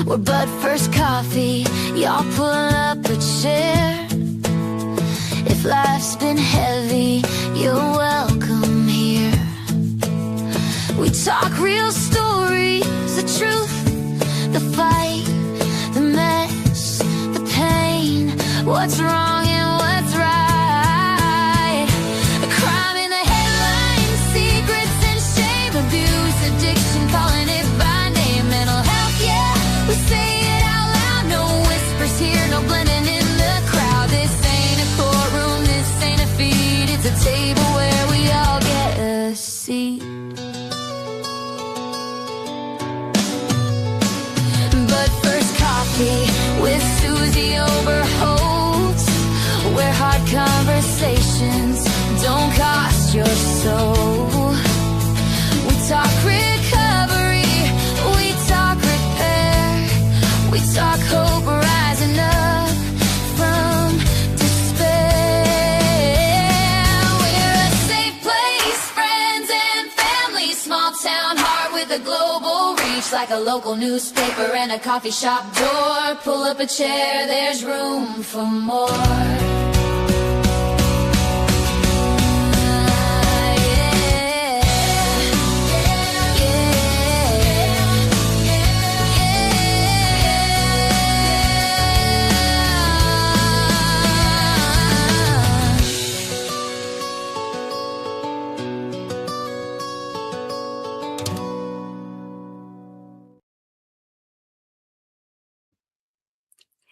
We're but first coffee, y'all pull up a chair. If life's been heavy, you're welcome here. We talk real stories, the truth, the fight, the mess, the pain, what's wrong and what's right. A crime in the headlines, secrets and shame, abuse, addiction, calling it by name. Mental health, yeah, we say it out loud. No whispers here, no blending in the crowd. This ain't a courtroom, this ain't a feed. It's a table where we all get a seat. But first coffee with Susie Oberholtz, where hard conversations don't cost your soul. We talk recovery, we talk repair, we talk hope rising up from despair. We're a safe place, friends and family, small town heart with a global reach, like a local newspaper and a coffee shop door. Pull up a chair, there's room for more.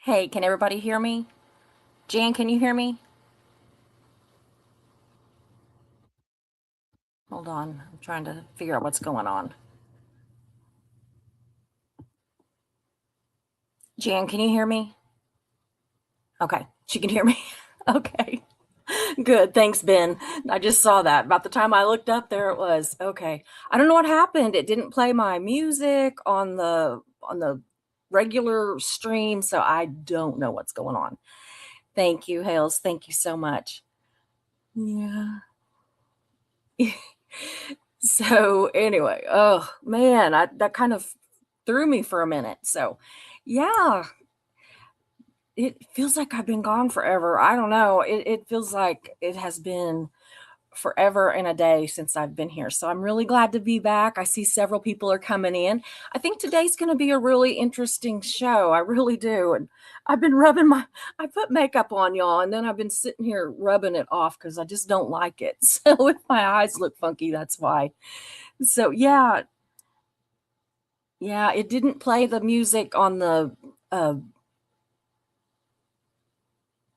Hey, can everybody hear me? Jan, can you hear me? Hold on, I'm trying to figure out what's going on. Jan, can you hear me? Okay, she can hear me. Okay, good. Thanks, Ben. I just saw that. About the time I looked up, there it was. Okay, I don't know what happened. It didn't play my music on the regular stream, so I don't know what's going on. Thank you, Hales. Thank you so much. Yeah. So anyway, oh man, that kind of threw me for a minute. So yeah, it feels like I've been gone forever. I don't know. It feels like it has been forever and a day since I've been here. So I'm really glad to be back. I see several people are coming in. I think today's going to be a really interesting show. I really do. And I've been I put makeup on, y'all, and then I've been sitting here rubbing it off because I just don't like it. So if my eyes look funky, that's why. So yeah, it didn't play the music on the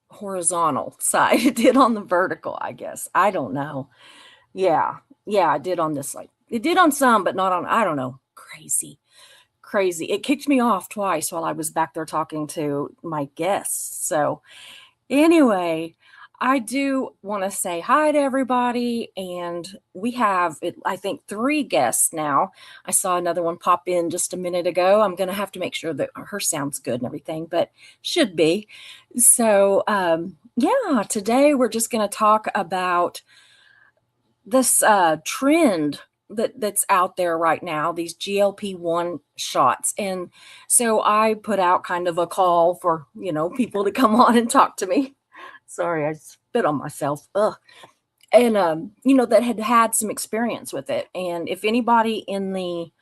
horizontal side. It did on the vertical, I guess. I don't know. Yeah, it did on this side. It did on some, but not on, I don't know. Crazy. It kicked me off twice while I was back there talking to my guests. So anyway, I do want to say hi to everybody, and we have, I think, 3 guests now. I saw another one pop in just a minute ago. I'm going to have to make sure that her sound's good and everything, but should be. So, yeah, today we're just going to talk about this trend that's out there right now, these GLP-1 shots. And so I put out kind of a call for, people to come on and talk to me. Sorry, I spit on myself. Ugh. And, that had some experience with it. And if anybody in the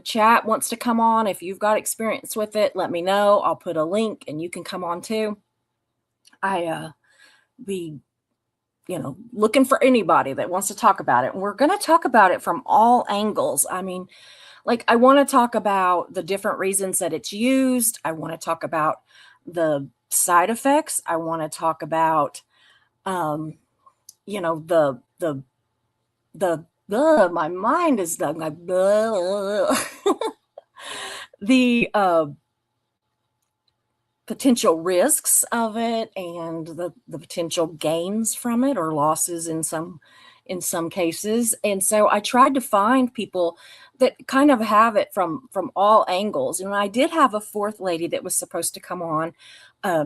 chat wants to come on, if you've got experience with it, let me know. I'll put a link and you can come on too. I be, looking for anybody that wants to talk about it. And we're going to talk about it from all angles. I mean, I want to talk about the different reasons that it's used. I want to talk about the side effects. I want to talk about, my mind is done. The potential risks of it and the potential gains from it or losses in some cases. And so I tried to find people that kind of have it from all angles. And I did have a 4th lady that was supposed to come on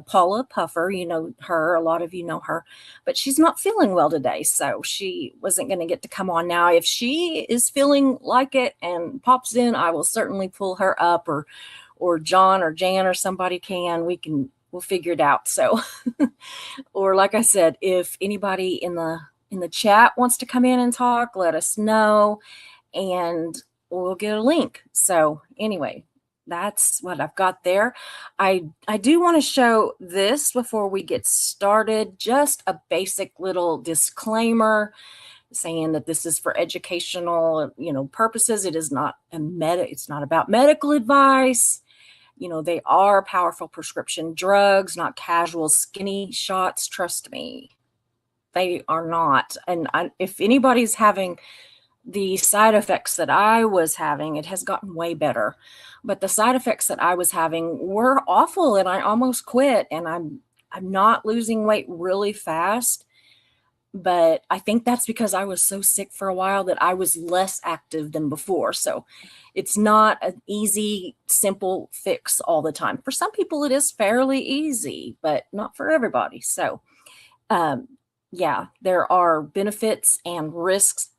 Paula Puffer. You know her. A lot of you know her, but she's not feeling well today, so she wasn't going to get to come on. Now, if she is feeling like it and pops in, I will certainly pull her up, or John or Jan or somebody can. We'll figure it out. So, or like I said, if anybody in the chat wants to come in and talk, let us know, and we'll get a link. So anyway, that's what I've got there. I do want to show this before we get started, just a basic little disclaimer saying that this is for educational, purposes. It is not it's not about medical advice. They are powerful prescription drugs, not casual skinny shots. Trust me, they are not. And if anybody's having the side effects that I was having, it has gotten way better. But the side effects that I was having were awful, and I almost quit. And I'm not losing weight really fast, but I think that's because I was so sick for a while that I was less active than before. So it's not an easy, simple fix all the time. For some people, it is fairly easy, but not for everybody. So, yeah, there are benefits and risks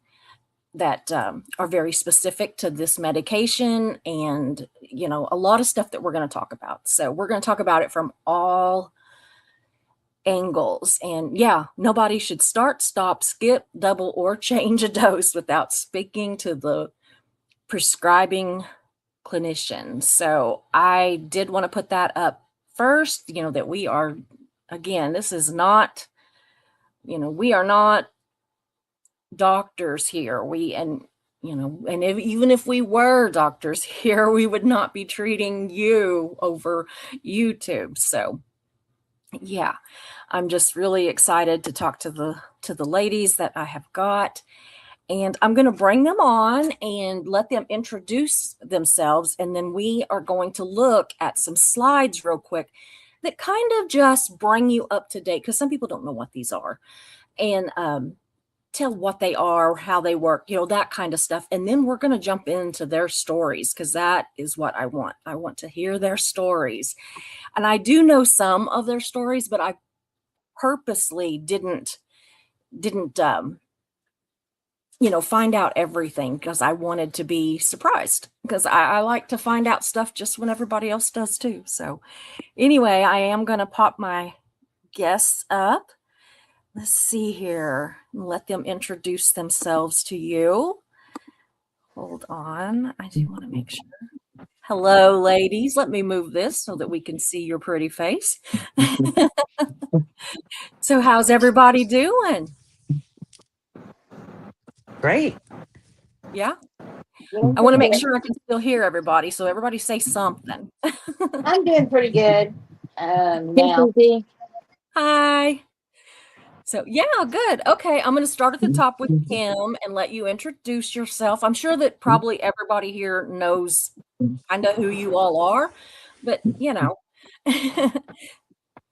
that are very specific to this medication, and a lot of stuff that we're going to talk about. So we're going to talk about it from all angles. And yeah, nobody should start, stop, skip, double, or change a dose without speaking to the prescribing clinician. So I did want to put that up first, that we are, again, this is not, we are not doctors here. Even if we were doctors here, we would not be treating you over YouTube. So yeah, I'm just really excited to talk to the ladies that I have got, and I'm going to bring them on and let them introduce themselves, and then we are going to look at some slides real quick that kind of just bring you up to date, because some people don't know what these are, and tell what they are, how they work, that kind of stuff. And then we're going to jump into their stories, because that is what I want. I want to hear their stories. And I do know some of their stories, but I purposely didn't find out everything, because I wanted to be surprised, because I like to find out stuff just when everybody else does too. So anyway, I am going to pop my guests up. Let's see here. Let them introduce themselves to you. Hold on. I do want to make sure. Hello, ladies. Let me move this so that we can see your pretty face. So how's everybody doing? Great. Yeah. I want to make sure I can still hear everybody. So everybody say something. I'm doing pretty good. Now. Hi. So yeah, good. Okay, I'm going to start at the top with Kim and let you introduce yourself. I'm sure that probably everybody here knows kind of who you all are, but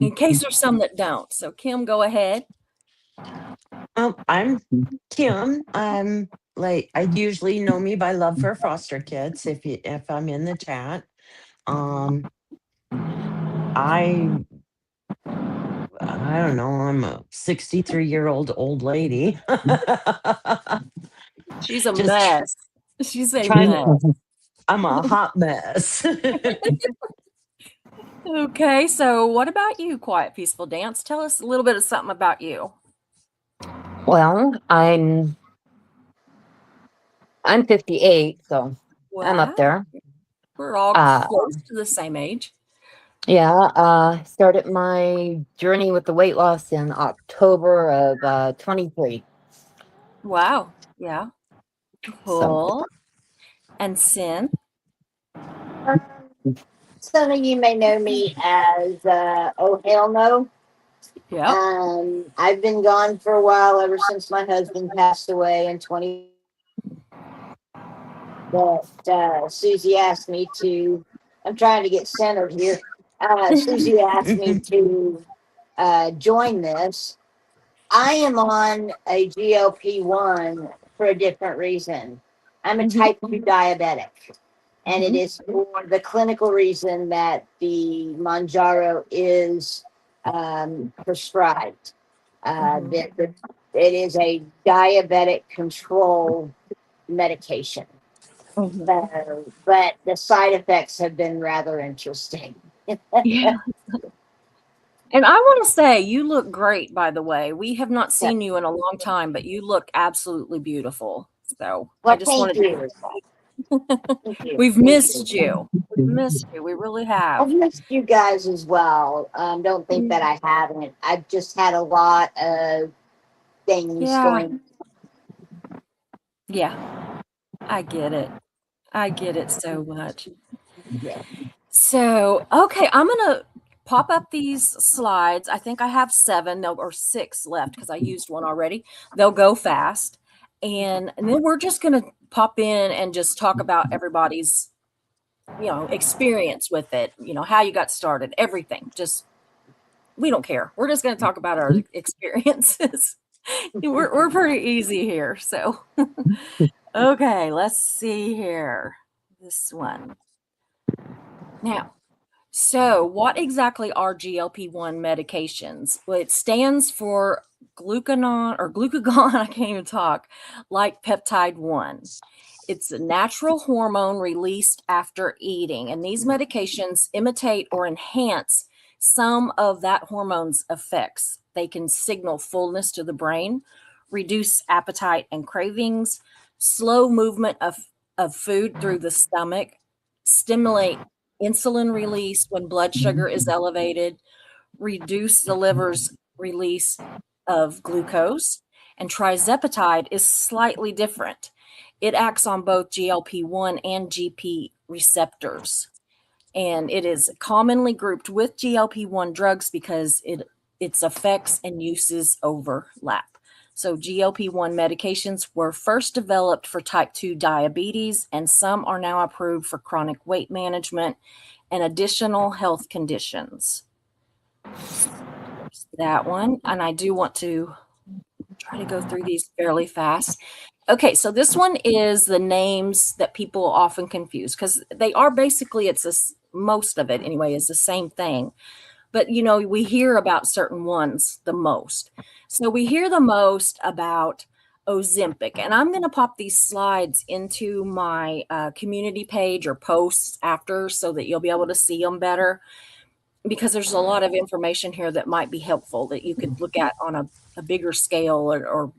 in case there's some that don't. So Kim, go ahead. I'm Kim. I usually know me by love for foster kids. If I'm in the chat, I don't know. I'm a 63-year-old old lady. She's a mess. She's a mess. I'm a hot mess. Okay, so what about you, Quiet Peaceful Dance? Tell us a little bit of something about you. Well, I'm 58, so I'm up there. We're all close to the same age. Yeah, started my journey with the weight loss in October of 23. Wow. Yeah. Cool. And Sin? Some of you may know me as Oh Hell No. Yeah. I've been gone for a while, ever since my husband passed away in 20. But Susie asked me to. I'm trying to get centered here. Susie asked me to join this. I am on a GLP-1 for a different reason. I'm a type 2 diabetic. and it is for the clinical reason that the Manjaro is prescribed. It is a diabetic control medication. But the side effects have been rather interesting. Yeah. And I want to say, you look great, by the way. We have not seen you in a long time, but you look absolutely beautiful. So I Well, just thank wanted to you. Thank you. We've Thank missed you. you. We've missed you. We really I've have. missed you guys as well. Don't think that I haven't. I've just had a lot of things Yeah. going. Yeah. I get it. I get it so much. Yeah. So, okay, I'm going to pop up these slides. I think I have 7 or 6 left because I used one already. They'll go fast. And then we're just going to pop in and just talk about everybody's, experience with it, how you got started, everything. Just, we don't care. We're just going to talk about our experiences. We're pretty easy here. So, okay, let's see here. This one. Now, so what exactly are GLP-1 medications? Well, it stands for glucagon, I can't even talk, like peptide 1. It's a natural hormone released after eating, and these medications imitate or enhance some of that hormone's effects. They can signal fullness to the brain, reduce appetite and cravings, slow movement of food through the stomach, stimulate insulin release when blood sugar is elevated, reduce the liver's release of glucose, and trizepatide is slightly different. It acts on both GLP-1 and GP receptors, and it is commonly grouped with GLP-1 drugs because its effects and uses overlap. So GLP-1 medications were first developed for type 2 diabetes, and some are now approved for chronic weight management and additional health conditions. There's that one. And I do want to try to go through these fairly fast. Okay, so this one is the names that people often confuse because they are basically, most of it anyway, is the same thing. But, we hear about certain ones the most. So we hear the most about Ozempic, and I'm going to pop these slides into my community page or posts after so that you'll be able to see them better, because there's a lot of information here that might be helpful that you could look at on a bigger scale or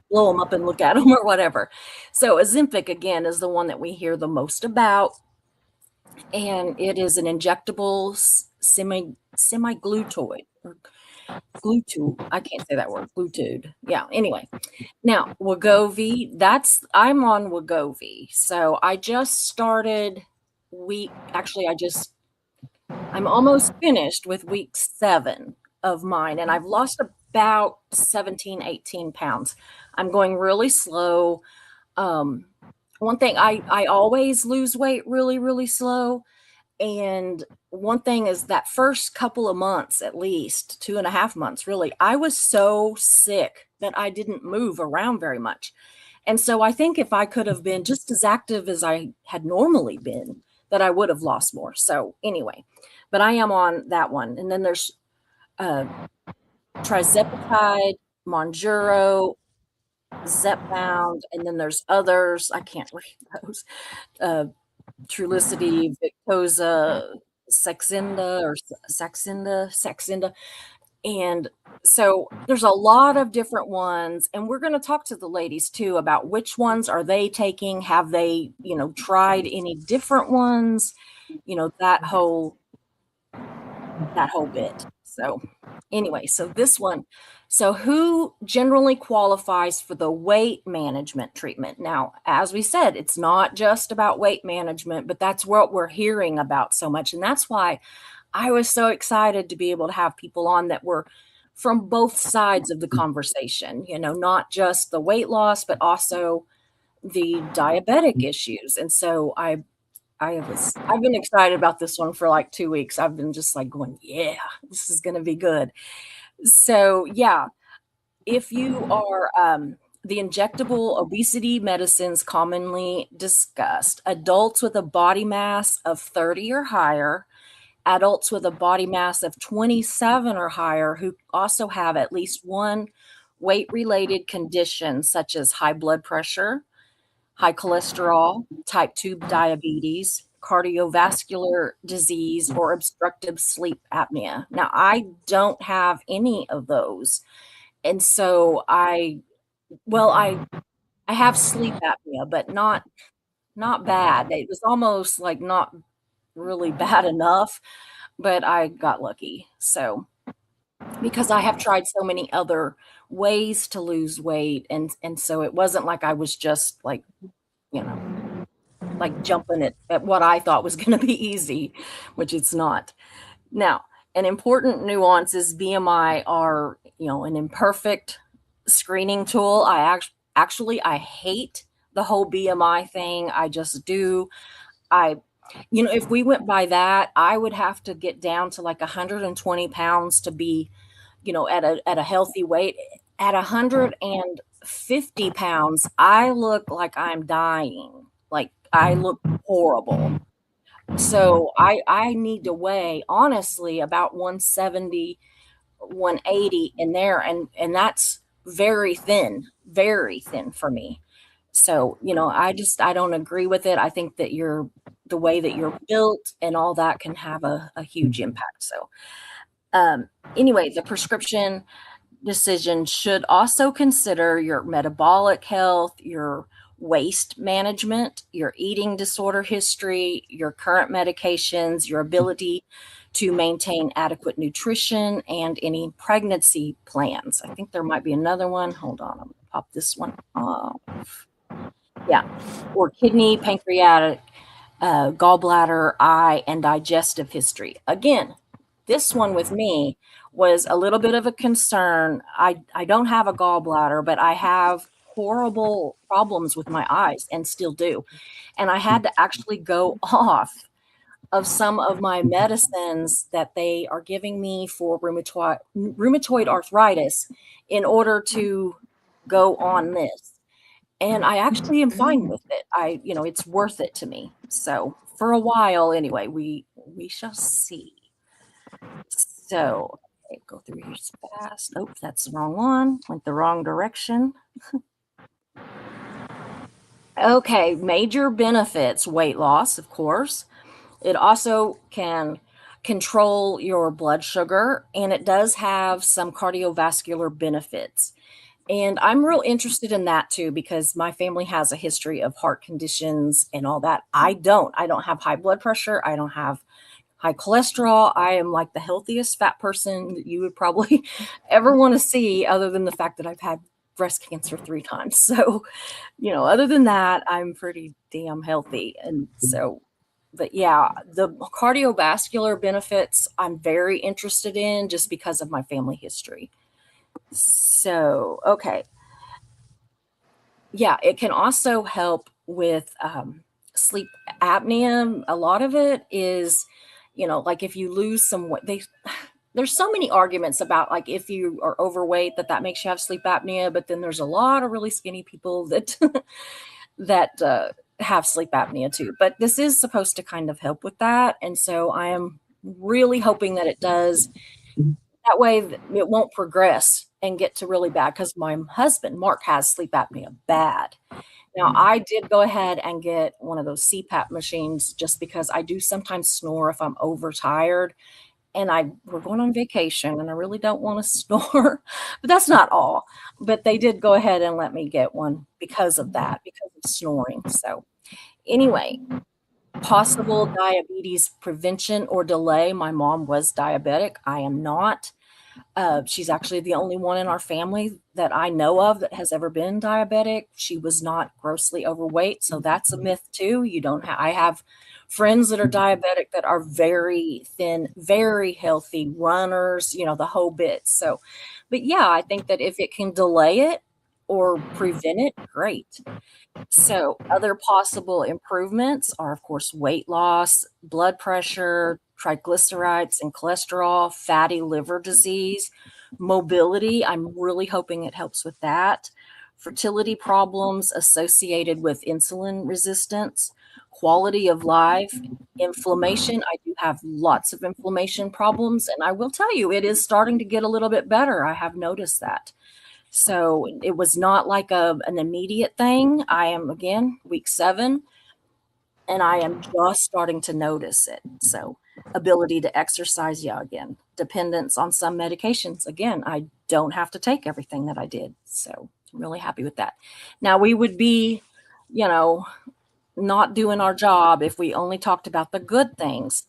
blow them up and look at them or whatever. So Ozempic, again, is the one that we hear the most about. And it is an injectable semi-glutoid or glutude. I can't say that word. Glutude. Yeah. Anyway, now Wegovy. I'm on Wegovy. So I just started I'm almost finished with week 7 of mine, and I've lost about 17, 18 pounds. I'm going really slow. One thing, I always lose weight really, really slow. And one thing is that first couple of months, at least 2.5 months, really, I was so sick that I didn't move around very much. And so I think if I could have been just as active as I had normally been, that I would have lost more. So anyway, but I am on that one. And then there's trizepatide, Monjuro, Zepbound, and then there's others. I can't read those. Trulicity, Victoza, Saxenda. And so there's a lot of different ones. And we're going to talk to the ladies too about which ones are they taking? Have they, tried any different ones? That whole bit. So anyway, so this one. So who generally qualifies for the weight management treatment? Now, as we said, it's not just about weight management, but that's what we're hearing about so much. And that's why I was so excited to be able to have people on that were from both sides of the conversation, not just the weight loss, but also the diabetic issues. And so I've been excited about this one for like 2 weeks. I've been just like going, yeah, this is going to be good. So yeah, if you are the injectable obesity medicines commonly discussed: adults with a body mass of 30 or higher, adults with a body mass of 27 or higher who also have at least one weight-related condition such as high blood pressure, high cholesterol, type 2 diabetes, cardiovascular disease, or obstructive sleep apnea. Now, I don't have any of those. And so I have sleep apnea, but not bad. It was almost like not really bad enough, but I got lucky. So, because I have tried so many other ways to lose weight, and so it wasn't like I was just like, you know, like jumping at what I thought was going to be easy, which it's not. Now, an important nuance is BMI are, an imperfect screening tool. Actually I hate the whole BMI thing. I just do. I if we went by that, I would have to get down to like 120 pounds to be, at a healthy weight. At 150 pounds, I look like I'm dying. Like I look horrible. So I need to weigh honestly about 170, 180 in there, and that's very thin for me. So, I don't agree with it. I think that the way that you're built and all that can have a huge impact. So, anyway, the prescription decision should also consider your metabolic health, your waste management, your eating disorder history, your current medications, your ability to maintain adequate nutrition, and any pregnancy plans. I think there might be another one. Hold on, I'm going to pop this one off. Yeah, or kidney, pancreatic, gallbladder, eye, and digestive history. Again, this one with me was a little bit of a concern. I don't have a gallbladder, but I have horrible problems with my eyes and still do. And I had to actually go off of some of my medicines that they are giving me for rheumatoid arthritis in order to go on this. And I actually am fine with it. It's worth it to me. So for a while anyway, we shall see. So, okay, go through here fast. Oh, that's the wrong one. Went the wrong direction. Okay, major benefits: weight loss, of course. It also can control your blood sugar, and it does have some cardiovascular benefits. And I'm real interested in that too, because my family has a history of heart conditions and all that. I don't. I don't have high blood pressure. I don't have high cholesterol. I am like the healthiest fat person that you would probably ever want to see, other than the fact that I've had breast cancer 3 times. So, other than that, I'm pretty damn healthy. And so, but yeah, the cardiovascular benefits I'm very interested in just because of my family history. So, okay. Yeah, it can also help with sleep apnea. A lot of it is, like if you lose some weight, there's so many arguments about like if you are overweight that makes you have sleep apnea, but then there's a lot of really skinny people that that have sleep apnea too. But this is supposed to kind of help with that, and so I am really hoping that it does. That way it won't progress and get to really bad, because my husband, Mark, has sleep apnea bad. Now, I did go ahead and get one of those CPAP machines just because I do sometimes snore if I'm overtired, and we're going on vacation and I really don't want to snore, but that's not all. But they did go ahead and let me get one because of that, because of snoring. So anyway, possible diabetes prevention or delay. My mom was diabetic. I am not. She's actually the only one in our family that I know of that has ever been diabetic. She was not grossly overweight, so that's a myth too. You don't have. I have friends that are diabetic that are very thin, very healthy runners, the whole bit. So, but yeah, I think that if it can delay it or prevent it, great. So, other possible improvements are, of course, weight loss, blood pressure, triglycerides and cholesterol, fatty liver disease, mobility. I'm really hoping it helps with that. fertility problems associated with insulin resistance, quality of life, inflammation. I do have lots of inflammation problems, and I will tell you, it is starting to get a little bit better. I have noticed that. So it was not like an immediate thing. I am, again, week 7, and I am just starting to notice it. So ability to exercise, yeah, again, dependence on some medications. Again, I don't have to take everything that I did. So I'm really happy with that. Now we would be, you know, not doing our job if we only talked about the good things.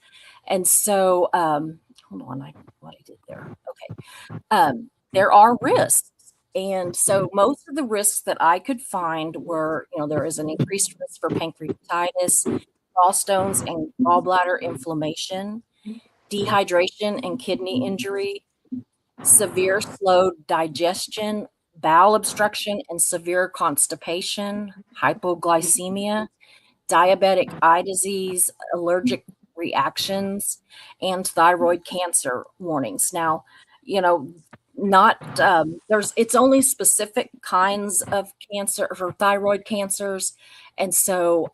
And so, hold on, what I did there. Okay. There are risks. And so most of the risks that I could find were, there is an increased risk for pancreatitis, gallstones and gallbladder inflammation, dehydration and kidney injury, severe slowed digestion, bowel obstruction and severe constipation, hypoglycemia, diabetic eye disease, allergic reactions, and thyroid cancer warnings. Now, you know, not it's only specific kinds of cancer for thyroid cancers, and so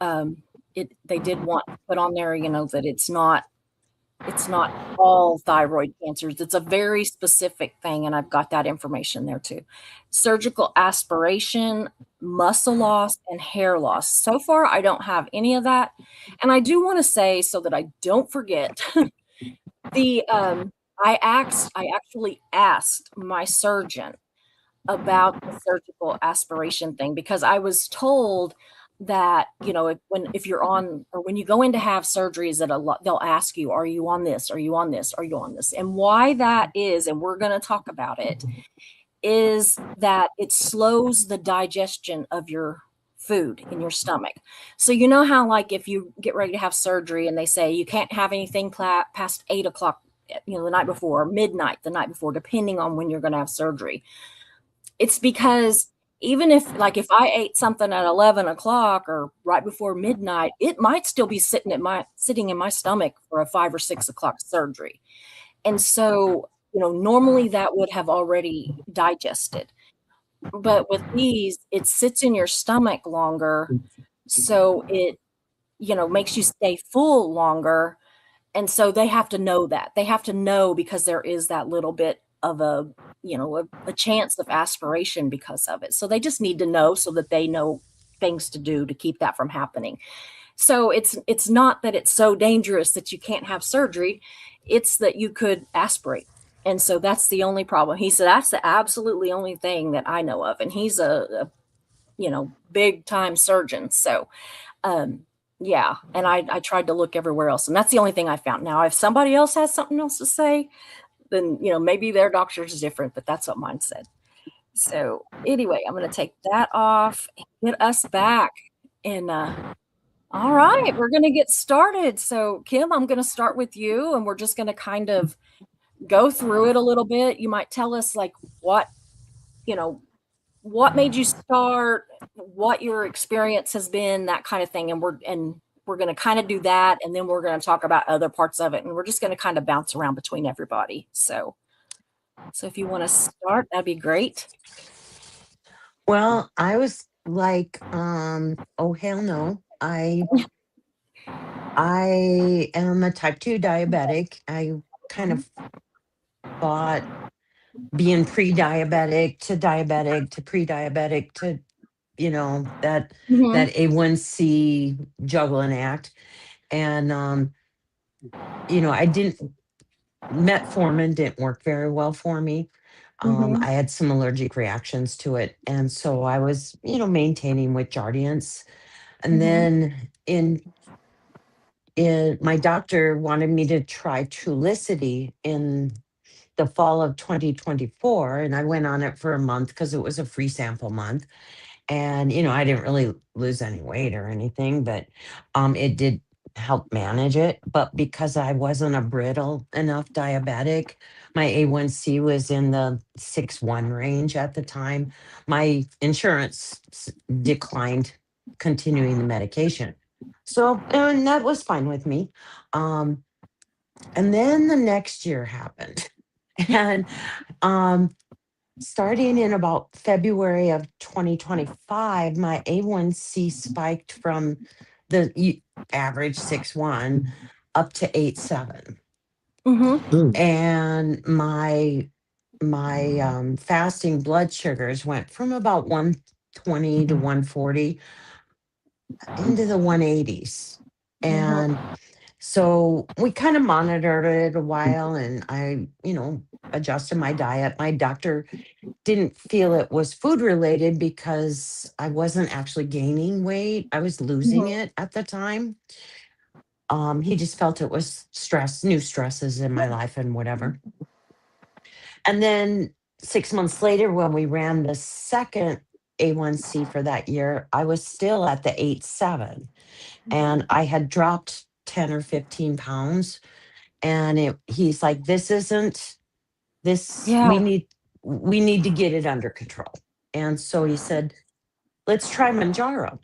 they did want to put on there, that it's not all thyroid cancers. It's a very specific thing, and I've got that information there too. Surgical aspiration, muscle loss, and hair loss. So far, I don't have any of that. And I do want to say, so that I don't forget, I actually asked my surgeon about the surgical aspiration thing, because I was told that, if you're on, or when you go in to have surgeries, that they'll ask you, are you on this? Are you on this? Are you on this? And why that is, and we're going to talk about it, is that it slows the digestion of your food in your stomach. So you know how, like, if you get ready to have surgery and they say you can't have anything past 8 o'clock, the night before, or midnight the night before, depending on when you're going to have surgery. It's because even if I ate something at 11 o'clock or right before midnight, it might still be sitting in my stomach for a 5 or 6 o'clock surgery. And so, normally that would have already digested. But with these, it sits in your stomach longer. So it, makes you stay full longer. And so they have to know that. They have to know, because there is that little bit of a chance of aspiration because of it. So they just need to know, so that they know things to do to keep that from happening. So it's not that it's so dangerous that you can't have surgery. It's that you could aspirate. And so that's the only problem. He said that's the absolutely only thing that I know of. And he's a big time surgeon. So yeah. And I tried to look everywhere else, and that's the only thing I found. Now, if somebody else has something else to say, then, maybe their doctor's is different, but that's what mine said. So anyway, I'm going to take that off and get us back. And all right, we're going to get started. So Kim, I'm going to start with you, and we're just going to kind of go through it a little bit. You might tell us what made you start, what your experience has been, that kind of thing. And we're going to kind of do that, and then we're going to talk about other parts of it, and we're just going to kind of bounce around between everybody. So if you want to start, that'd be great. Well, I was like, oh hell no. I am a type 2 diabetic. I kind of thought being pre-diabetic to diabetic to pre-diabetic to that A1C juggle and act. And I didn't metformin didn't work very well for me. I had some allergic reactions to it, and so I was maintaining with Jardiance. And then in my doctor wanted me to try Trulicity in the fall of 2024, and I went on it for a month because it was a free sample month. And I didn't really lose any weight or anything, but it did help manage it. But because I wasn't a brittle enough diabetic, my A1C was in the 6.1 range at the time. My insurance declined continuing the medication. So, and that was fine with me. And then the next year happened. And starting in about February of 2025, my A1C spiked from the average 6.1 up to 8.7. Mm-hmm. Mm. And my fasting blood sugars went from about 120 to 140 into the 180s. Mm-hmm. And so we kind of monitored it a while, and I, adjusted my diet. My doctor didn't feel it was food related because I wasn't actually gaining weight. I was losing Mm-hmm. it at the time. He just felt it was stress, new stresses in my life and whatever. And then 6 months later, when we ran the second A1C for that year, I was still at the 8.7, Mm-hmm. and I had dropped 10 or 15 pounds. And he's like, this isn't this, Yeah. we need to get it under control. And so he said, let's try Manjaro.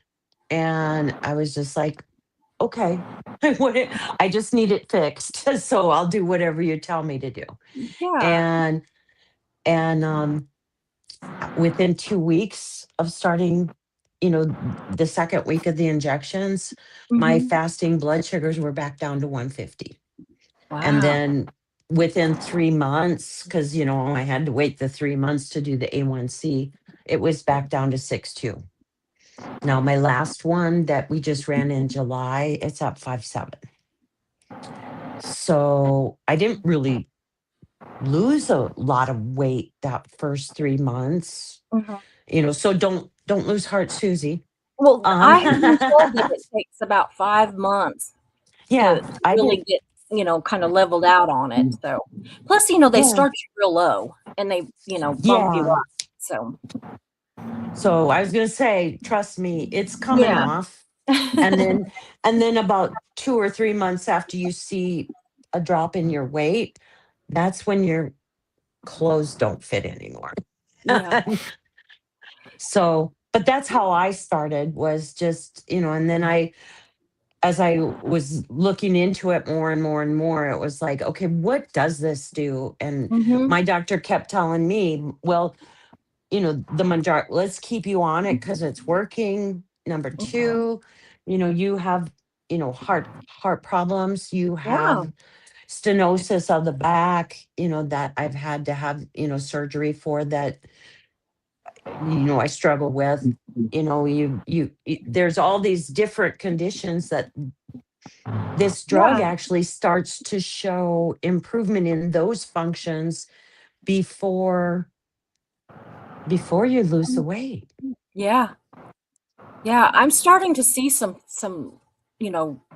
And I was just like, okay, I just need it fixed. So I'll do whatever you tell me to do. Yeah. And and within 2 weeks of starting, the second week of the injections, my Mm-hmm. fasting blood sugars were back down to 150. And Wow. then within 3 months, because I had to wait the 3 months to do the A1C, it was back down to 6.2. Now my last one that we just ran in July, it's up 5.7. So I didn't really lose a lot of weight that first 3 months. Mm-hmm. So don't lose heart, Susie. Well, Um I have been told that it takes about 5 months yeah, to I really didn't. get, kind of leveled out on it. So, plus, they Yeah. start you real low and they, bump you Yeah. up. So, So I was going to say, trust me, it's coming yeah. off. And then about 2 or 3 months after you see a drop in your weight, that's when your clothes don't fit anymore. Yeah. So, but that's how I started, was just, and then as I was looking into it more and more and more, it was like, okay, what does this do? And Mm-hmm. my doctor kept telling me, well, the Manjaro, let's keep you on it because it's working. Number Mm-hmm. two, you have, heart problems. You Yeah. have stenosis of the back, that I've had to have, surgery for, that, I struggle with. There's all these different conditions that this drug Yeah. actually starts to show improvement in those functions before you lose the weight. Yeah. Yeah. I'm starting to see some,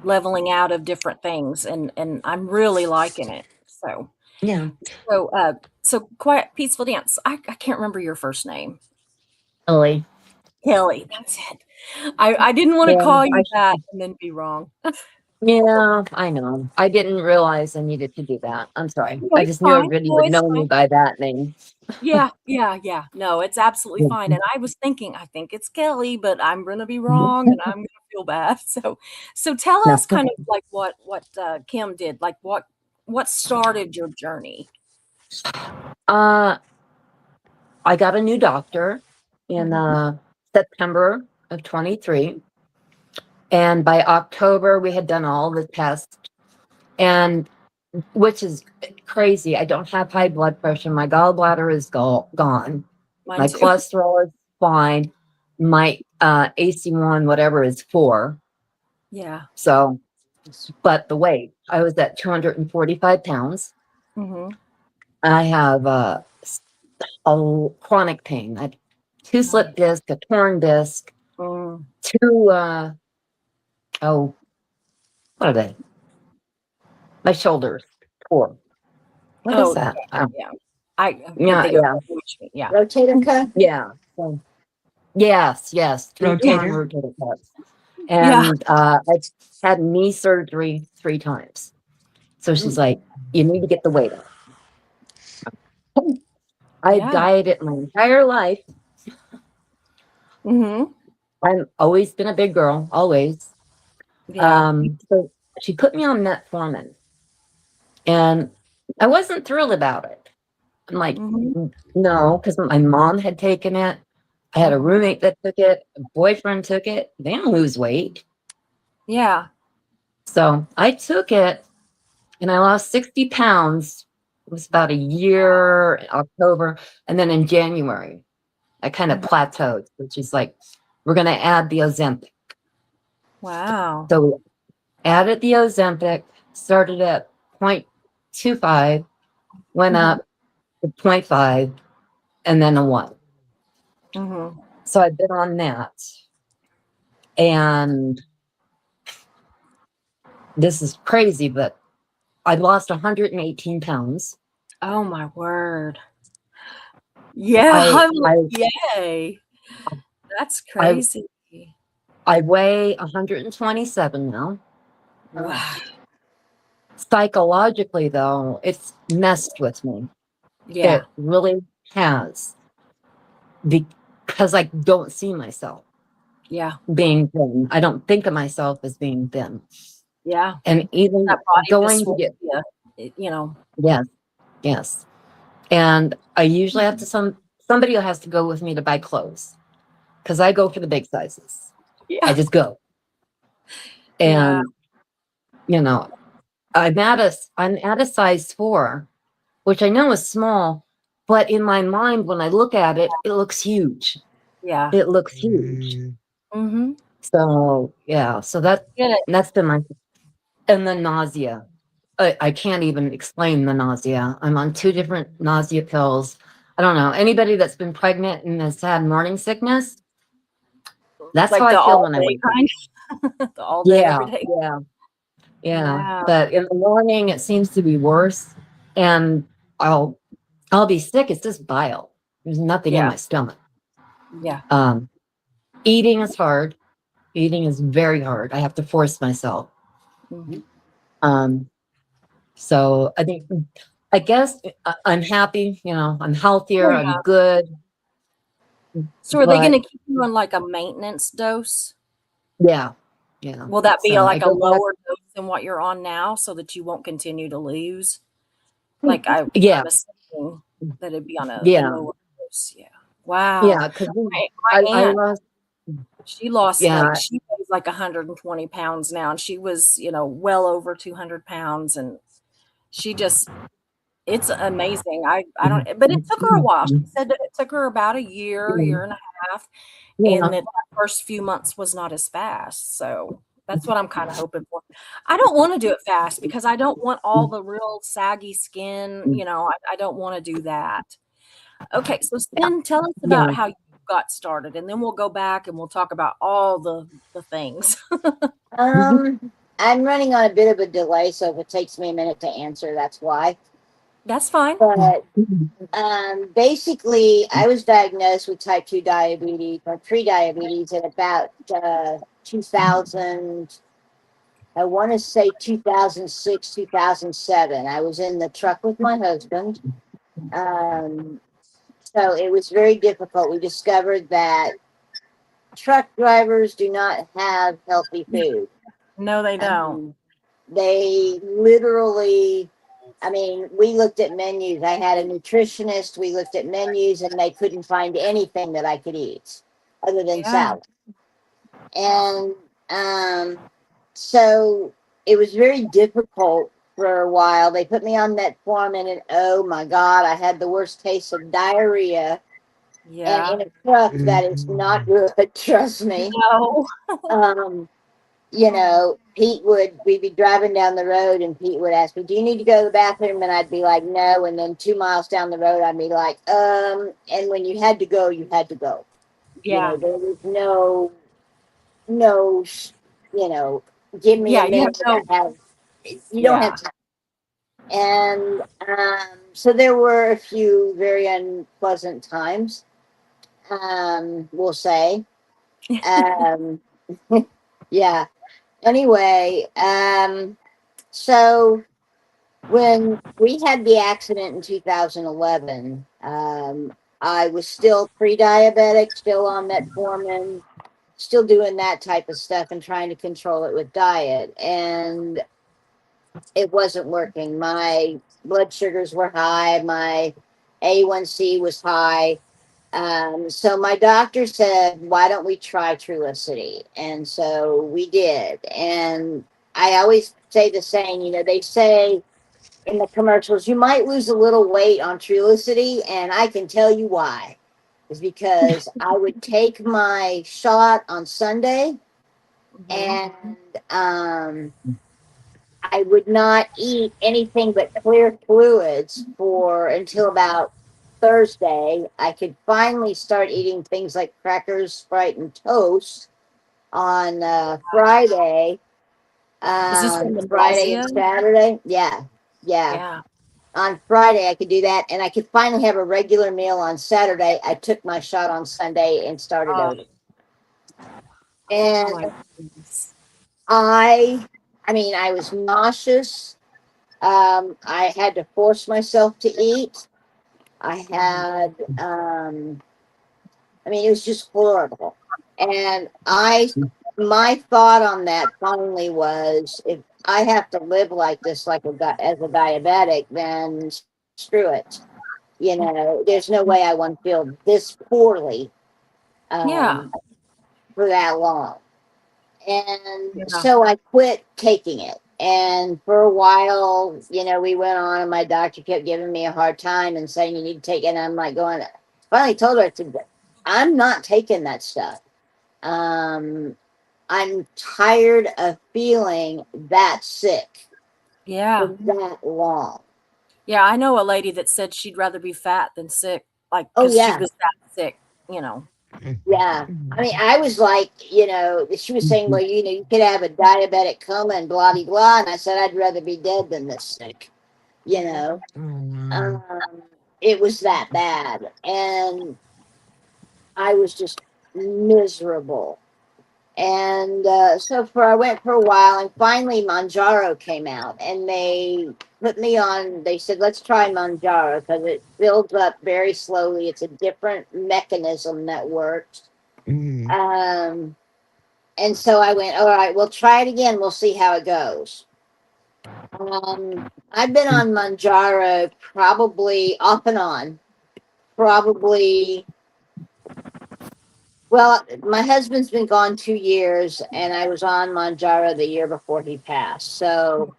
leveling out of different things and I'm really liking it. So, Yeah. so, uh, so quiet, peaceful dance. I can't remember your first name. Lily. Kelly, that's it. I didn't want to Yeah, call you that and then be wrong. yeah, I know. I didn't realize I needed to do that. I'm sorry. No, I it's just knew fine. everybody No, would it's know me fine. by that name. Yeah, yeah, yeah. No, it's absolutely fine. And I was thinking, I think it's Kelly, but I'm gonna be wrong and I'm gonna feel bad. So tell No. us kind of like what Kim did, like what started your journey. Uh, I got a new doctor in Mhm. September of 23. And by October, we had done all the tests, and which is crazy. I don't have high blood pressure. My gallbladder is gone. Mine My too. cholesterol is fine. My AC1, whatever, is 4. Yeah. So, but the weight, I was at 245 pounds. Mhm. I have a chronic pain. I have 2 Nice. slip discs, a torn disc, Mm. 2, oh, what are they? My shoulders, 4. What is Oh, that? yeah. I can't Yeah, think of yeah, it. Yeah. Rotator cuff. yeah. So, yes, 2 torn Rotator. rotator cuffs. Yeah. And I've had knee surgery 3 times. So she's Ooh. like, you need to get the weight up. I've Yeah. dieted my entire life. Mhm. I've always been a big girl, always. Yeah. So she put me on metformin, and I wasn't thrilled about it. I'm like, Mhm. no, because my mom had taken it. I had a Mhm. roommate that took it. A boyfriend took it. They didn't lose weight. Yeah. So I took it and I lost 60 pounds. It was about a year in October. And then in January, I kind of Mhm. plateaued, which is like, we're going to add the Ozempic. Wow. So we added the Ozempic, started at 0.25, went Mhm. up to 0.5, and then a 1. Mhm. So I've been on that. And this is crazy, but I lost 118 pounds. Oh my word. Yeah, I I'm like, I yay. That's I crazy. I weigh 127 now. Wow. Psychologically, though, it's messed with me. Yeah. It really has, because I don't see myself Yeah. being thin. I don't think of myself as being thin. Yeah. And That even body going to get, dysphoria, you know. yes, yes. And I usually have to somebody has to go with me to buy clothes because I go for the big sizes. I Yeah. just go. Yeah. And you know, I'm at a size 4, which I know is small, but in my mind, when I look at it, it looks huge. Yeah. It looks huge. Mm. Mm-hmm. So yeah, so Get it. that's been my, and the nausea. I can't even explain the nausea. I'm on 2 different nausea pills. I don't know. Anybody that's been pregnant and has had morning sickness, that's how Like I the feel all when I day wake up. kind. The all day, every Yeah, day. yeah, yeah. Wow. But in the morning, it seems to be worse, and I'll I'll be sick. It's just bile. There's nothing in Yeah. my stomach. Yeah. Um, Eating is hard. Eating is very hard. I have to force myself. Mhm. Um, so I guess I'm happy. I'm Oh, healthier. I'm yeah. good. So are they But gonna keep you on like a maintenance dose? yeah, yeah. Will that be So I like a go back. lower dose than what you're on now so that you won't continue to lose? Like Yeah, I'm assuming that it'd be on a yeah, lower dose. Yeah. Wow. yeah. Because My I aunt, lost. she lost like Yeah. she weighs like 120 pounds now, and she was, well over 200 pounds, and she just it's amazing. I don't but it took her a while. She said that it took her about a year and a half, and Yeah. that first few months was not as fast. So that's what I'm kind of hoping for. I don't want to do it fast because I don't want all the real saggy skin. I don't want to do that. Okay, so then tell us about Yeah. how you got started, and then we'll go back and we'll talk about all the things. I'm running on a bit of a delay, so if it takes me a minute to answer, that's why. That's fine. But basically, I was diagnosed with type 2 diabetes or pre-diabetes at about 2000. I want to say 2006, 2007. I was in the truck with my husband. Um, so it was very difficult. We discovered that truck drivers do not have healthy food. No, they don't. They literally, I mean, we looked at menus. I had a nutritionist. We looked at menus and they couldn't find anything that I could eat other than Yeah. salad. And so it was very difficult for a while. They put me on metformin, and oh my God, I had the worst case of diarrhea. And Yeah. in a truck, that is not Mhm. good, trust me. No. Um, we'd be driving down the road and Pete would ask me, "Do you need to go to the bathroom?" And I'd be like, "No." And then 2 miles down the road, I'd be like, and when you had to go, you had to go. Yeah. There was no, give me a Yeah, you have minute. no You don't have yeah. time. And so there were a few very unpleasant times, we'll say. Um, yeah. Anyway, so when we had the accident in 2011, I was still pre-diabetic, still on metformin, still doing that type of stuff and trying to control it with diet. And it wasn't working. My blood sugars were high. My A1C was high. So my doctor said, why don't we try Trulicity? And so we did. And I always say the saying, they say in the commercials, you might lose a little weight on Trulicity. And I can tell you why. Is because I would take my shot on Sunday and I would not eat anything but clear fluids for until about Thursday. I could finally start eating things like crackers, Sprite, and toast on Friday. Is this from the Friday and nausea? Saturday. Yeah. Yeah. Yeah. On Friday, I could do that. And I could finally have a regular meal on Saturday. I took my shot on Sunday and started Oh, over. oh And my goodness. I was nauseous. I had to force myself to eat. I had, it was just horrible. And my thought on that finally was, if I have to live like this, as a diabetic, then screw it. There's no way I want to feel this poorly Yeah. um, for that long. And Yeah. so I quit taking it. And for a while, we went on, and my doctor kept giving me a hard time and saying, you need to take it. And I'm like going, finally told her, I said, I'm not taking that stuff. Um, I'm tired of feeling that sick Yeah. for that long. Yeah. I know a lady that said she'd rather be fat than sick, like, Oh, because she yeah. was that sick, you know. Yeah. I was like, she was saying, well, you could have a diabetic coma and blah, blah, blah. And I said, I'd rather be dead than this sick, you know. Oh, wow. Um, it was that bad. And I was just miserable. And I went for a while, and finally Manjaro came out, and they put me on. They said, let's try Manjaro because it builds up very slowly. It's a different mechanism that works. Mhm. Um, and so I went, all right, we'll try it again. We'll see how it goes. I've been on Manjaro probably off and on, probably. Well, my husband's been gone 2 years, and I was on Manjaro the year before he passed. So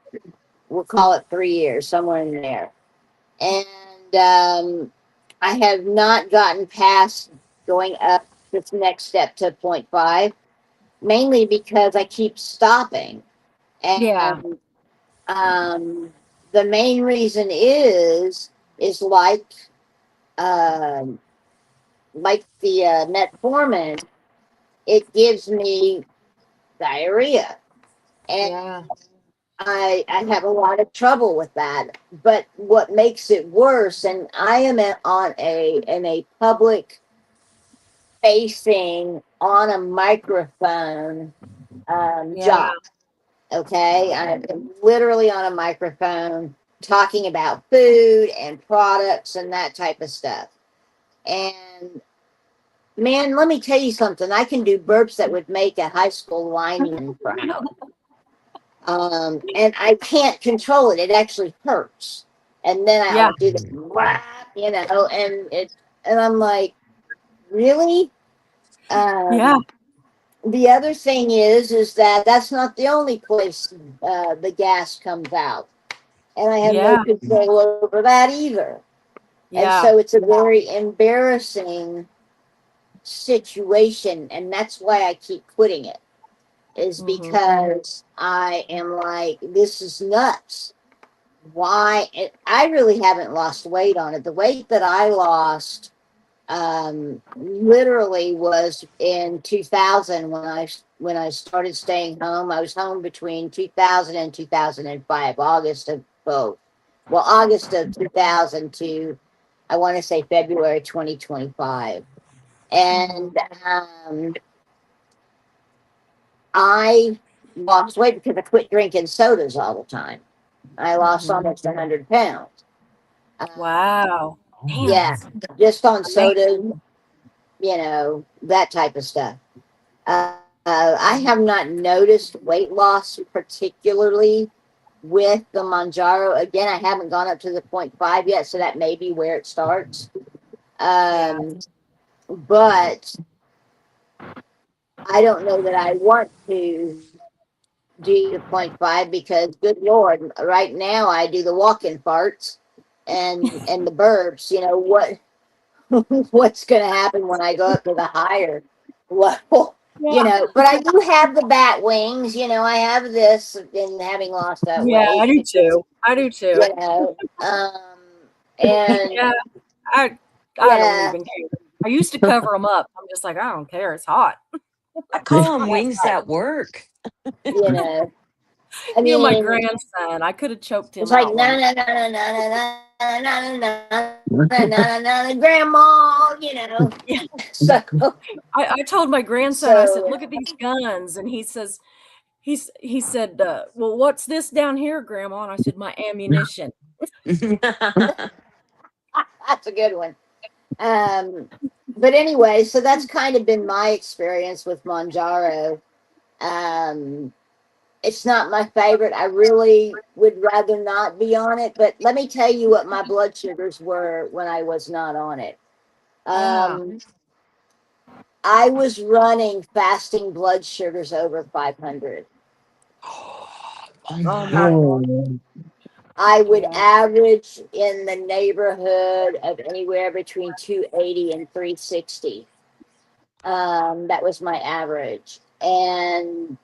we'll call it 3 years, somewhere in there. And I have not gotten past going up this next step to point 0.5, mainly because I keep stopping. Yeah. And the main reason is um, like the metformin, it gives me diarrhea, and Yeah. I have a lot of trouble with that. But what makes it worse, and I am in a public facing on a microphone Yeah. job. Okay, I'm literally on a microphone talking about food and products and that type of stuff. And man, let me tell you something. I can do burps that would make a high school lineman proud. And I can't control it. It actually hurts. And then Yeah. I'll do this, and I'm like, really? Yeah. Um, the other thing is that that's not the only place the gas comes out, and I have no Yeah. control over that either. And Yeah. so it's a very embarrassing situation, and that's why I keep quitting it. Is Hmm. because I am like, this is nuts. Why? I really haven't lost weight on it. The weight that I lost literally was in 2000 when I started staying home. I was home between 2000 and 2005, August of both. Well, August of 2000 to, I want to say, February 2025. Hmm. And I lost weight because I quit drinking sodas all the time. I lost Hmm. almost 100 pounds. Um, Wow. Oh, Damn. yeah, just on sodas, Amazing. that type of stuff. I have not noticed weight loss particularly with the Manjaro. Again, I haven't gone up to the 0.5 yet, so that may be where it starts. But I don't know that I want to do the 0.5 because, good Lord, right now I do the walk-in farts and the burps. You know what? What's going to happen when I go up to the higher level? You Yeah. know, but I do have the bat wings. You know, I have this in having lost that Yeah, I weight. do too. I do too. You know, and Yeah, I don't yeah, even care. I used to cover them up. I'm just like, I don't care. It's hot. I call them I'm wings outside. that work. you know, I You know, my mean, grandson, I could have choked it's him like out one. na na na na na na na na na na na grandma, you know. Yeah. So I told my grandson, I said, so look at these guns. And he says, he said, well, what's this down here, Grandma? And I said, my ammunition. that's a good one. Um, but anyway, so that's kind of been my experience with Monjaro. Um, it's not my favorite. I really would rather not be on it. But let me tell you what my blood sugars were when I was not on it. Yeah. I was running fasting blood sugars over 500. Oh Oh my. my Lord. I would Yeah. average in the neighborhood of anywhere between 280 and 360. That was my average. And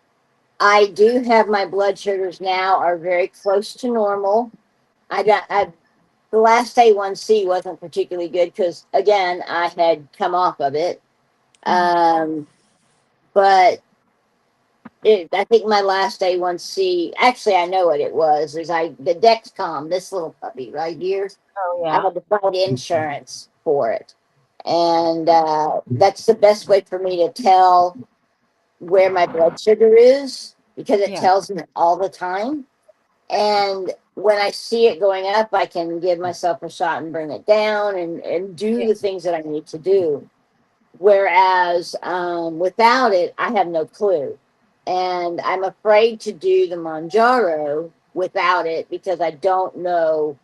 I do have my blood sugars now are very close to normal. The last A1C wasn't particularly good because, again, I had come off of it. But I think my last A1C, actually, I know what it was. The Dexcom, this little puppy right here. Oh I yeah. had to find insurance for it, and that's the best way for me to tell where my blood sugar is because it Yeah. tells me all the time. And when I see it going up, I can give myself a shot and bring it down and do Yeah. the things that I need to do. Whereas without it, I have no clue. And I'm afraid to do the Manjaro without it because I don't know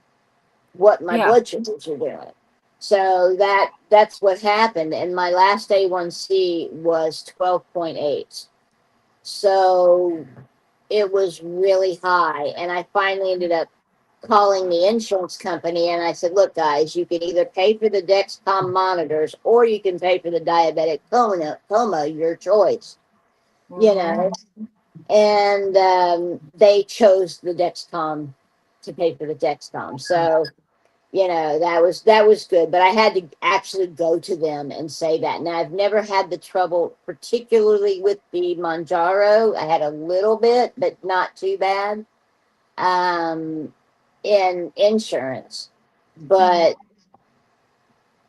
what my Yeah. blood sugars are doing. So that's what happened. And my last A1C was 12.8. So it was really high. And I finally ended up calling the insurance company and I said, look, guys, you can either pay for the Dexcom monitors or you can pay for the diabetic coma, your choice, you Mm-hmm. know. And they chose the Dexcom to pay for the Dexcom. So, you know, that was good. But I had to actually go to them and say that. Now I've never had the trouble, particularly with the Manjaro. I had a little bit, but not too bad. In insurance, but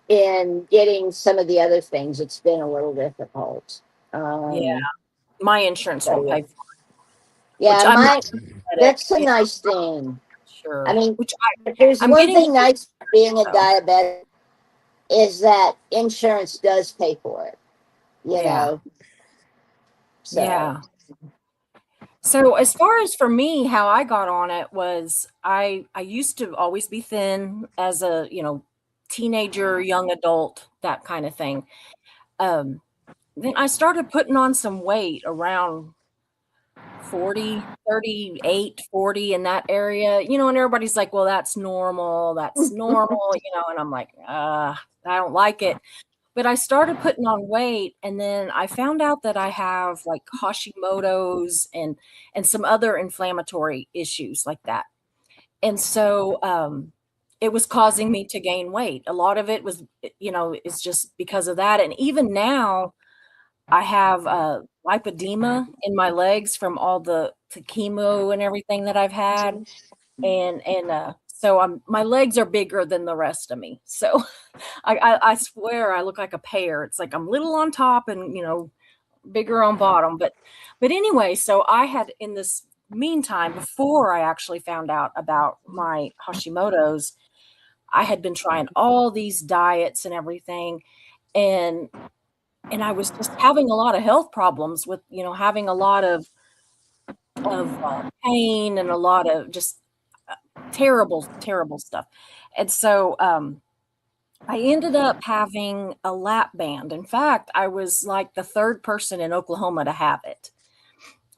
in getting some of the other things, it's been a little difficult. Yeah. Um, My insurance so won't yeah, pay for it, yeah, which I'm not my diabetic. that's the Yeah, nice thing. I sure. mean, Which if there's I'm one getting thing nice about being a though. diabetic is that insurance does pay for it. You Yeah. know, so Yeah. So as far as for me, how I got on it was I used to always be thin as a, teenager, young adult, that kind of thing. Um, then I started putting on some weight around 40, 38, 40 in that area, and everybody's like, well, that's normal, and I'm like, I don't like it. But I started putting on weight, and then I found out that I have like Hashimoto's and some other inflammatory issues like that. And so it was causing me to gain weight. A lot of it was, it's just because of that. And even now, I have lipedema in my legs from all the chemo and everything that I've had, and so my legs are bigger than the rest of me. So I swear I look like a pear. It's like I'm little on top and bigger on bottom. But anyway, so I had in this meantime before I actually found out about my Hashimoto's, I had been trying all these diets and everything, and I was just having a lot of health problems with having a lot of of pain and a lot of just terrible, terrible stuff. And so I ended up having a lap band. In fact, I was like the third person in Oklahoma to have it.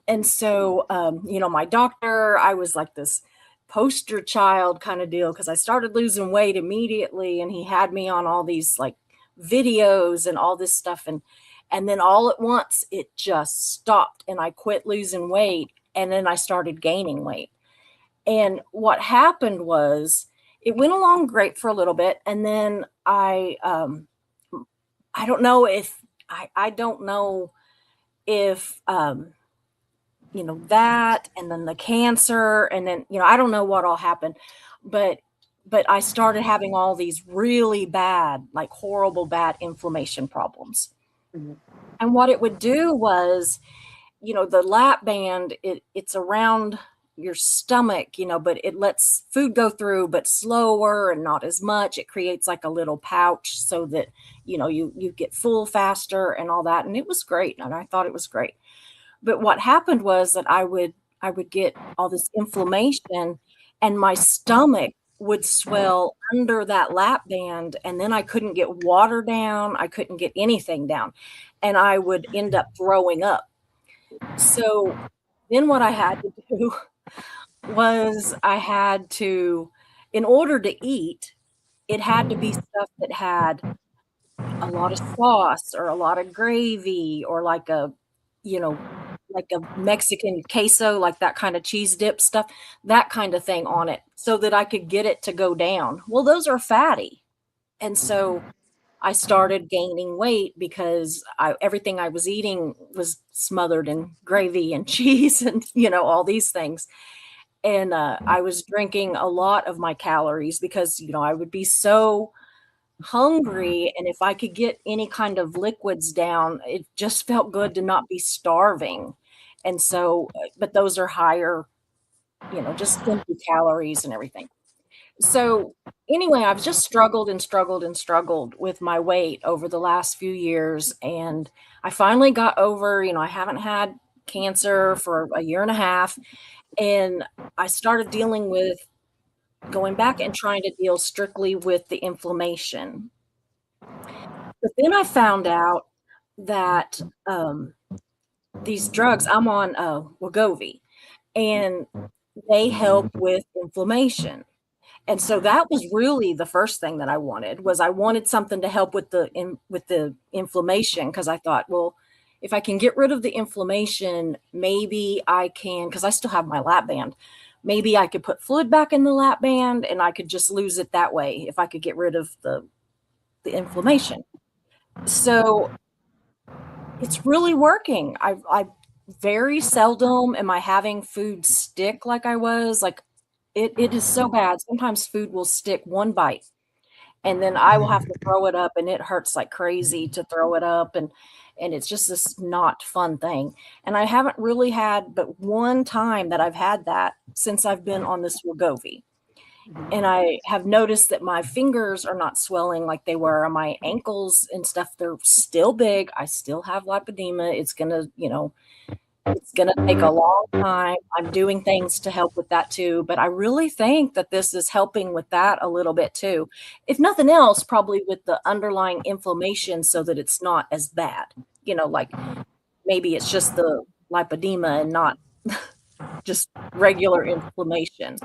And so, my doctor, I was like this poster child kind of deal because I started losing weight immediately, and he had me on all these like videos and all this stuff, and then all at once it just stopped, and I quit losing weight, and then I started gaining weight. And what happened was it went along great for a little bit, and then I don't know if I don't know if that, and then the cancer, and then I don't know what all happened, but I started having all these really bad, like horrible bad inflammation problems. Mhm. And what it would do was, the lap band, it's around your stomach, but it lets food go through, but slower and not as much. It creates like a little pouch so that, you get full faster and all that. And it was great. And I thought it was great. But what happened was that I would get all this inflammation, and my stomach would swell under that lap band, and then I couldn't get water down, I couldn't get anything down, and I would end up throwing up. So then what I had to do was I had to, in order to eat, it had to be stuff that had a lot of sauce or a lot of gravy, or you know, like a Mexican queso, like that kind of cheese dip stuff, that kind of thing on it, so that I could get it to go down. Well, those are fatty. And so I started gaining weight because everything I was eating was smothered in gravy and cheese and, all these things. And I was drinking a lot of my calories because, I would be so hungry, and if I could get any kind of liquids down, it just felt good to not be starving. And so, but those are higher, just empty calories and everything. So anyway, I've just struggled and struggled and struggled with my weight over the last few years, and I finally got over, I haven't had cancer for a year and a half, and I started dealing with going back and trying to deal strictly with the inflammation. But then I found out that, these drugs I'm on, Wegovy, and they help with inflammation. And so that was really the first thing that I wanted something to help with the inflammation, because I thought, well, if I can get rid of the inflammation, maybe I can, because I still have my lap band. Maybe I could put fluid back in the lap band, and I could just lose it that way if I could get rid of the inflammation. So it's really working. I very seldom am I having food stick like I was. Like it is so bad. Sometimes food will stick one bite, and then I will have to throw it up, and it hurts like crazy to throw it up, and it's just this not fun thing. And I haven't really had but one time that I've had that since I've been on this Wegovy. And I have noticed that my fingers are not swelling like they were on my ankles and stuff. They're still big. I still have lipedema. It's gonna take a long time. I'm doing things to help with that too, but I really think that this is helping with that a little bit too. If nothing else, probably with the underlying inflammation so that it's not as bad. Like maybe it's just the lipedema and not just regular inflammation.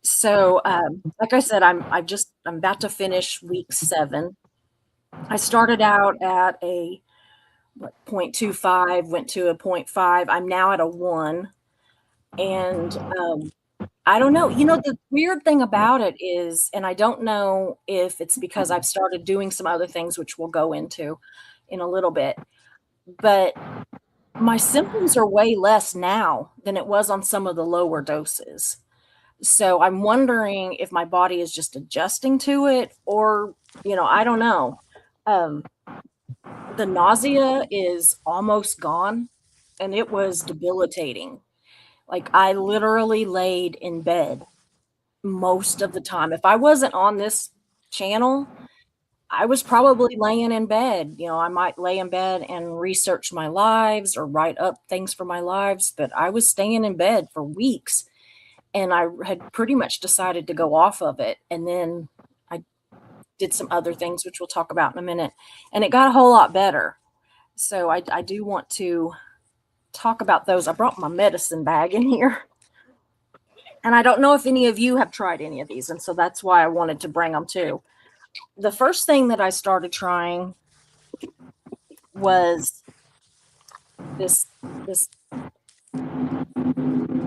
So, like I said, I'm about to finish week 7. I started out at a 0.25, went to a 0.5. I'm now at a 1, and I don't know. The weird thing about it is, and I don't know if it's because I've started doing some other things, which we'll go into in a little bit, but my symptoms are way less now than it was on some of the lower doses. So I'm wondering if my body is just adjusting to it, or, I don't know. Um, the nausea is almost gone, and it was debilitating. Like I literally laid in bed most of the time. If I wasn't on this channel, I was probably laying in bed. I might lay in bed and research my lives or write up things for my lives, but I was staying in bed for weeks, and I had pretty much decided to go off of it. And then I did some other things, which we'll talk about in a minute, and it got a whole lot better. So I do want to talk about those. I brought my medicine bag in here, and I don't know if any of you have tried any of these, and so that's why I wanted to bring them too. The first thing that I started trying was this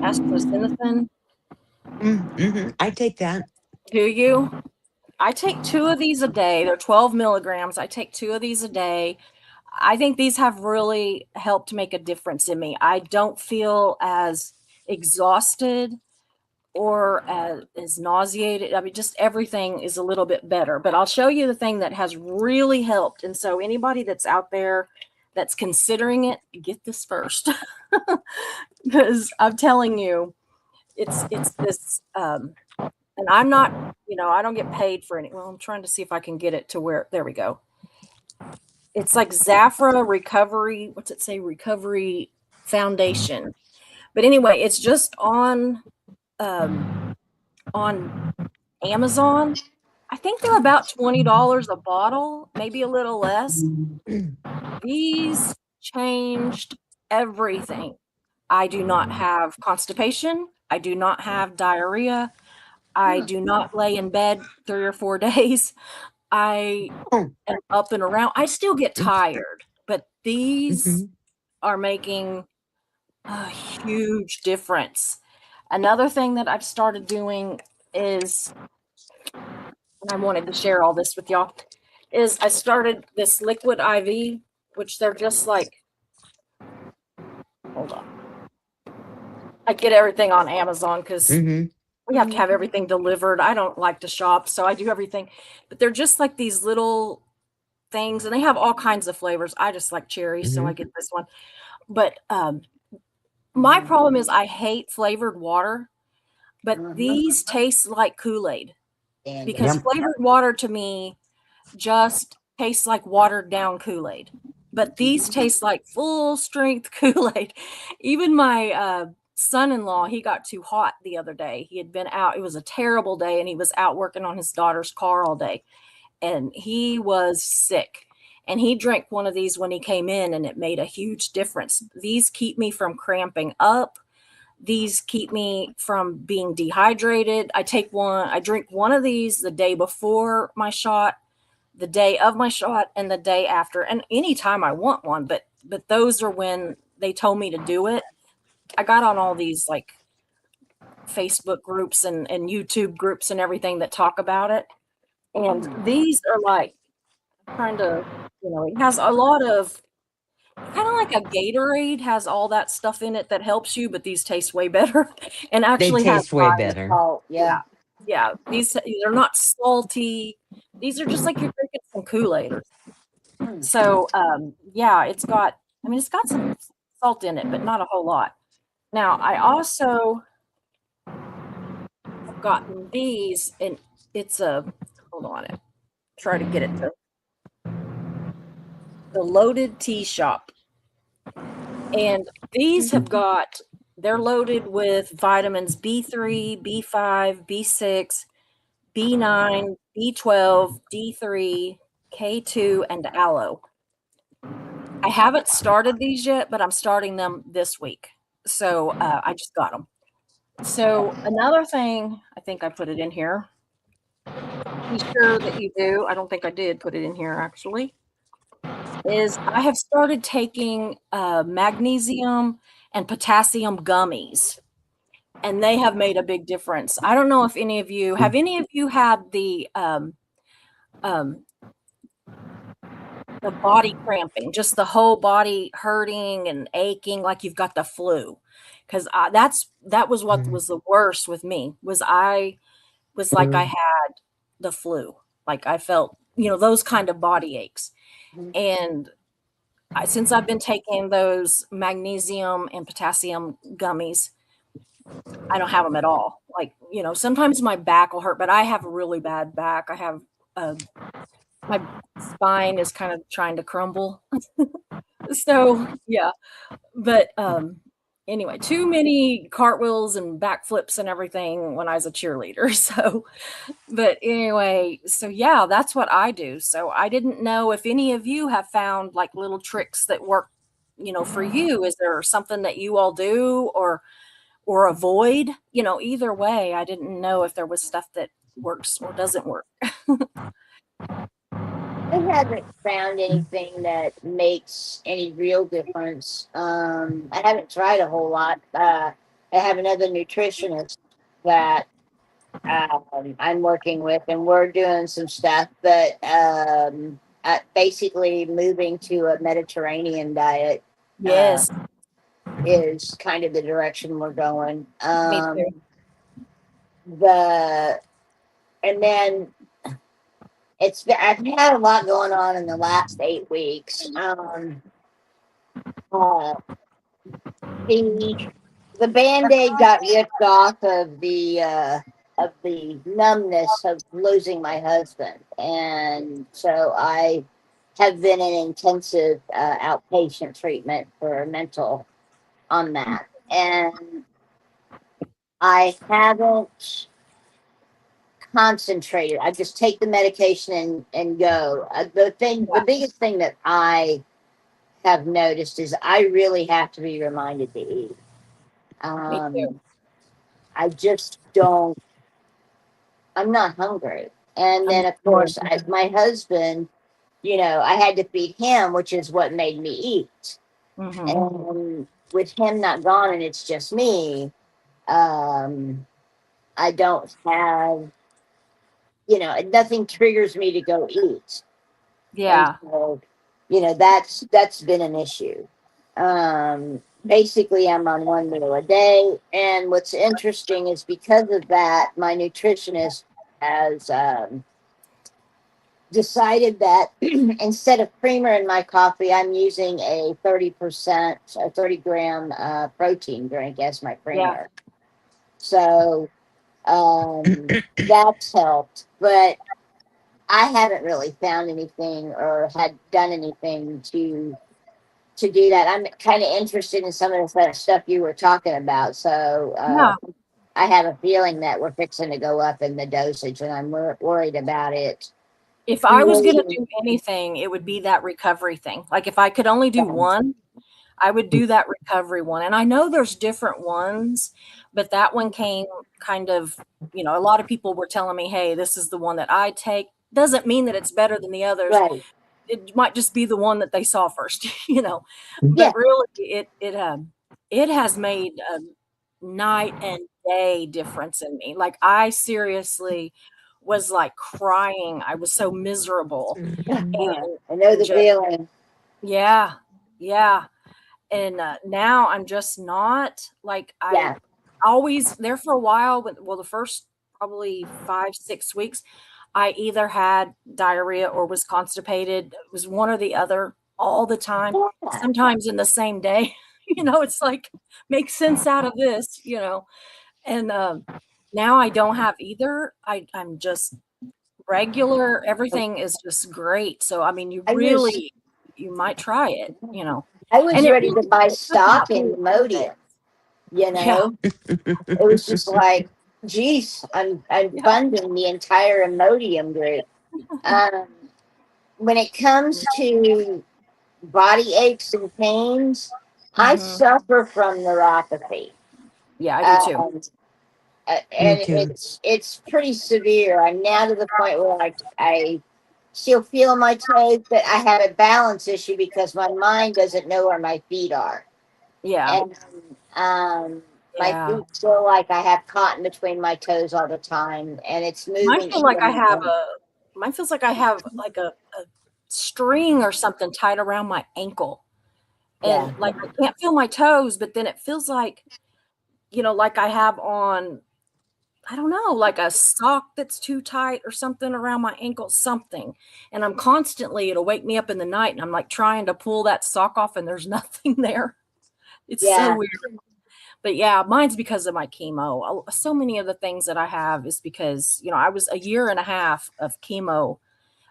astaxanthin. I take that. Do you? I take 2 of these a day. They're 12 milligrams. I take 2 of these a day. I think these have really helped make a difference in me. I don't feel as exhausted or as nauseated. I mean, just everything is a little bit better. But I'll show you the thing that has really helped. And so anybody that's out there that's considering it, get this first. Because I'm telling you, it's this and I'm not, I don't get paid for any. Well, I'm trying to see if I can get it to where, there we go. It's like Zafra Recovery. What's it say? Recovery Foundation. But anyway, it's just on Amazon. I think they're about $20 a bottle, maybe a little less. These changed everything. I do not have constipation. I do not have diarrhea. I do not lay in bed 3 or 4 days. I am up and around. I still get tired, but these are making a huge difference. Another thing that I've started doing is, and I wanted to share all this with y'all, is I started this liquid IV, which they're just like, hold on. I get everything on Amazon because we have to have everything delivered. I don't like to shop, so I do everything. But they're just like these little things, and they have all kinds of flavors. I just like cherry, so I get this one. But my problem is I hate flavored water, but these taste like Kool-Aid. Because flavored water to me just tastes like watered down Kool-Aid. But these taste like full strength Kool-Aid. Even my son-in-law, he got too hot the other day. He had been out. It was a terrible day, and he was out working on his daughter's car all day. And he was sick. And he drank one of these when he came in, and it made a huge difference. These keep me from cramping up. These keep me from being dehydrated. I drink one of these the day before my shot, the day of my shot, and the day after, and anytime I want one, but those are when they told me to do it. I got on all these like Facebook groups and YouTube groups and everything that talk about it. And these are like trying to, it has a lot of, kind of like a Gatorade has all that stuff in it that helps you, but these taste way better and actually They taste way better. Oh, yeah. Yeah. These are not salty. These are just like you're drinking some Kool-Aid. So, yeah, it's got some salt in it, but not a whole lot. Now, I also have gotten these, and it's hold on, try to get it to the Loaded Tea Shop. And these they're loaded with vitamins B3, B5, B6, B9, B12, D3, K2, and aloe. I haven't started these yet, but I'm starting them this week. So I just got them. So another thing, I think I put it in here. Be sure that you do. I don't think I did put it in here actually. Is I have started taking magnesium and potassium gummies, and they have made a big difference. I don't know if any of you had the body cramping, just the whole body hurting and aching like you've got the flu. Because that was what was the worst with me. I was like I had the flu. Like I felt, those kind of body aches. And since I've been taking those magnesium and potassium gummies, I don't have them at all. Like, sometimes my back will hurt, but I have a really bad back. I have my spine is kind of trying to crumble. So yeah, but anyway, too many cartwheels and backflips and everything when I was a cheerleader. So, but anyway, so yeah, that's what I do. So I didn't know if any of you have found like little tricks that work, for you. Is there something that you all do or avoid? Either way, I didn't know if there was stuff that works or doesn't work. I haven't found anything that makes any real difference. I haven't tried a whole lot. I have another nutritionist that I'm working with, and we're doing some stuff, but basically moving to a Mediterranean diet uh, Yes, is kind of the direction we're going. me too. The and then I've had a lot going on in the last 8 weeks. Uh, the Band-Aid got ripped off of the numbness of losing my husband, and so I have been in intensive outpatient treatment for mental on that, and I haven't concentrated. I just take the medication and go. The biggest thing that I have noticed is I really have to be reminded to eat. Me too. I just don't. I'm not hungry. And I'm then, of course, my husband, I had to feed him, which is what made me eat. hmm And with him not gone and it's just me, um, I don't have, nothing triggers me to go eat. And Yeah, so, that's been an issue. Basically, I'm on one meal a day. And what's interesting is because of that, my nutritionist has decided that instead of creamer in my coffee, I'm using a 30 gram protein drink as my yeah. creamer. So that's helped. But I haven't really found anything or had done anything to do that. I'm kind of interested in some of the stuff you were talking about. So Yeah. I have a feeling that we're fixing to go up in the dosage, and I'm worried about it. If I was gonna do anything, it would be that recovery thing. Like, if I could only do one, I would do that recovery one, and I know there's different ones, but that one came kind of a lot of people were telling me, "Hey, this is the one that I take." Doesn't mean that it's better than the others. Right. It might just be the one that they saw first, Yeah. but really it has made a night and day difference in me. Like, I seriously was, like, crying. I was so miserable, and I know and the just feeling. yeah, yeah, and, now I'm just not like, I Yeah. always there for a while, but the first probably 5, 6 weeks, I either had diarrhea or was constipated. It was one or the other all the time, Yeah. sometimes in the same day. It's like, make sense out of this, and, now I don't have either. I'm just regular, everything is just great. So, I mean, I was you might try it, I and was it ready really to buy it's just about stock in being Imodium. honest. You Yeah, know, it was just like, geez, I'm yeah. funding the entire Imodium group. Um, when it comes to body aches and pains, I Mhm. suffer from neuropathy. Yeah, I do too. Um, Me and too. it's pretty severe. I'm now to the point where I still feel my toes, but I have a balance issue because my mind doesn't know where my feet are, Yeah, and um, my yeah. feet feel like I have cotton between my toes all the time, and it's Mine moving feel like into I have my a Mine feels like I have, like, a string or something tied around my ankle, and, yeah like, I can't feel my toes, but then it feels like, like I have on, I don't know, like a sock that's too tight or something around my ankle, something, and I'm constantly it'll wake me up in the night, and I'm, like, trying to pull that sock off, and there's nothing there. It's so yeah. weird. But, yeah, mine's because of my chemo. So many of the things that I have is because, I was a year and a half of chemo,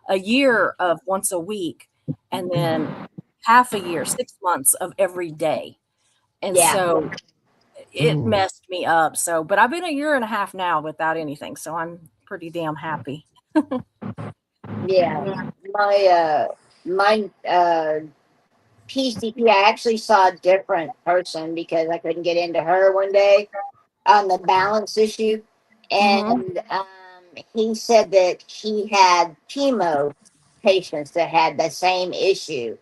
a year of once a week, and then half a year, 6 months of every day. And Yeah. so it Ooh. messed me up. So, but I've been a year and a half now without anything, so I'm pretty damn happy. Yeah. My PCP, I actually saw a different person because I couldn't get into her one day on the balance issue. Mhm. And he said that he had chemo patients that had the same issue.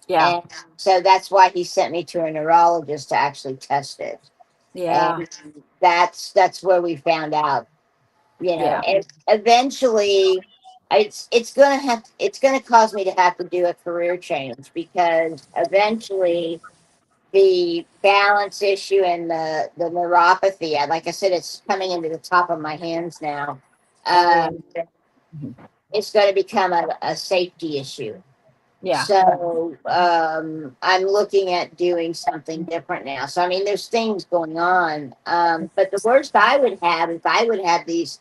Yeah. And so that's why he sent me to a neurologist to actually test it. Yeah. And that's where we found out, Yeah. and eventually it's gonna cause me to have to do a career change because eventually the balance issue and the neuropathy, like I said, it's coming into the top of my hands now. Oh, yeah. Um, Mhm. it's going to become a safety issue. Yeah. So I'm looking at doing something different now. So I mean, there's things going on, but the worst I would have is I would have these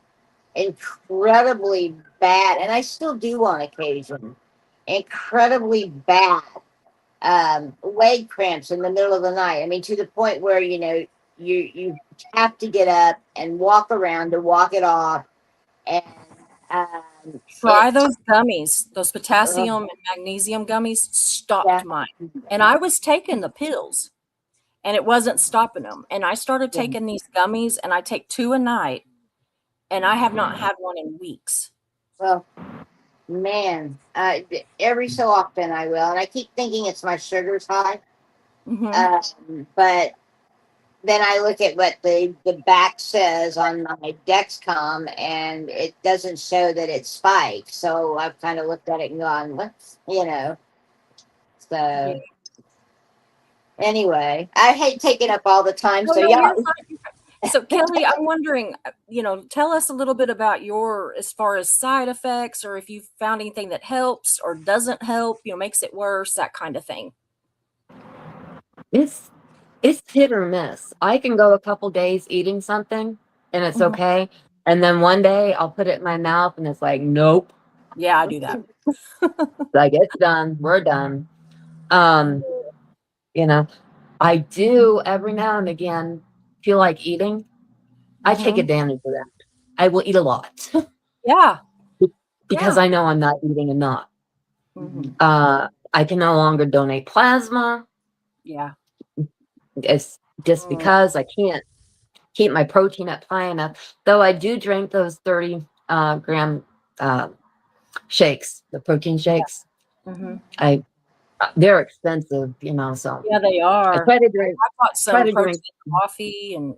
incredibly bad, and I still do on occasion, incredibly bad leg cramps in the middle of the night. I mean, to the point where you have to get up and walk around to walk it off, and Try it those gummies, those uh, potassium and magnesium gummies yeah, stopped mine. And I was taking the pills and it wasn't stopping them. And I started yeah. taking these gummies and I take 2 a night and I have not had one in weeks. Well, man, every so often I will, and I keep thinking it's my sugar's high, Mhm. but then I look at what the back says on my Dexcom, and it doesn't show that it's spiked. So I've kind of looked at it and gone, "What's?" Yeah. So anyway, I hate taking up all the time. No, So no, yeah, you're fine. So Kelly, I'm wondering, tell us a little bit about your as far as side effects or if you found anything that helps or doesn't help, makes it worse, that kind of thing. It's it's hit or miss. I can go a couple days eating something and it's Mhm. okay. And then one day I'll put it in my mouth and it's like, nope, Yeah, I do that. like it's done. We're done. Um, you know, I do every now and again feel like eating. I take Mhm. advantage of that. I will eat a lot Yeah. because Yeah. I know I'm not eating enough. Mhm. I can no longer donate plasma. Yeah. It's just Mm, because I can't keep my protein up high enough. Though I do drink those 30 gram uh, shakes, the protein shakes. mhm. I they're expensive, so Yeah, they I are. try to drink I bought try some to protein drink coffee and,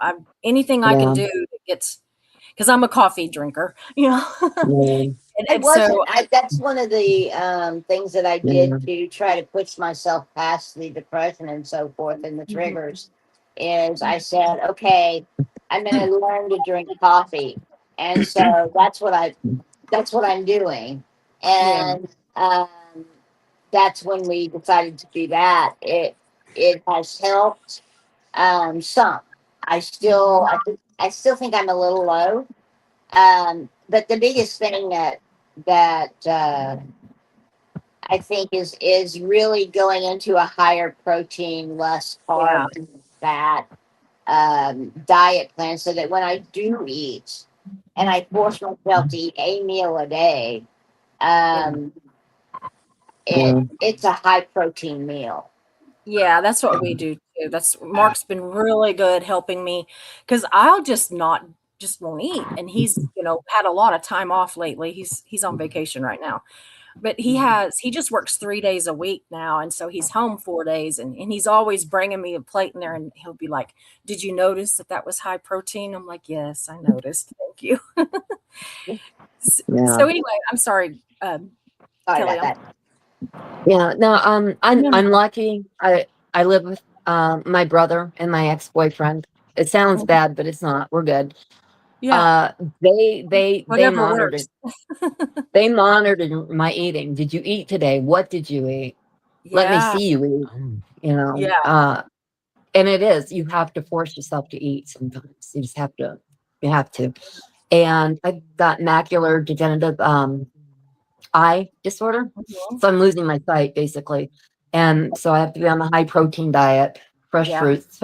I anything I can yeah, do that gets because I'm a coffee drinker, yeah, it and so wasn't. That's one of the things that I did yeah, to try to push myself past the depression and so forth, and the Mhm. triggers. Is I said, okay, I'm going to learn to drink coffee, and so that's what I'm doing, Yeah. and that's when we decided to do that. It has helped some. Mhm. I still think I'm a little low, but the biggest thing that I think is really going into a higher protein, less Yeah. carb, and fat diet plan, so that when I do eat, and I force myself to eat a meal a day, Yeah. um, yeah, it's a high protein meal. Yeah, that's what we do too. That's Mark's been really good helping me because I'll just won't eat. And he's, had a lot of time off lately. He's on vacation right now. But he just works 3 days a week now, and so he's home 4 days, and he's always bringing me a plate in there, and he'll be like, "Did you notice that that was high protein?" I'm like, "Yes, I noticed. Thank you." S yeah. so anyway, I'm sorry, Sorry Kelly, about I'm that. Yeah, no, I'm no, I'm no. lucky. I live with my brother and my ex-boyfriend. It sounds Mhm. bad, but it's not. We're good. Yeah, Uh, they whatever monitored works. they monitored my eating. Did you eat today? What did you eat? Let me Yeah, see you eat. You know, yeah, and it is. You have to force yourself to eat sometimes. You just have to. You have to. And I've got macular degenerative eye disorder. Mhm. So I'm losing my sight basically. And so I have to be on the high protein diet, fresh Yeah. fruits,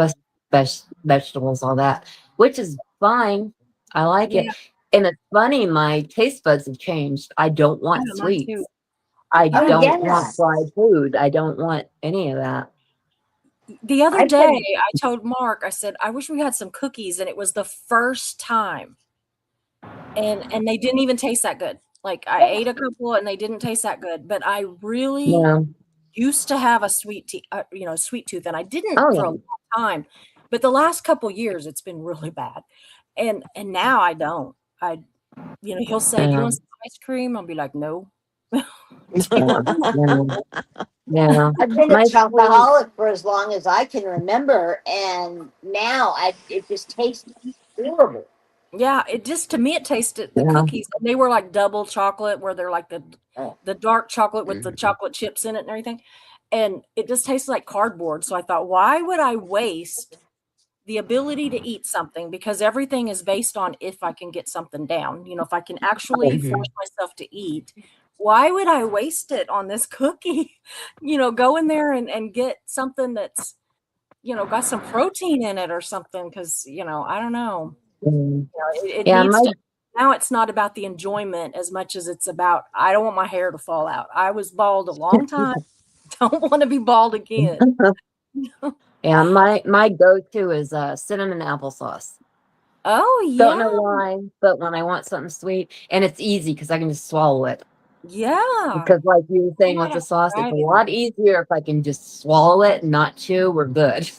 vegetables, all that, which is fine. I like Yeah. it. And it's funny, my taste buds have changed. I don't Yeah, want mine too. sweets. I Oh Yeah. don't want yes, fried food. I don't want any of that. The other I've day, been. I told Mark, I said, I wish we had some cookies. And it was the first time. And they didn't even taste that good. Like I ate a couple and they didn't taste that good. But I really Yeah. used to have a sweet tooth, and I didn't Oh for a yeah. long time. But the last couple years, it's been really bad. And now I don't. He'll say, "Do you Yeah. want some ice cream?" I'll be like, "No." Do you Yeah. want Yeah. Yeah. I've been a My sweet. chocoholic for as long as I can remember, and now it just tastes horrible. Yeah, it just to me it tasted the Yeah. cookies, and they were like double chocolate where they're like the Oh, the dark chocolate with the Mhm. chocolate chips in it and everything. And it just tasted like cardboard. So I thought, why would I waste the ability to eat something, because everything is based on if I can get something down. If I can actually force Mhm. myself to eat, why would I waste it on this cookie? Go in there and get something that's, got some protein in it or something, because, I don't know. Mm. It Yeah. needs My to now it's not about the enjoyment as much as it's about I don't want my hair to fall out. I was bald a long time. Don't want to be bald again. yeah. My go-to is cinnamon applesauce. Oh Don't know yeah. why, but when I want something sweet, and it's easy because I can just swallow it. Yeah. Because, like you were I saying might with have the to sauce, try it's a that. lot easier if I can just swallow it and not chew. We're good.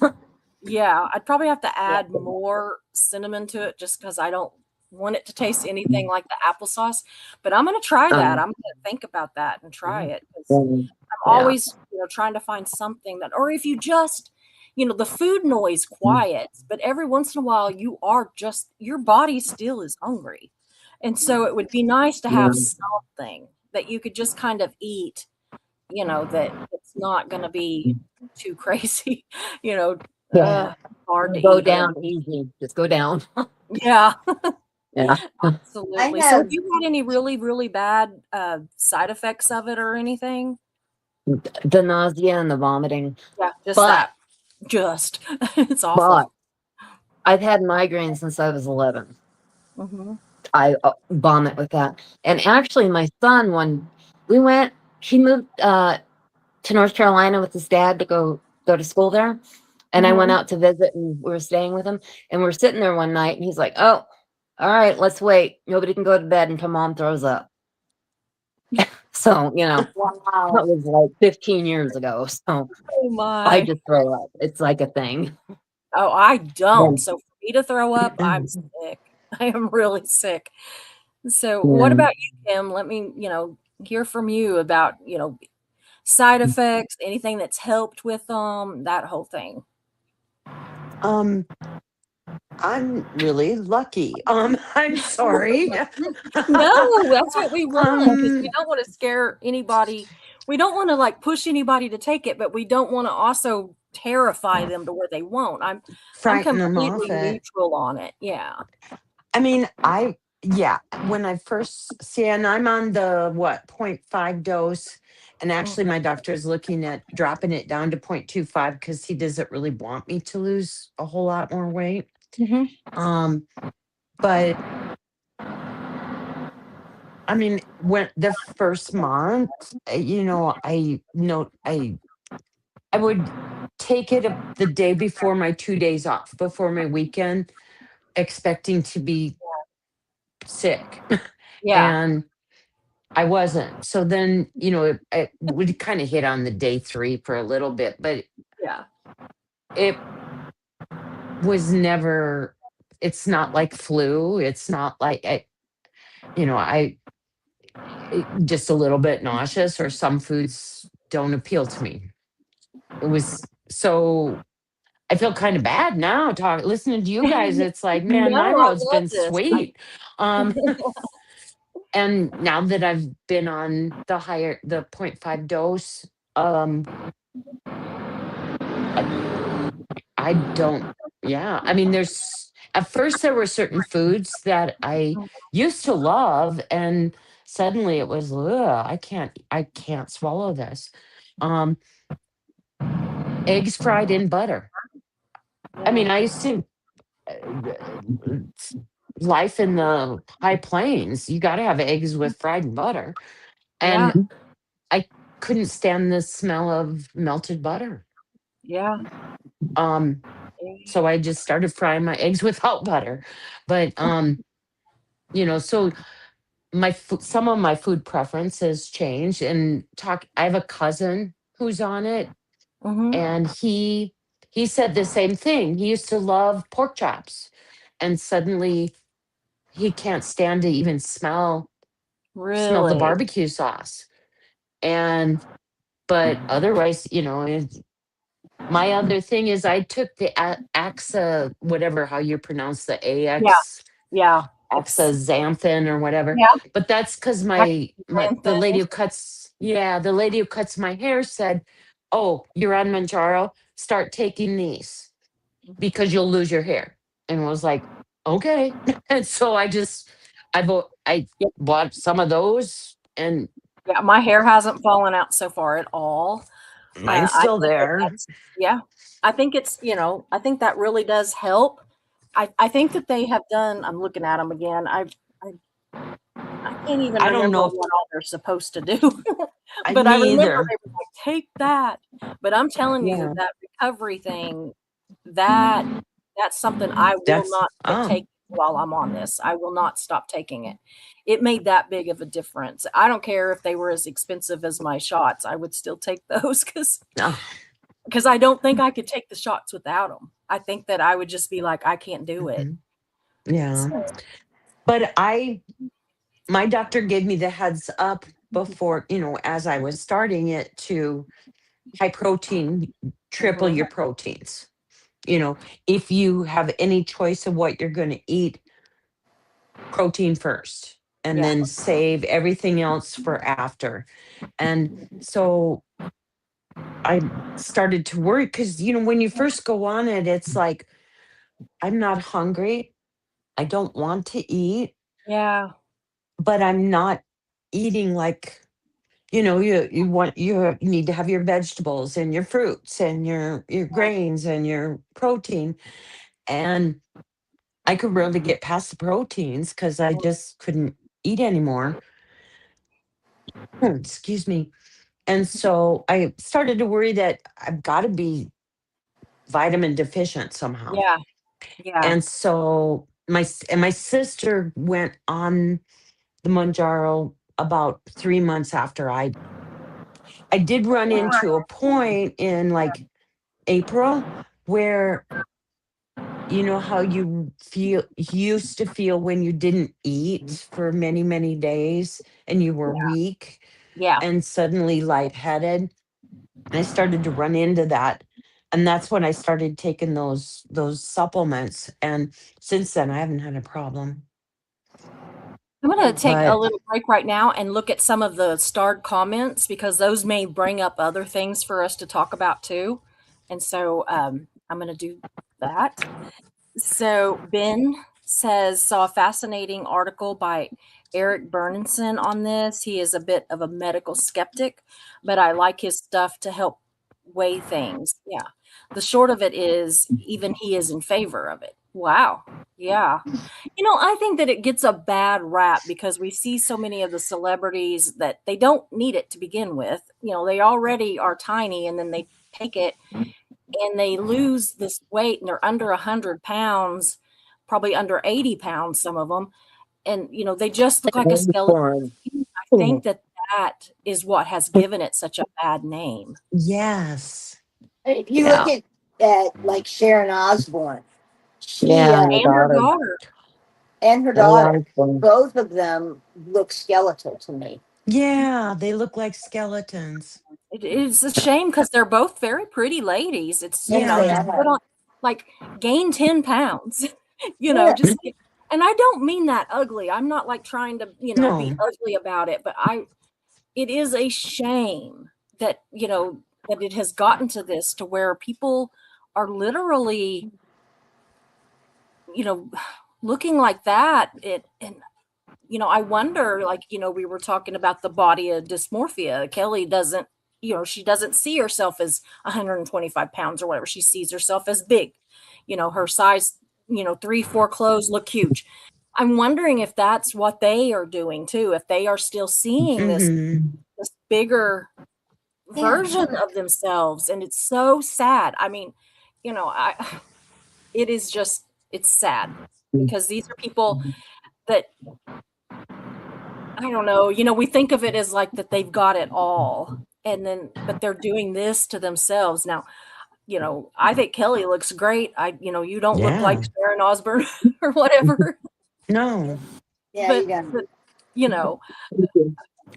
Yeah, I'd probably have to yeah. add more cinnamon to it just because I don't want it to taste anything like the applesauce. But I'm gonna try that. um, I'm gonna think about that and try Mhm. it because I'm yeah. always, trying to find something that, or if you just, the food noise quiets, but every once in a while you are just, your body still is hungry. And so it would be nice to have Yeah. something that you could just kind of eat, that it's not going to be too crazy, you know, Yeah. hard to Go eat or, down easy. Just go down. yeah, Yeah. I absolutely. So have have. you had any really, really bad side effects of it or anything? The nausea and the vomiting. Yeah, just But, that. Just, it's but awful. I've had migraines since I was 11. Mhm. I vomit with that. And actually, my son, when he moved to North Carolina with his dad to go to school there. And I went Mhm. out to visit and we were staying with him. And we're sitting there one night and he's like, "Oh, all right, let's wait. Nobody can go to bed until mom throws up." So, that Wow. was like 15 years ago. So Oh I my. just throw up. It's like a thing. Oh, I don't. Then, So for me to throw up, I'm Mhm. sick. I am really sick. So what yeah. about you, Kim? Let me, hear from you about, side effects, anything that's helped with them, that whole thing. Um, I'm really lucky. I'm sorry. No, that's what we want because we um, don't want to scare anybody. We don't want to like push anybody to take it, but we don't want to also terrify them to where they won't. I'm frighten them off completely it. neutral on it. Yeah. I mean, yeah, when I first see, and I'm on the what, point 0.5 dose, and actually Mhm. my doctor is looking at dropping it down to 0.25 because he doesn't really want me to lose a whole lot more weight. Mhm. Um, but I mean, when the first month, I would take it the day before my 2 days off, before my weekend, expecting to be sick. Yeah. And I wasn't. So then, it would kind of hit on the day 3 for a little bit, but Yeah. it was never, it's not like flu. It's not like, I just a little bit nauseous, or some foods don't appeal to me. It was so, I feel kind of bad now listening to you guys. It's like, man, No, my I road's love been this. sweet. Um, and now that I've been on the 0.5 dose, I, I don't, yeah. I mean, at first there were certain foods that I used to love, and suddenly it was, ugh, I can't swallow this. Um, Eggs fried in butter. I mean, I used to it's life in the high plains. You got to have eggs with fried in butter, Yeah. and I couldn't stand the smell of melted butter. Yeah. Um, so I just started frying my eggs without butter. But so some of my food preferences changed. And I have a cousin who's on it, Mm-hmm. and he said the same thing. He used to love pork chops, and suddenly he can't stand to even smell the Really? barbecue sauce. And but otherwise, my other thing is I took the AXA, whatever how you pronounce the Yeah. AX Yeah. It's axanthin or whatever. yeah. But that's because the lady who cuts my hair said, "Oh, you're on Manjaro. Start taking these because you'll lose your hair." And I was like, "Okay." And so I Yeah. bought some of those, and Yeah. My hair hasn't fallen out so far at all. mine's I still think that there. that's yeah. I think I think that really does help. I think that they have done. I'm looking at them again. I I can't even I don't remember know if what all they're supposed to do, but I me remember either. they were like, "Take that." But I'm telling you Yeah, that recovery thing, that that's something I will that's not quit taking while I'm on this. I will not stop taking it. It made that big of a difference. I don't care if they were as expensive as my shots. I would still take those oh, because I don't think I could take the shots without them. I think that I would just be like, "I can't do it." mhm, yeah. So, But my doctor gave me the heads up before, as I was starting it, to high protein, triple mhm, your proteins. You know, if you have any choice of what you're going to eat, protein first, and yeah, then save everything else for after. And so I started to worry because, when you first go on it, it's like, I'm not hungry. I don't want to eat, yeah, but I'm not eating like, you need to have your vegetables and your fruits and your grains and your protein. And I could really get past the proteins because I just couldn't eat anymore. Excuse me. And so I started to worry that I've got to be vitamin deficient somehow. yeah, yeah. And so my sister went on the Monjaro about 3 months after I did run into a point in like April where, how you used to feel when you didn't eat for many, many days and you were weak Yeah. and suddenly lightheaded. I started to run into that. And that's when I started taking those supplements. And since then I haven't had a problem. I'm going to take a But little break right now and look at some of the starred comments because those may bring up other things for us to talk about too. And so I'm going to do that. So Ben saw a fascinating article by Eric Bernenson on this. He is a bit of a medical skeptic, but I like his stuff to help weigh things. Yeah. The short of it is even he is in favor of it. Wow. Yeah. I think that it gets a bad rap because we see so many of the celebrities that they don't need it to begin with. They already are tiny and then they take it and they lose this weight and they're under 100 pounds, probably under 80 pounds, some of them. And, they just look like a skeleton. I think that that is what has given it such a bad name. yes. If you look Yeah. at like Sharon Osbourne, she Yeah, and her And her daughter. daughter. and her Kelly daughter, Osbourne. both of them look skeletal to me. Yeah, they look like skeletons. It is a shame because they're both very pretty ladies. It's, Yes, they Yeah. just put are. on, like, gain 10 pounds, Yeah. just, and I don't mean that ugly. I'm not like trying to, be No. ugly about it, but it is a shame that, that it has gotten to this to where people are literally, you know, looking like that. And I wonder, like, we were talking about the body dysmorphia. Kelly doesn't, she doesn't see herself as 125 pounds or whatever. She sees herself as big, her size, 3, 4 clothes look huge. I'm wondering if that's what they are doing too, if they are still seeing this bigger version of themselves. And it's so sad. I mean, it is just, it's sad because these are people that, I don't know, we think of it as like that they've got it all. And then, but they're doing this to themselves. Now, I think Kelly looks great. You don't look like Sharon Osbourne or whatever. No. Yeah, but you know, I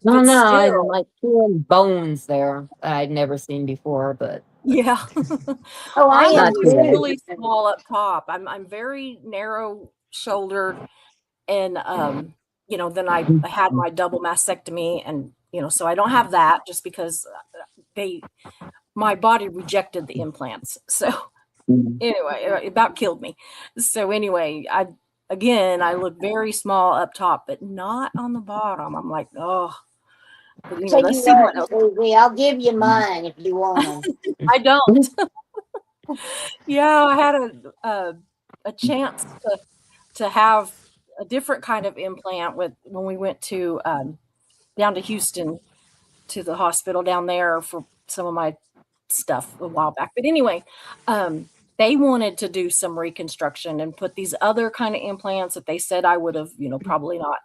don't know. I still, like seeing bones there that I'd never seen before, but yeah. Oh, I I'm am Not always too bad. really small up top. I'm very narrow shouldered, and then I had my double mastectomy, and so I don't have that just because my body rejected the implants. So anyway, it about killed me. So anyway, I look very small up top, but not on the bottom. I'm like, oh, but, tell let's you see what what, else. Susie, I'll give you mine if you want them. I don't. Yeah, I had a chance to have a different kind of implant when we went to down to Houston to the hospital down there for some of my stuff a while back. But anyway, they wanted to do some reconstruction and put these other kind of implants that they said I would have, probably not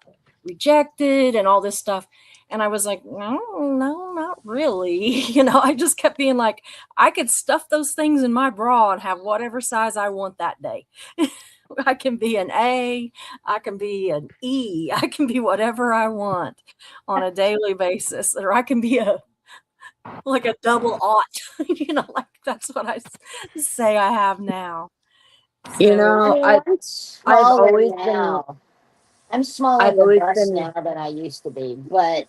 rejected and all this stuff. And I was like, no, not really. I just kept being like, I could stuff those things in my bra and have whatever size I want that day. I can be an A, I can be an E, I can be whatever I want on a daily basis, or I can be like a double aught, like that's what I say I have now. So, I've smaller always now. I'm smaller I've in the always bust been. now than I used to be, but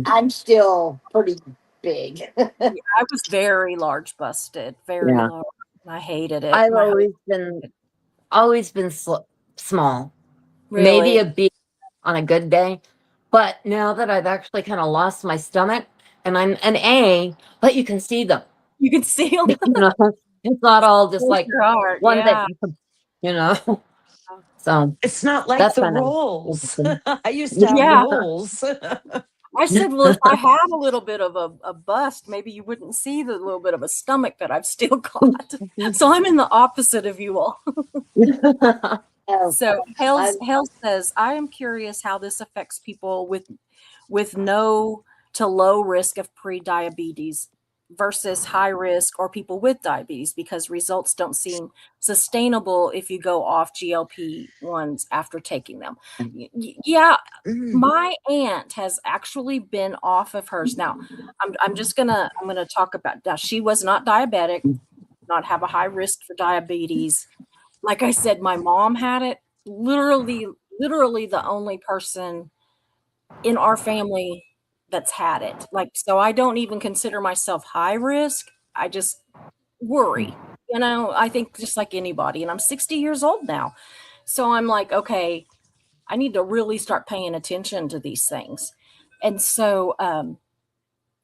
I'm still pretty big. yeah, I was very large busted, very Yeah. large. I hated it. I've My always been small, maybe really, a B on a good day, but now that I've actually kind of lost my stomach and I'm an A, but you can see them. you can see them. It's not all just like Your heart, one yeah. that So It's not like that's the kind of rolls. interesting. I used to have Yeah. rolls. I said, well, if I had a little bit of a bust, maybe you wouldn't see the little bit of a stomach that I've still got. So I'm in the opposite of you all. Oh, So Hale says, I am curious how this affects people with no to low risk of pre-diabetes versus high risk or people with diabetes, because results don't seem sustainable if you go off GLP-1s after taking them. Yeah, my aunt has actually been off of hers. Now, I'm gonna talk about, now she was not diabetic, not have a high risk for diabetes. Like I said, my mom had it. Literally the only person in our family that's had it. Like, so I don't even consider myself high risk. I just worry. I think just like anybody, and I'm 60 years old now. So I'm like, okay, I need to really start paying attention to these things. And so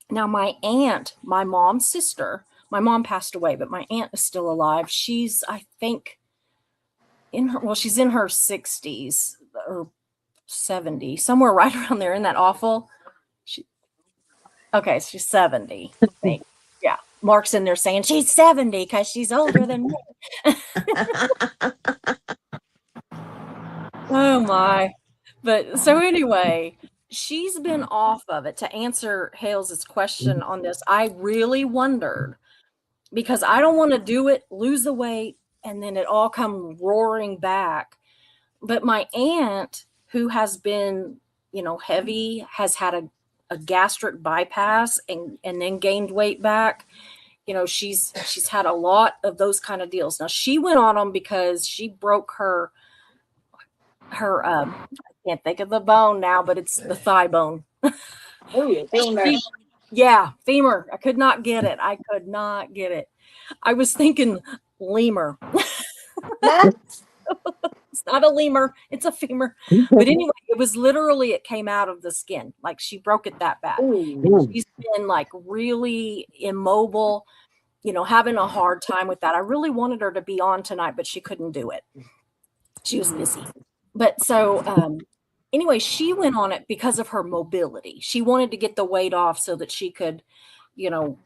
now my aunt, my mom's sister, my mom passed away, but my aunt is still alive. She's, I think, she's in her 60s or 70, somewhere right around there. Isn't that awful? Okay, she's 70, I think. Yeah. Mark's in there saying she's 70 because she's older than me. Oh my. But so anyway, she's been off of it. To answer Hales' question on this, I really wondered, because I don't want to do it, lose the weight, and then it all come roaring back. But my aunt, who has been, heavy, has had a gastric bypass and then gained weight back. She's had a lot of those kind of deals. Now she went on them because she broke her I can't think of the bone now, but it's the thigh bone. ooh, femur. Yeah, femur. I could not get it. I was thinking lemur. It's not a lemur, it's a femur. But anyway, it was literally, it came out of the skin. Like she broke it that bad. And she's been like really immobile, you know, having a hard time with that. I really wanted her to be on tonight, but she couldn't do it. She was busy. But so anyway, she went on it because of her mobility. She wanted to get the weight off so that she could, you know,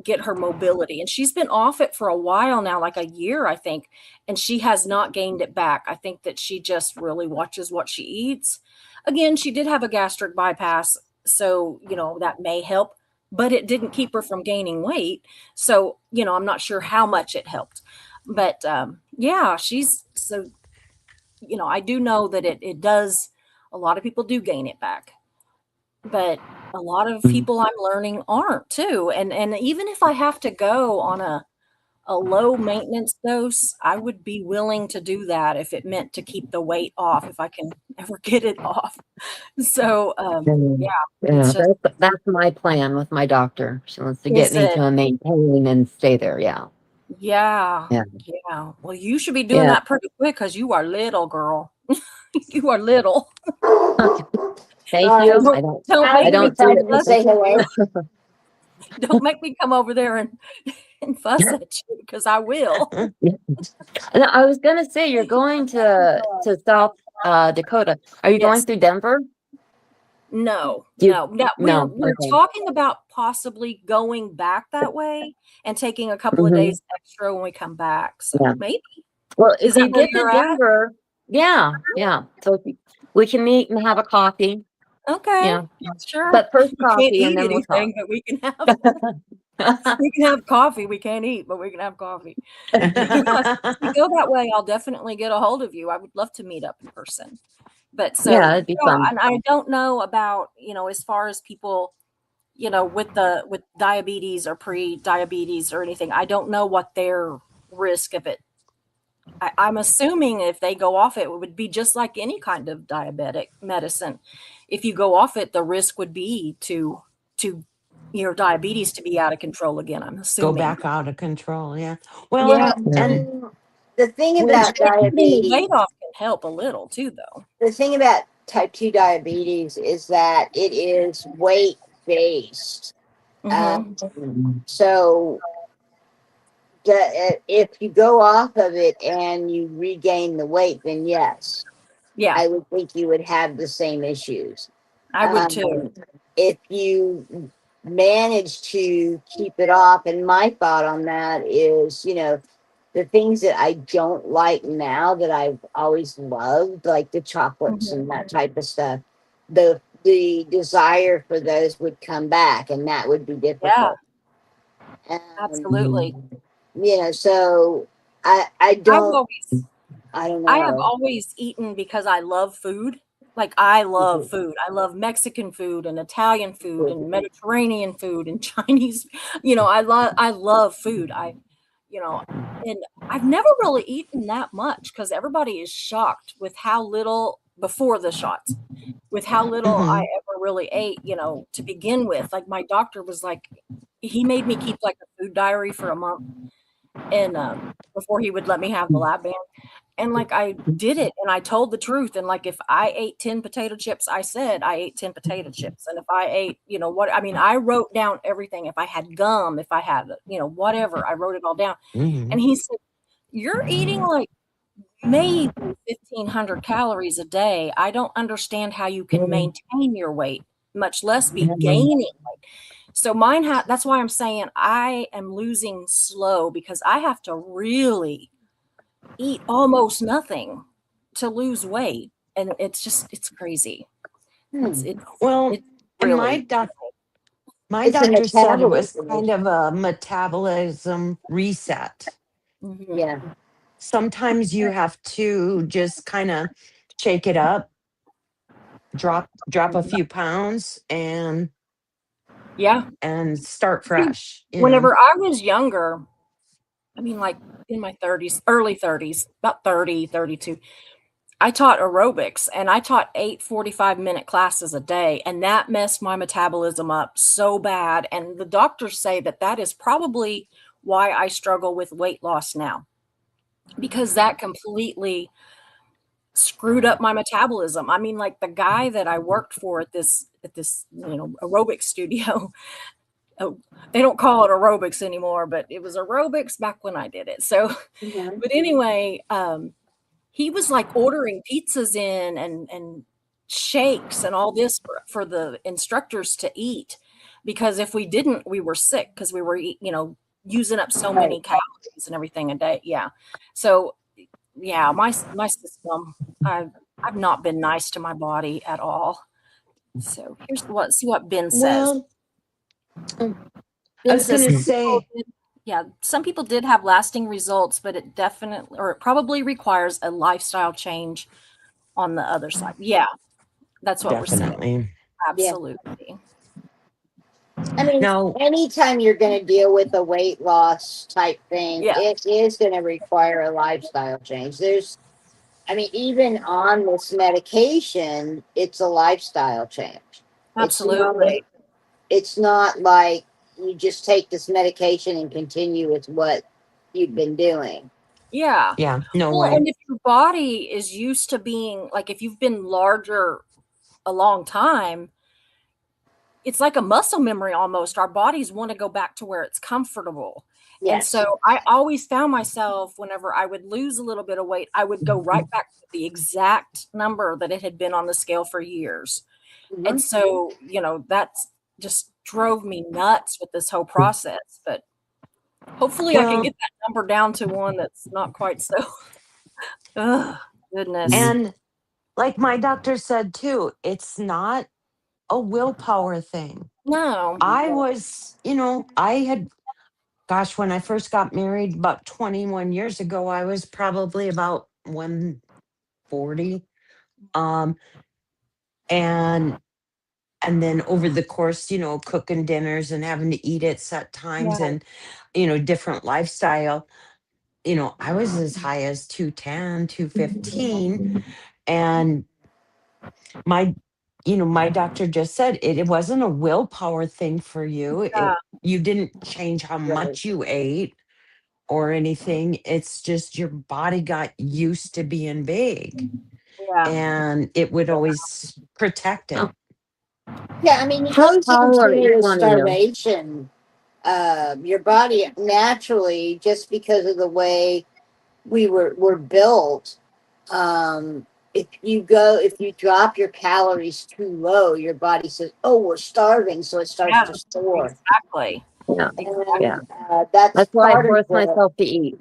get her mobility. And she's been off it for a while now, like a year, I think. And she has not gained it back. I think that she just really watches what she eats. Again, she did have a gastric bypass. So, you know, that may help, but it didn't keep her from gaining weight. So, you know, I'm not sure how much it helped. But yeah, she's so, you know, I do know that it does, a lot of people do gain it back. But a lot of people I'm learning aren't too. And even if I have to go on a low maintenance dose, I would be willing to do that if it meant to keep the weight off, if I can ever get it off. So yeah, it's just, that's my plan with my doctor. She wants to is get me it, to a maintain and stay there. Yeah. yeah, Yeah. yeah. Well, you should be doing Yeah. that pretty quick because you are little, girl. You are little. Thank All you. Don't, I don't don't I make I me was don't do excited to it. say hello. don't make me come over there and fuss at you because I will. And I was gonna say you're going to South Dakota. Are you going Yes. through Denver? No, Do you- no, no. No, We're okay. talking about possibly going back that way and taking a couple of Mhm. days extra when we come back. So Yeah. maybe. Well, Is if that you where get to you're at? Denver, yeah. So we can meet and have a coffee. Okay, Yeah. sure. But first We can't coffee and eat then we'll talk. anything, but we can have coffee. We can't eat, but we can have coffee. But yeah, if we go that way, I'll definitely get a hold of you. I would love to meet up in person. But so Yeah, it'd be fun. and I don't know about, you know, as far as people, you know, with diabetes or pre-diabetes or anything, I don't know what their risk of it. I'm assuming if they go off it, it would be just like any kind of diabetic medicine. If you go off it, the risk would be to your diabetes to be out of control again. I'm Go assuming. back out of control. Yeah. Well, Yeah. and The thing when about Getting the diabetes, weight off can help a little too, though. the thing about type 2 diabetes is that it is weight based. Mm-hmm. So if you go off of it and you regain the weight, then yes, Yeah, I would think you would have the same issues. I would too. If you manage to keep it off, and my thought on that is, you know, the things that I don't like now that I've always loved, like the chocolates Mhm. and that type of stuff, the desire for those would come back, and that would be difficult. Absolutely. You know, so I I've don't always I don't I have know. always eaten because I love food. Like I love food. I love Mexican food and Italian food and Mediterranean food and Chinese. You know, I love food. You know, and I've never really eaten that much because everybody is shocked with how little before the shots, with how little I Mhm. ever really ate, you know, to begin with. Like my doctor was like, he made me keep like a food diary for a month and before he would let me have the lab band. And like I did it and I told the truth. And like if I ate 10 potato chips, I said I ate 10 potato chips. And if I ate, you know what, I mean, I wrote down everything. If I had gum, if I had, you know, whatever, I wrote it all down. And Mhm. he said, you're eating like maybe 1,500 calories a day. I don't understand how you can maintain your weight, much less be gaining weight. So that's why I'm saying I am losing slow because I have to really eat almost nothing to lose weight. And it's crazy. It's Well, it's and really my It's a doctor said it was metabolism kind of a metabolism reset. mhm. Yeah. Sometimes you have to just kind of shake it up, drop a few pounds Yeah. and start fresh, you know. Whenever I was younger, I mean, like in my 30s, early 30s, about 30, 32, I taught aerobics and I taught 8 45-minute classes a day. And that messed my metabolism up so bad. And the doctors say that that is probably why I struggle with weight loss now, because that completely screwed up my metabolism. I mean, like the guy that I worked for at this aerobic studio. Oh, they don't call it aerobics anymore, but it was aerobics back when I did it. So, Mhm. but anyway, he was like ordering pizzas in and shakes and all this for the instructors to eat, because if we didn't, we were sick because we were using up so Right. many calories and everything a day. Yeah. So yeah, my system, I've not been nice to my body at all. So see what Ben says. Well, I Ben was says gonna say some people did have lasting results, but it probably requires a lifestyle change on the other side. Yeah, that's what we're saying. definitely. Yeah. Absolutely. I mean, Now, anytime you're going to deal with a weight loss type thing, Yeah. it is going to require a lifestyle change. I mean, even on this medication, it's a lifestyle change. Absolutely. It's not like you just take this medication and continue with what you've been doing. Yeah. yeah, no Well, way. and if your body is used to being like, if you've been larger a long time, it's like a muscle memory almost. Our bodies want to go back to where it's comfortable. And Yes. so I always found myself, whenever I would lose a little bit of weight, I would go right back to the exact number that it had been on the scale for years. Mhm. And so, that's just drove me nuts with this whole process. But hopefully I can Well, get that number down to one that's not quite so. Ugh, goodness. and like my doctor said too, it's not a willpower thing. No. I was, I had, gosh, when I first got married about 21 years ago, I was probably about 140. Um, and then over the course, cooking dinners and having to eat at set times Yeah. and, different lifestyle, I was as high as 210, 215. And my my doctor just said it wasn't a willpower thing for you. Yeah. You didn't change how Right. much you ate or anything. It's just your body got used to being big Yeah. and it would always protect it. Yeah, I mean, it How goes tall are each into one of you? starvation. Your body naturally, just because of the way we're built, if you drop your calories too low, your body says, "Oh, we're starving," so it starts Yeah. to store. Exactly. Yeah. Exactly. Yeah. That's That's why I part of force the myself to eat.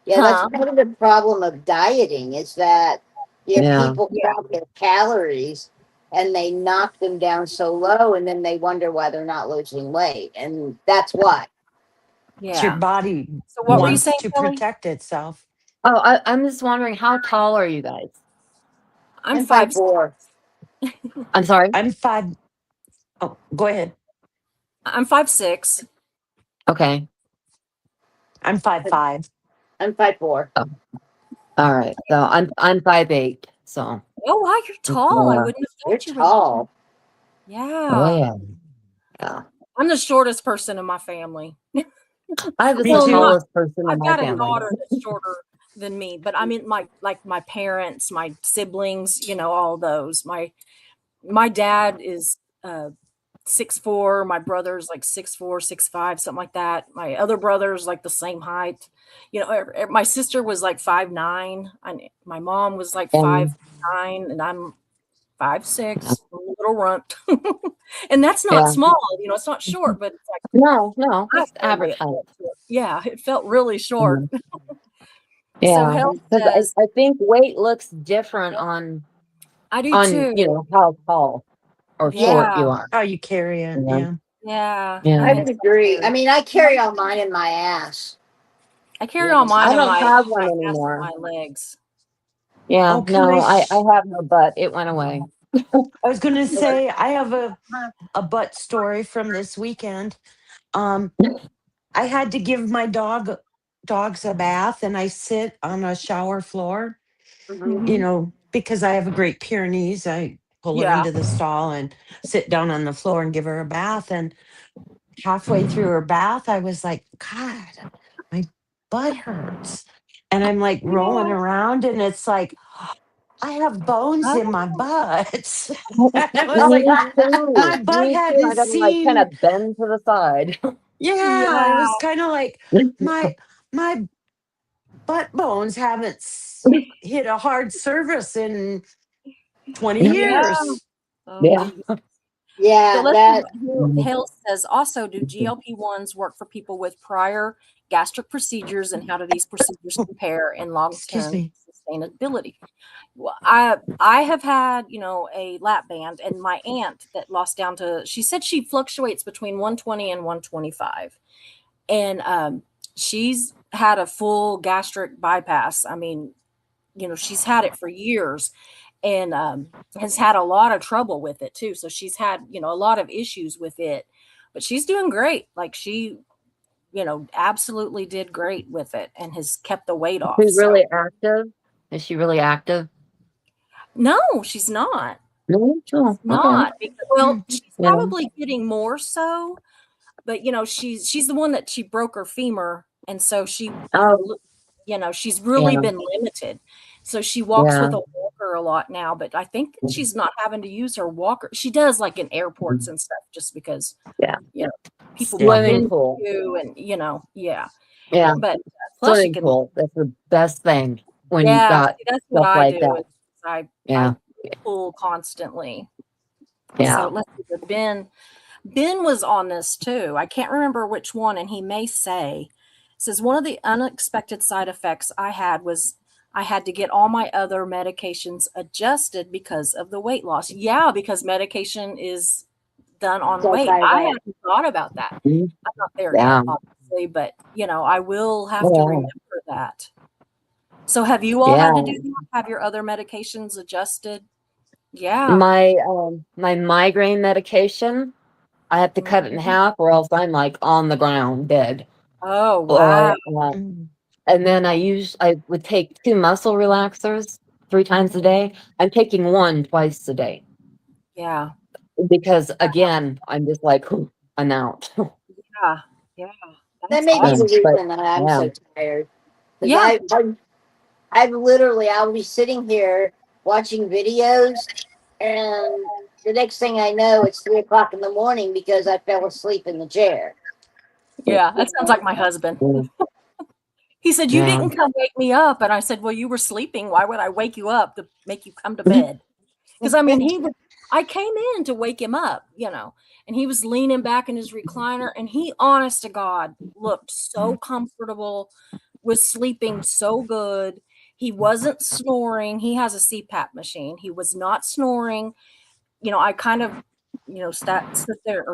that's Huh? part of the problem of dieting is that Yeah. people Yeah. count their calories and they knock them down so low, and then they wonder why they're not losing weight, and that's why. It's your Yeah. body So what were you wants saying, to Kelly? protect itself. Oh, I'm just wondering, how tall are you guys? I'm I'm 5'6". 5'4". I'm sorry. I'm 5. Oh, go ahead. I'm 5'6". Okay. I'm 5'5". I'm 5'4". Oh, all right. So I'm 5'8". So Oh wow, you're tall. I yeah. wouldn't have You're thought you were. tall. Yeah. Oh yeah. Yeah. I'm the shortest person in my family. I'm the Me too. tallest person in I've my got a family. daughter that's shorter than me, but I mean my parents, my siblings, all those. My dad is 6'4", my brother's like 6'4", 6'5", something like that. My other brother's like the same height. My sister was like 5'9". My mom was like And 5'9", and I'm 5'6", a little runt. And that's not yeah. small, it's not short, but it's like No, I it's felt average it height. felt short. Yeah, it felt really short. Mhm. So Yeah. health Because says, I think weight looks different on I do too. how tall or short Yeah, you are. How you carry it. Yeah. Yeah. yeah, I Yeah. I think would so agree. too. I mean, I carry all mine in my ass. I carry all mine I in don't my have one ass anymore. and my legs. Yeah. Oh, can No, I? I have no butt. It went away. I was going to say I have a butt story from this weekend. Um, I had to give my dogs a bath, and I sit on a shower floor. Mhm. Because I have a Great Pyrenees. I pull her Yeah. into the stall and sit down on the floor and give her a bath. And halfway through her bath, I was like, God, my butt hurts. And I'm like rolling around, and it's like, I have bones in my butt. And I was Me like, too. my butt Me had too. I this gotta like kind seam. of bend to the side. Yeah, it Yeah. was kind of like my butt bones haven't hit a hard surface in 20 Yeah. years. Oh, Yeah. geez. So Yeah, let's see that what Hale says. Also, do GLP-1s work for people with prior gastric procedures, and how do these procedures Oh, compare in excuse long-term me. sustainability? Well, I have had, a lap band, and my aunt that lost down to, she said she fluctuates between 120 and 125. And she's had a full gastric bypass. I mean, she's had it for years, and has had a lot of trouble with it too. So she's had, a lot of issues with it, but she's doing great. Like she, absolutely did great with it and has kept the weight off. She's So really active. Is she really active? no, she's not. No. Oh, okay. Not because, well, Mhm. she's Yeah. probably getting more so, but she's the one that she broke her femur, and so Oh, she's really yeah. been limited. So she walks Yeah. with a walker a lot now, but I think that she's not having to use her walker. She does like in airports and stuff just because, Yeah. you know, people Yeah. bump Swimming into pool. you and, yeah. Yeah. But plus she Swimming can, pool. That's the best thing when you've yeah, got see, that's what stuff I like do that. is I Yeah. pull constantly. So Yeah. let's see, but Ben was on this too. I can't remember which one, and he may say, says one of the unexpected side effects I had was I had to get all my other medications adjusted because of the weight loss. Yeah, because medication is done on so weight. by I that. hadn't thought about that. Mhm. I'm not there Yeah. yet, obviously, but I will have to Yeah. remember that. So have you all had to Yeah. do that? Have your other medications adjusted? Yeah. My migraine medication, I have to cut it in Mhm. half or else I'm like on the ground dead. Oh, Or wow. Mm. and then I would take 2 muscle relaxers 3 times a day. I'm taking 1 twice a day Yeah. because again, I'm just like, "Whew, I'm out." Yeah. Yeah. That That's may be the awesome. But reason that I'm yeah. so tired. Because Yeah. I've literally, I'll be sitting here watching videos, and the next thing I know, it's 3 o'clock in the morning because I fell asleep in the chair. Yeah. That sounds like my husband. Yeah. He said, "You Yeah. didn't come wake me up." And I said, "Well, you were sleeping. Why would I wake you up to make you come to bed?" Because I mean, I came in to wake him up, and he was leaning back in his recliner, and he, honest to God, looked so comfortable, was sleeping so good. He wasn't snoring. He has a CPAP machine. He was not snoring. I kind of,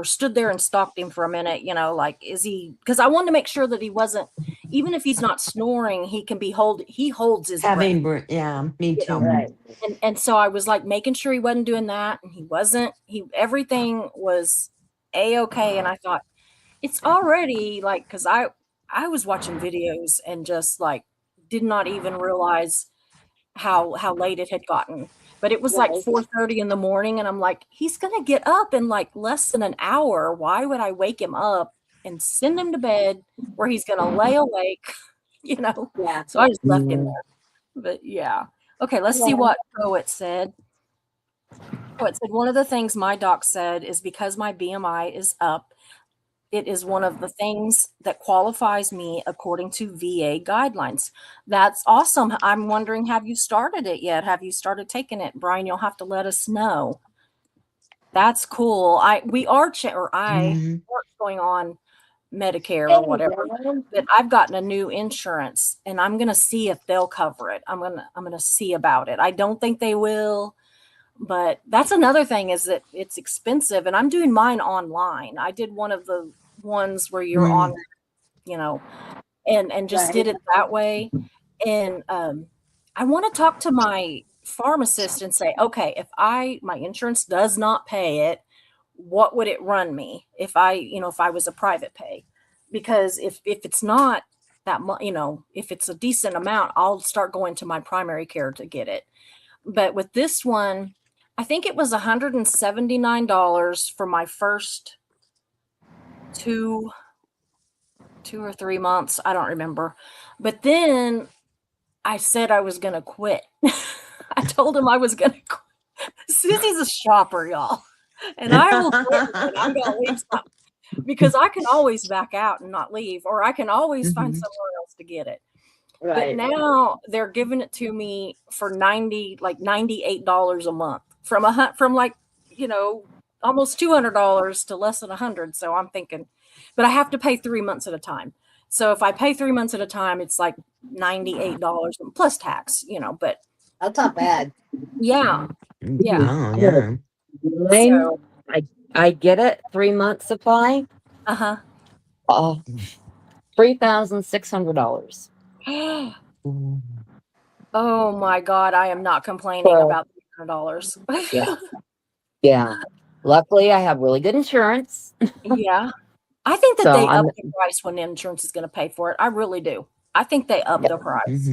stood there and stalked him for a minute, like, is he, because I wanted to make sure that he wasn't, even if he's not snoring, he holds his breath, Yeah, me you know. too. Right. And so I was like making sure he wasn't doing that, and he wasn't. Everything was a-okay, and I thought it's already like, because I was watching videos and just like did not even realize how late it had gotten. But it was like Right. 4:30 in the morning, and I'm like, he's gonna get up in like less than an hour. Why would I wake him up and send him to bed where he's gonna lay awake? You know? Yeah. So I just left him Mm. there. But yeah. Okay, let's see Yeah. what Poet said. Poet said, one of the things my doc said is because my BMI is up, it is one of the things that qualifies me according to VA guidelines. That's awesome. I'm wondering, have you started it yet? Have you started taking it? Brian, you'll have to let us know. That's cool. We are or I Mhm. are going on Medicare or Hey, whatever, John. but I've gotten a new insurance, and I'm gonna see if they'll cover it. I'm gonna see about it. I don't think they will, but that's another thing, is that it's expensive, and I'm doing mine online. I did one of the ones where you're on, Mm. you know, and just Right. did it that way. And I want to talk to my pharmacist and say, okay, if my insurance does not pay it, what would it run me if I was a private pay? Because if it's not that much, if it's a decent amount, I'll start going to my primary care to get it. But with this one, I think it was $179 for my first two 2 or 3 months. I don't remember. But then I said I was going to quit. I told him I was going to. Susie's a shopper, y'all, and I will. I'm going to leave something because I can always back out and not leave, or I can always find somewhere else to get it. Right. But now they're giving it to me for $98 a month from like, almost $200 to less than $100. So I'm thinking, but I have to pay 3 months at a time. So if I pay 3 months at a time, it's like $98 plus tax, but That's not bad. yeah. Oh, yeah. Mine, So, I get it. 3 month supply. uh-huh. $3,600. Oh my God. I am not complaining about $300. Yeah. Yeah. Luckily, I have really good insurance. Yeah. I think that So they up the price when the insurance is going to pay for it. I really do. I think they up the price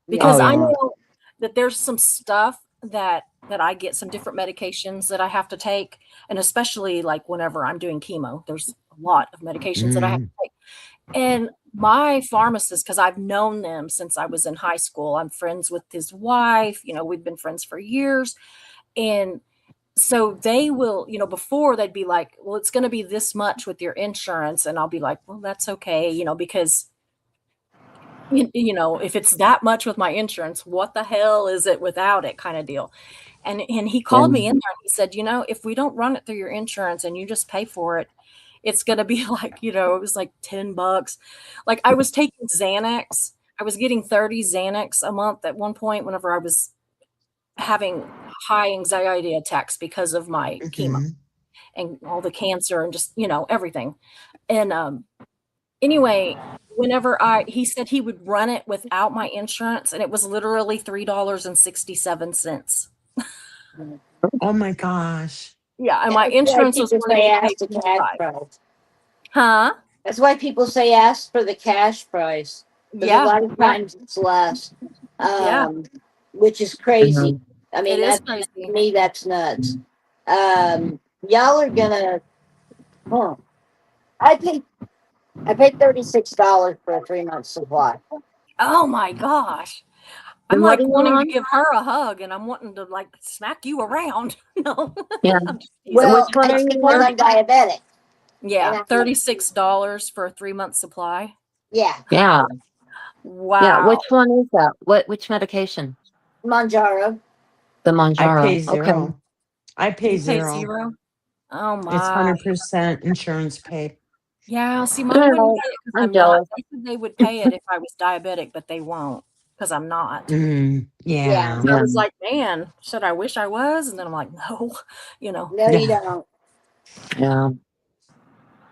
because I know that there's some stuff that I get, some different medications that I have to take, and especially like whenever I'm doing chemo, there's a lot of medications that I have to take. And my pharmacist, because I've known them since I was in high school, I'm friends with his wife. We've been friends for years, and so they will, before they'd be like, well, it's going to be this much with your insurance. And I'll be like, well, that's okay, because, if it's that much with my insurance, what the hell is it without it kind of deal. And he called me in there and he said, if we don't run it through your insurance and you just pay for it, it's going to be like, it was like $10. Like I was taking Xanax. I was getting 30 Xanax a month at one point whenever I was having high anxiety attacks because of my chemo and all the cancer and just, everything. And anyway, whenever he said he would run it without my insurance, and it was literally $3.67. Oh my gosh. Yeah, and my insurance was wanting to pay the cash price. Huh? That's why people say ask for the cash price. Yeah. A lot of times it's less. Which is crazy. I mean, It is to crazy. me, that's nuts. Y'all are gonna. I paid $36 for a 3 month supply. Oh my gosh. I'm like wanting to give her a hug, and I'm wanting to like smack you around. No. Yeah. Well, it's because I'm diabetic. Yeah, $36 for a 3 month supply. Yeah. Yeah. Wow. Yeah. Which one is that? Which medication? Manjaro. The Manjaro. I pay zero. Okay. I pay You zero. Pay zero. Oh my. It's 100% insurance paid. Yeah, see, mine wouldn't pay it because I'm jealous. not. They said they would pay it if I was diabetic, but they won't because I'm not. Yeah. So I was like, man, should I wish I was? And then I'm like, no, No, you don't. Yeah.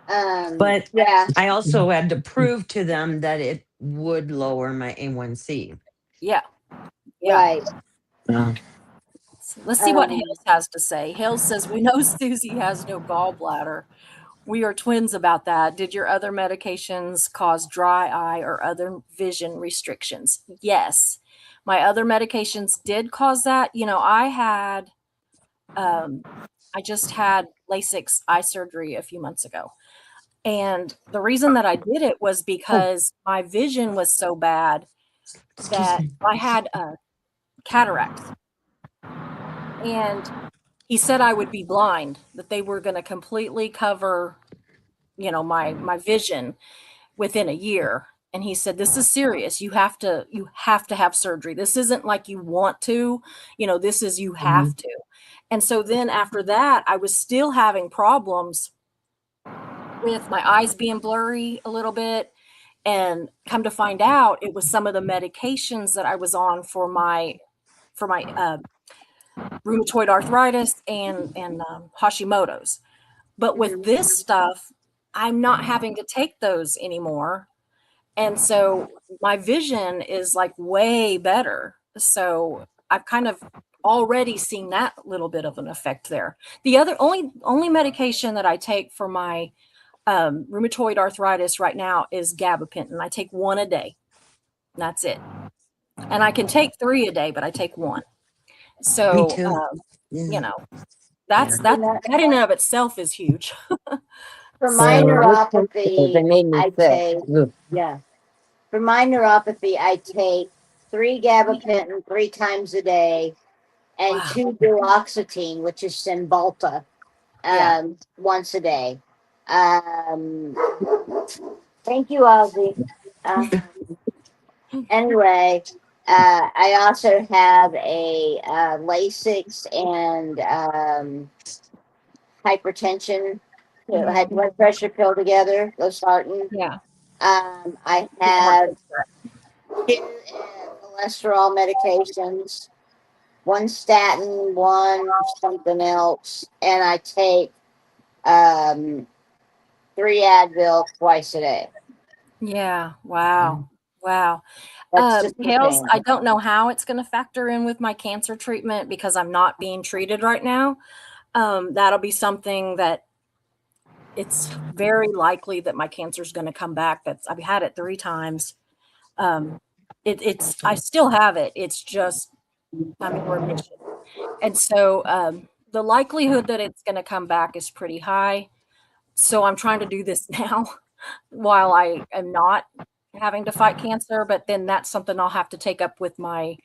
But I also had to prove to them that it would lower my A1C. Yeah. Right. Yeah. So let's see what Hales has to say. Hales says, we know Susie has no gallbladder. We are twins about that. Did your other medications cause dry eye or other vision restrictions? Yes. My other medications did cause that. I just had LASIK eye surgery a few months ago. And the reason that I did it was because my vision was so bad that I had cataracts. And he said I would be blind, that they were going to completely cover, my vision within a year. And he said, this is serious. You have to have surgery. This isn't like you want to, this is, you have to. And so then after that, I was still having problems with my eyes being blurry a little bit. And come to find out, it was some of the medications that I was on for my rheumatoid arthritis and Hashimoto's. But with this stuff, I'm not having to take those anymore. And so my vision is like way better. So I've kind of already seen that little bit of an effect there. The other only medication that I take for my rheumatoid arthritis right now is gabapentin. I take one a day. That's it. And I can take 3 a day, but I take 1. So, Me too. that in and of itself is huge. For my neuropathy, they made me I sick. take, for my neuropathy, I take 3 gabapentin 3 times a day, and Wow. 2 duloxetine, which is Cymbalta, Yeah. once a day. Thank you, Ozzy. Anyway, I also have a Lasix and hypertension, high Mhm. blood pressure pill together, losartan. Yeah. I Yeah, hard have to correct. 2 cholesterol medications, 1 statin, 1 something else, and I take 3 Advil twice a day. Yeah. Wow. Wow. That's just the Kales, thing. I don't know how it's going to factor in with my cancer treatment because I'm not being treated right now. That'll be something that it's very likely that my cancer is going to come back. I've had it 3 times. It's I still have it. It's just I'm in remission. And so the likelihood that it's going to come back is pretty high. So I'm trying to do this now while I am not having to fight cancer, but then that's something I'll have to take up with my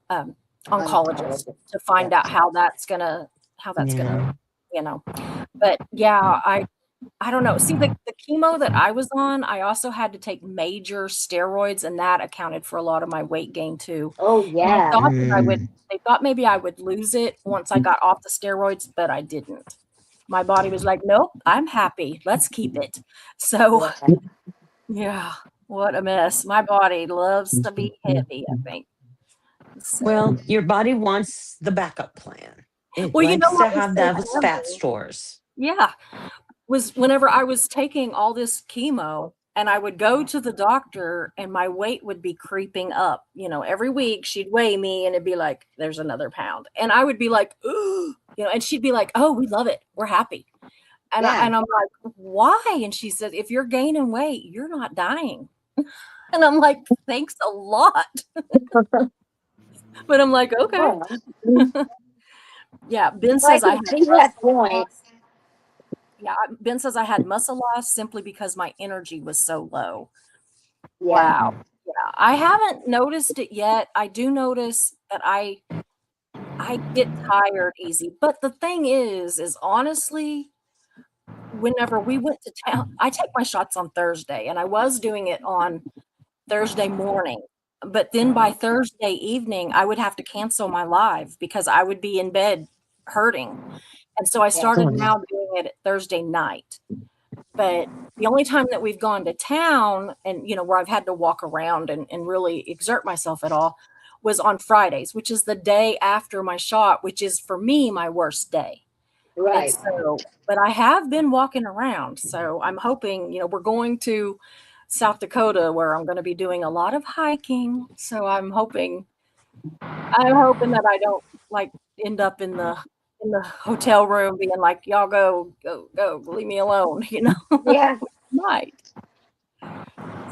um, oncologist to find out how that's gonna Yeah. you know. But yeah, I don't know. See, the chemo that I was on, I also had to take major steroids, and that accounted for a lot of my weight gain too. Oh, And yeah. they thought maybe I would lose it once I got off the steroids, but I didn't. My body was like, nope, I'm happy. Let's keep it. So Yeah. yeah, what a mess. My body loves to be heavy, I think. So, Well, your body wants the backup plan. It well, you know likes to what was have so those fat funny? stores. Yeah, was whenever I was taking all this chemo and I would go to the doctor and my weight would be creeping up. Every week she'd weigh me and it'd be like, there's another pound. And I would be like, ooh, and she'd be like, oh, we love it. We're happy. And Yeah. I'm like, why? And she said, if you're gaining weight, you're not dying. And I'm like, thanks a lot. But I'm like, okay. Well, Yeah. Ben I says I can had see that muscle point. loss. Yeah. Ben says I had muscle loss simply because my energy was so low. Yeah. Wow. Yeah. I haven't noticed it yet. I do notice that I get tired easy. But the thing is honestly, whenever we went to town, I take my shots on Thursday, and I was doing it on Thursday morning. But then by Thursday evening, I would have to cancel my live because I would be in bed hurting. And so I Yeah. started now doing it at Thursday night. But the only time that we've gone to town and, where I've had to walk around and really exert myself at all was on Fridays, which is the day after my shot, which is for me my worst day. And Right. so, but I have been walking around. So I'm hoping, we're going to South Dakota where I'm going to be doing a lot of hiking. So I'm hoping that I don't like end up in the hotel room being like, y'all go, leave me alone, Yeah. Might.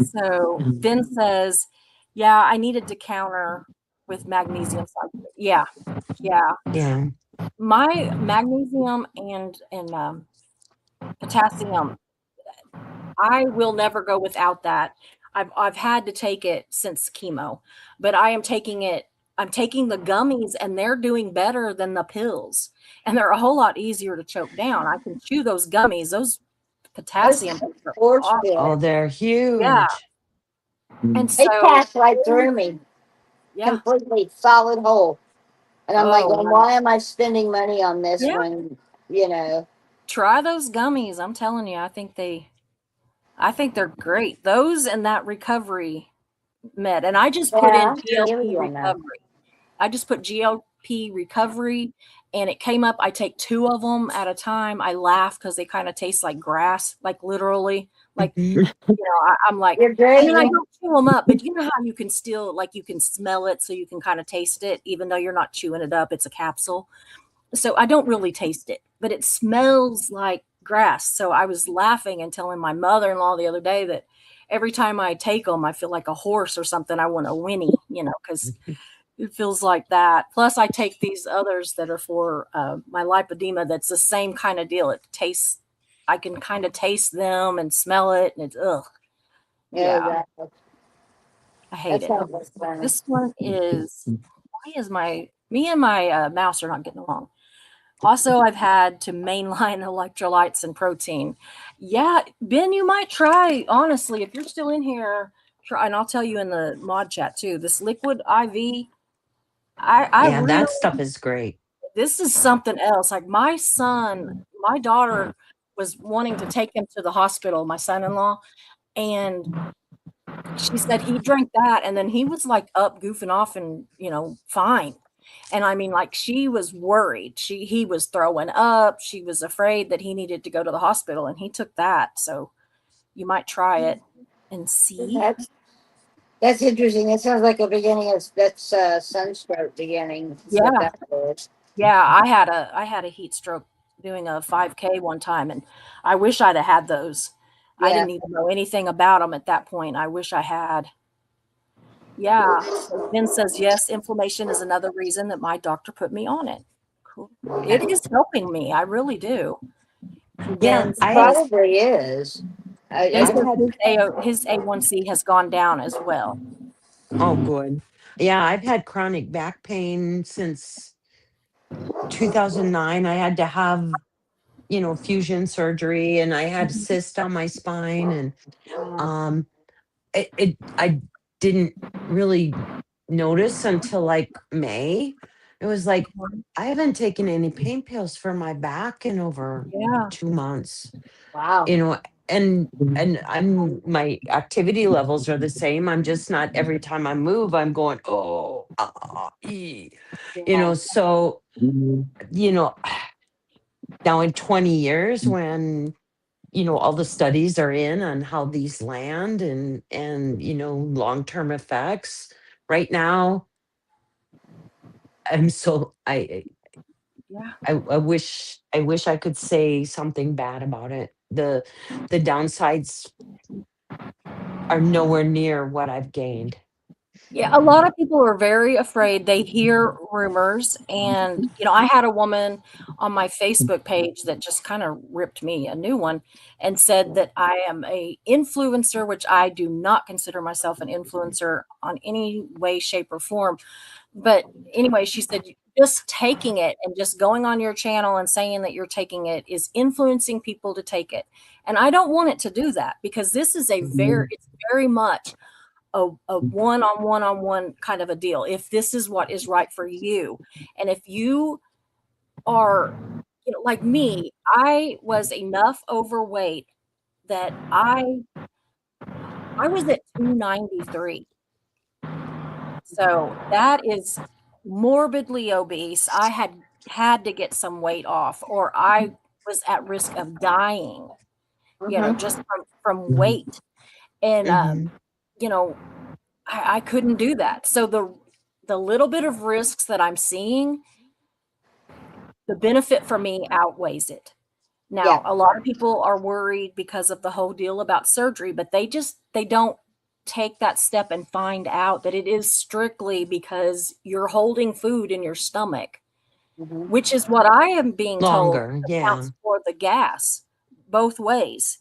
So Ben says, yeah, I needed to counter with magnesium sulfate. Yeah. Yeah. Yeah. My magnesium and potassium, I will never go without that. I've had to take it since chemo, but I'm taking the gummies and they're doing better than the pills. And they're a whole lot easier to choke down. I can chew those gummies. Those Those potassium are force awesome. Oh, fed. they're Yeah. huge. And They so, passed right through me, yeah. completely solid hole. And I'm like, Oh, well, wow. why am I spending money on this Yeah. when, you know? Try those gummies. I'm telling you, I think they're great. Those and that recovery med. And I just put in Yeah, give me GLP one now. recovery. I just put GLP recovery and it came up. I take 2 of them at a time. I laugh because they kind of taste like grass, like literally. Like, Mhm. I'm like, You're I great. mean, I Yeah. don't chew them up, but you know how you can still, like, you can smell it so you can kind of taste it, even though you're not chewing it up. It's a capsule. So I don't really taste it, but it smells like grass. So I was laughing and telling my mother-in-law the other day that every time I take them, I feel like a horse or something. I want to whinny, because it feels like that. Plus, I take these others that are for my lipedema. That's the same kind of deal. It tastes. I can kind of taste them and smell it, and it's ugh. Yeah, Yeah. exactly. I hate That it. sounds like fun. This one is, why is me and my mouse are not getting along. Also, I've had to mainline electrolytes and protein. Yeah, Ben, you might try, honestly, if you're still in here, try, and I'll tell you in the mod chat too, this liquid IV, I Yeah, really, that stuff is great. this is something else. Like my daughter was wanting to take him to the hospital, my son-in-law, and she said he drank that and then he was like up goofing off and, fine. And I mean, like she was worried. He was throwing up. She was afraid that he needed to go to the hospital and he took that. So you might try it and see. That's interesting. That sounds like a beginning of that's sunstroke beginning. That's what Yeah. that is. Yeah. I had a heat stroke doing a 5K one time and I wish I'd have had those. I Yeah. didn't even know anything about them at that point. I wish I had. Yeah. So Ben says, yes, inflammation is another reason that my doctor put me on it. Cool. It is helping me. I really do. And Yeah, Ben It I says probably is. he I've says had his A1C has gone down as well. oh good. Yeah, I've had chronic back pain since 2009. I had to have, fusion surgery, and I had a cyst on my spine, and Yeah. um I didn't really notice until like May. It was like I haven't taken any pain pills for my back in over Yeah. 2 months. Wow. You know, and I'm my activity levels are the same. I'm just not every time I move, I'm going, oh, Yeah. so you know, now in 20 years when all the studies are in on how these land and long-term effects right now I'm so Yeah. I wish I could say something bad about it. The downsides are nowhere near what I've gained. Yeah, a lot of people are very afraid. They hear rumors, and I had a woman on my Facebook page that just kind of ripped me a new one and said that I am a influencer, which I do not consider myself an influencer on any way, shape, or form. But anyway, she said just taking it and just going on your channel and saying that you're taking it is influencing people to take it. And I don't want it to do that because this is it's very much a one-on-one kind of a deal. If this is what is right for you, and if you are, like me, I was enough overweight that I was at 293. So that is morbidly obese. I had to get some weight off, or I was at risk of dying, Mm-hmm. just from weight. And Hmm. you know, I couldn't do that. So the little bit of risks that I'm seeing, the benefit for me outweighs it. Yeah. Now, a lot of people are worried because of the whole deal about surgery, but they don't take that step and find out that it is strictly because you're holding food in your stomach, Mm-hmm. which is what I am being told Longer, yeah. accounts for the gas both ways,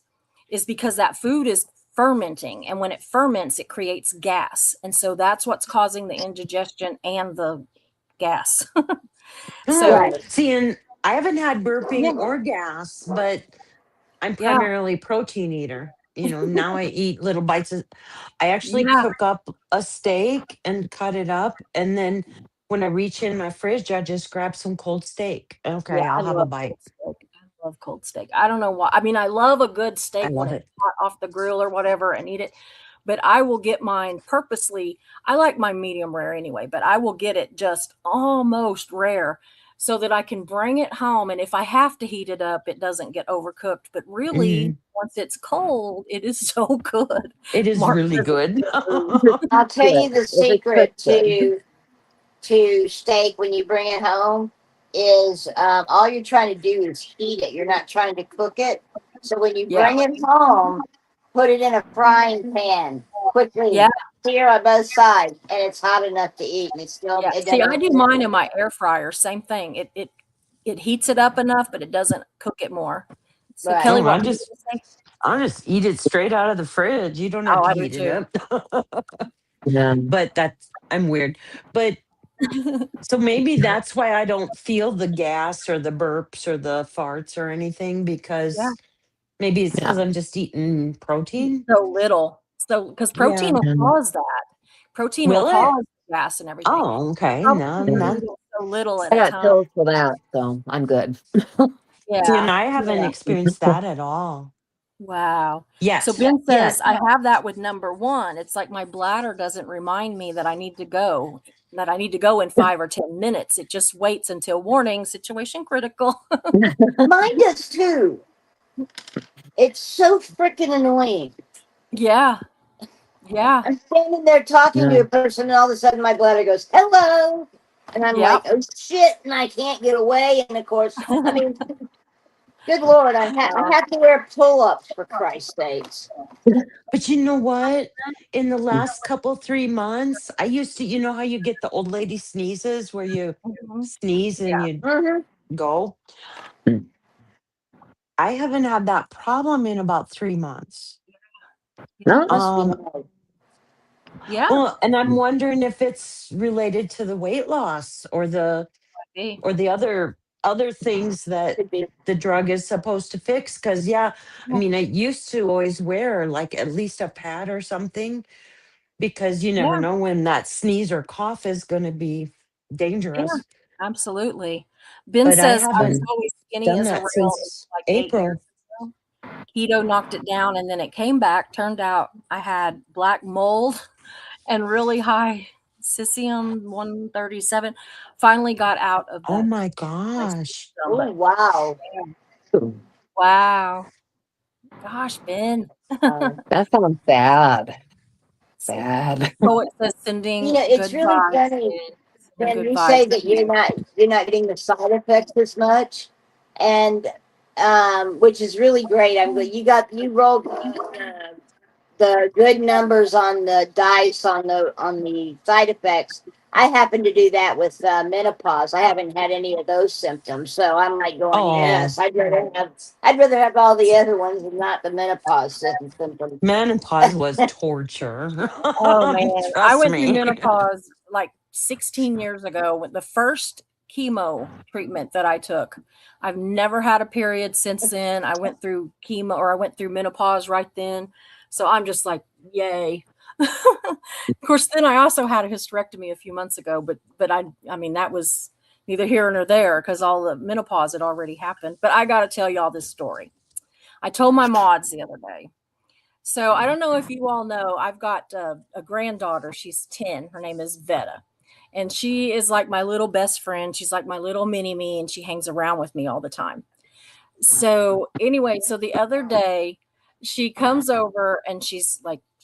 is because that food is fermenting. And when it ferments, it creates gas. And so that's what's causing the indigestion and the gas. So, Right. See, and I haven't had burping yeah, or gas, but I'm yeah, primarily protein eater. Now I eat little bites of I actually yeah, cook up a steak and cut it up, and then when I reach in my fridge, I just grab some cold steak. yeah. Okay, I'll I have a love bite. cold steak. I love cold steak. I don't know why. I mean, I love a good I steak when love it's it. hot off the grill or whatever and eat it. But I will get mine purposely. I like my medium rare anyway, but I will get it just almost rare so that I can bring it home. And if I have to heat it up, it doesn't get overcooked. But really, Mhm. once it's cold, it is so good. It is Mark really says it's good. good food. I'll tell Good. you the If it's secret cooked good. to steak when you bring it home is all you're trying to do is heat it. You're not trying to cook it. So when you Yeah. bring it home, put it in a frying pan quickly, Yeah. sear on both sides, and it's hot enough to eat. And Yeah. it See, I doesn't. do mine in my air fryer. Same thing. It heats it up enough, but it doesn't cook it more. So Right. Kelly, Oh, what were you gonna say? I'll just eat it straight out of the fridge. You don't have Oh, to I do heat it too. up. Yeah. but I'm weird. But so maybe that's why I don't feel the gas or the burps or the farts or anything, Yeah. because maybe it's Yeah. because I'm just eating protein. So little. So, because protein Yeah. will And cause that. Protein will Will it? cause gas and everything. Oh, okay. Probably No, because yeah. you're not. eating so little at I a got time. pills for that, so I'm good. See, and Yeah. I haven't Yeah. experienced that at all. Wow. So Yet. Ben says, Yet. I have that with number one. It's like my bladder doesn't remind me that I need to go, in 5 or 10 minutes. It just waits until warning, situation critical. Mine does too. It's so freaking annoying. Yeah. Yeah. I'm standing there talking to Yeah. a person, and all of a sudden my bladder goes, hello. And I'm Yep. like, oh shit. And I can't get away. And of course, I mean, good Lord, I have to wear pull ups for Christ's sakes. But you know what? In the last couple 3 months, I used to, you know how you get the old lady sneezes where you Mhm. sneeze and Yeah. you Mm-hmm. go? I haven't had that problem in about 3 months. Yeah. No. Must be Um, nice. Yeah. well, and I'm wondering if it's related to the weight loss or Hey. the other things that Could be. the drug is supposed to fix. Because yeah, I Yeah. mean, I used to always wear like at least a pad or something, because you never Yeah. know when that sneeze or cough is going to be Yeah. dangerous. Absolutely. Ben But I says I was haven't always skinny done as a that rail since like 8 years April. ago. Keto knocked it down and then it came back. Turned out I had black mold and really high cesium 137. Finally got out of Oh that my my gosh. system, Oh, but wow. wow. Gosh, Ben. That sounds bad. So Bad. poet says You sending know, it's good really vibes, funny Ben. Sending when good you vibes say to that you. you're not getting the side effects as much, and which is really great. I'm glad you rolled the good numbers on the dice on the side effects. I happen to do that with menopause. I haven't had any of those symptoms, so I'm like going, Oh, yes, I'd rather have all the other ones and not the menopause symptoms. menopause was torture. Oh man, I Trust went through me. menopause like 16 years ago with the first chemo treatment that I took. I've never had a period since then. I went through chemo or I went through menopause right then. So I'm just like, yay. Of course, then I also had a hysterectomy a few months ago, but I mean that was neither here nor there because all the menopause had already happened. But I got to tell y'all this story. I told my mods the other day. So I don't know if you all know, I've got a granddaughter. She's 10. Her name is Veta. And she is like my little best friend. She's like my little mini me, and she hangs around with me all the time. So anyway, so the other day she comes over and she's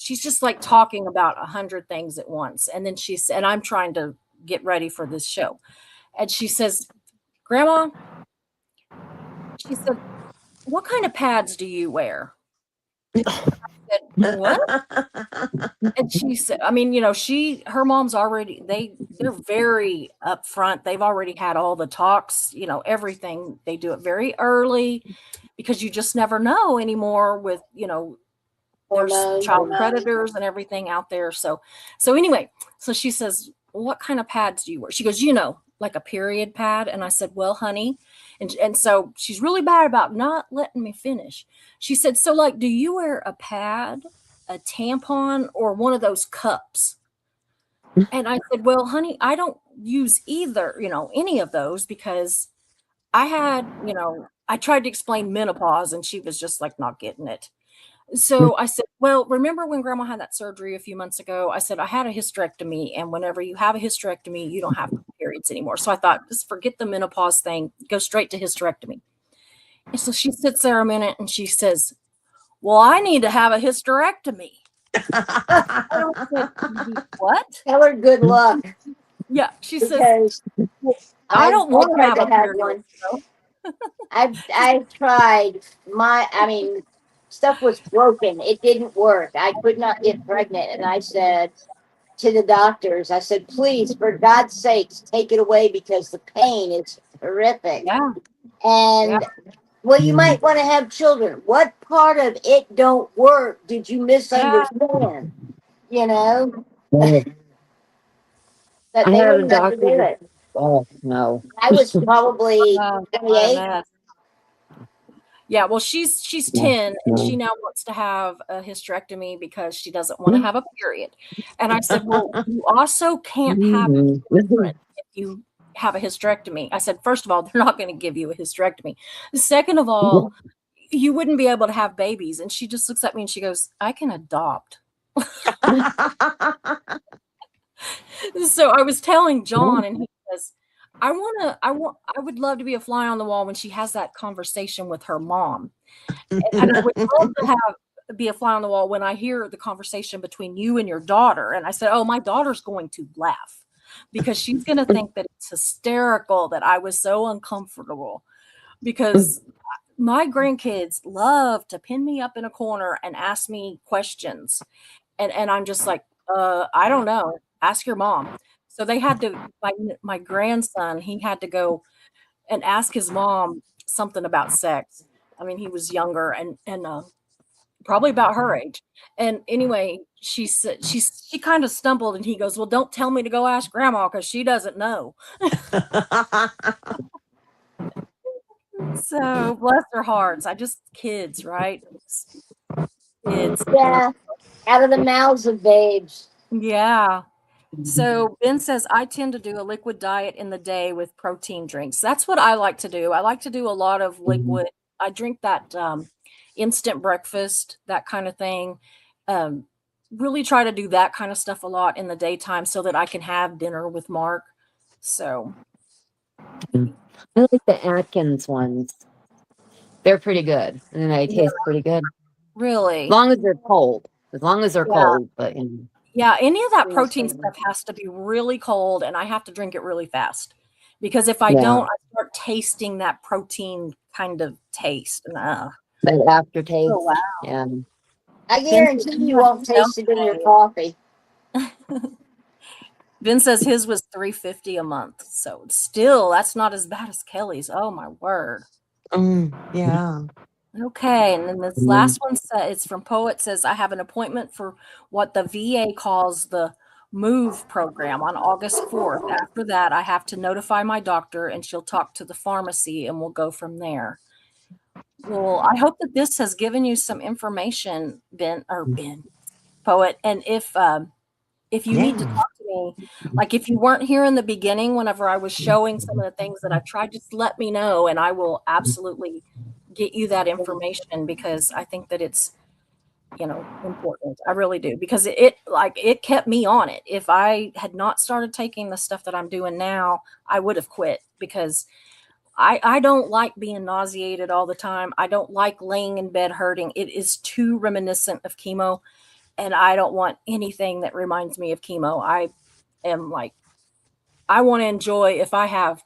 just like talking about 100 things at once. And then she said, and I'm trying to get ready for this show. And she says, Grandma, she said, what kind of pads do you wear? I said, what? And she said, I mean, her mom's already, they're very upfront. They've already had all the talks, everything. They do it very early because you just never know anymore with, there's Hormones. child predators and everything out there. So anyway, so she says, what kind of pads do you wear? She goes, like a period pad. And I said, well, honey. And so she's really bad about not letting me finish. She said, so like, do you wear a pad, a tampon, or one of those cups? And I said, well, honey, I don't use either, any of those because I tried to explain menopause and she was just like not getting it. So I said, well, remember when grandma had that surgery a few months ago? I said, I had a hysterectomy. And whenever you have a hysterectomy, you don't have periods anymore. So I thought, just forget the menopause thing, go straight to hysterectomy. And so she sits there a minute and she says, well, I need to have a hysterectomy. I said, what? Tell her good luck Yeah. She says, because well, I don't I want to tried have to a have period. one. So. I tried I mean, stuff was broken. It didn't work. I could not get pregnant. And I said to the doctors, I said, please, for God's sakes, take it away because the pain is horrific. Yeah. Yeah. And well, you might want to have children. What part of it don't work did you Yeah. misunderstand? You know? Oh, That I they had a wouldn't let me doctor. do it. Oh no. I was probably What a 28. mess. Yeah, well, she's 10 and she now wants to have a hysterectomy because she doesn't want to have a period. And I said, "Well, you also can't have children if you have a hysterectomy." I said, "First of all, they're not going to give you a hysterectomy. Second of all, you wouldn't be able to have babies." And she just looks at me and she goes, "I can adopt." So I was telling John and he says, I would love to be a fly on the wall when she has that conversation with her mom. And I would love to be a fly on the wall when I hear the conversation between you and your daughter. And I said, "Oh, my daughter's going to laugh because she's going to think that it's hysterical that I was so uncomfortable because my grandkids love to pin me up in a corner and ask me questions. And I'm just like, I don't know. Ask your mom." So they had to my grandson, he had to go and ask his mom something about sex. I mean, he was younger and probably about her age. And anyway, she said she kind of stumbled and he goes, "Well, don't tell me to go ask grandma because she doesn't know." So bless their hearts. I just kids, right? Kids. Yeah, out of the mouths of babes. Yeah. So Ben says, I tend to do a liquid diet in the day with protein drinks. That's what I like to do. I like to do a lot of liquid. I drink that instant breakfast, that kind of thing. Um, really try to do that kind of stuff a lot in the daytime so that I can have dinner with Mark. So, I like the Atkins ones. They're pretty good, and they yeah, taste pretty good. As really. long as they're cold. As long as they're Yeah. cold, but Yeah, any of that Yes, protein baby. stuff has to be really cold and I have to drink it really fast. Because if I yeah, don't, I start tasting that protein kind of taste. And that aftertaste. oh wow. Yeah. I Ben says guarantee he you had won't taste it in your self-made. coffee. Ben says his was $350 a month. So still that's not as bad as Kelly's. Oh my word. Yeah. Okay, and then this last one says it's from Poet says I have an appointment for what the VA calls the MOVE program on August 4th. After that, I have to notify my doctor and she'll talk to the pharmacy and we'll go from there. Well, I hope that this has given you some information, Ben Poet. And if you need to Yeah. talk to me, like if you weren't here in the beginning, whenever I was showing some of the things that I tried, just let me know and I will absolutely get you that information because I think that it's, important. I really do because it kept me on it. If I had not started taking the stuff that I'm doing now, I would have quit because I don't like being nauseated all the time. I don't like laying in bed hurting. It is too reminiscent of chemo and I don't want anything that reminds me of chemo. I am like, I want to enjoy if I have,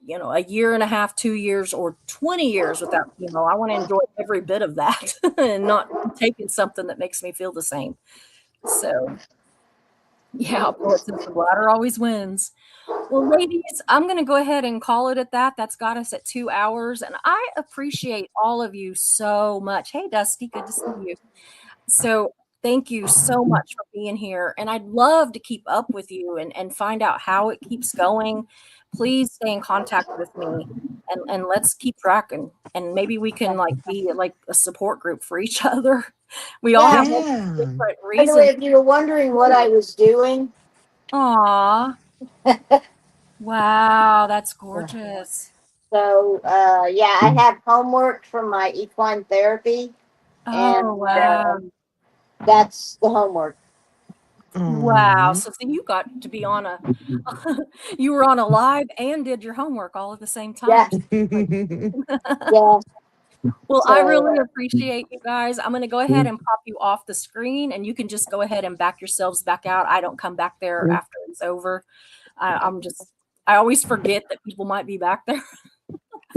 a year and a half, 2 years, or 20 years without chemo. I want to enjoy every bit of that and not taking something that makes me feel the same. So, yeah, poet says the bladder always wins. Well, ladies, I'm going to go ahead and call it at that. That's got us at 2 hours. And I appreciate all of you so much. Hey, Dusty, good to see you. So thank you so much for being here. And I'd love to keep up with you and find out how it keeps going. Please stay in contact with me and let's keep tracking. And maybe we can be like a support group for each other. We all Yeah. have Yeah. different By the way, reasons. if you were wondering what I was doing, Aw. Wow, that's gorgeous. so yeah, I have homework from my equine therapy, and Oh, wow. that's the homework. Wow. Aw. So you got to be on you were on a live and did your homework all at the same Yeah, time. yeah. Well, I So really appreciate you guys. I'm going to go ahead and pop you off the screen and you can just go ahead and back yourselves back out. I don't come back there after it's over. I always forget that people might be back there.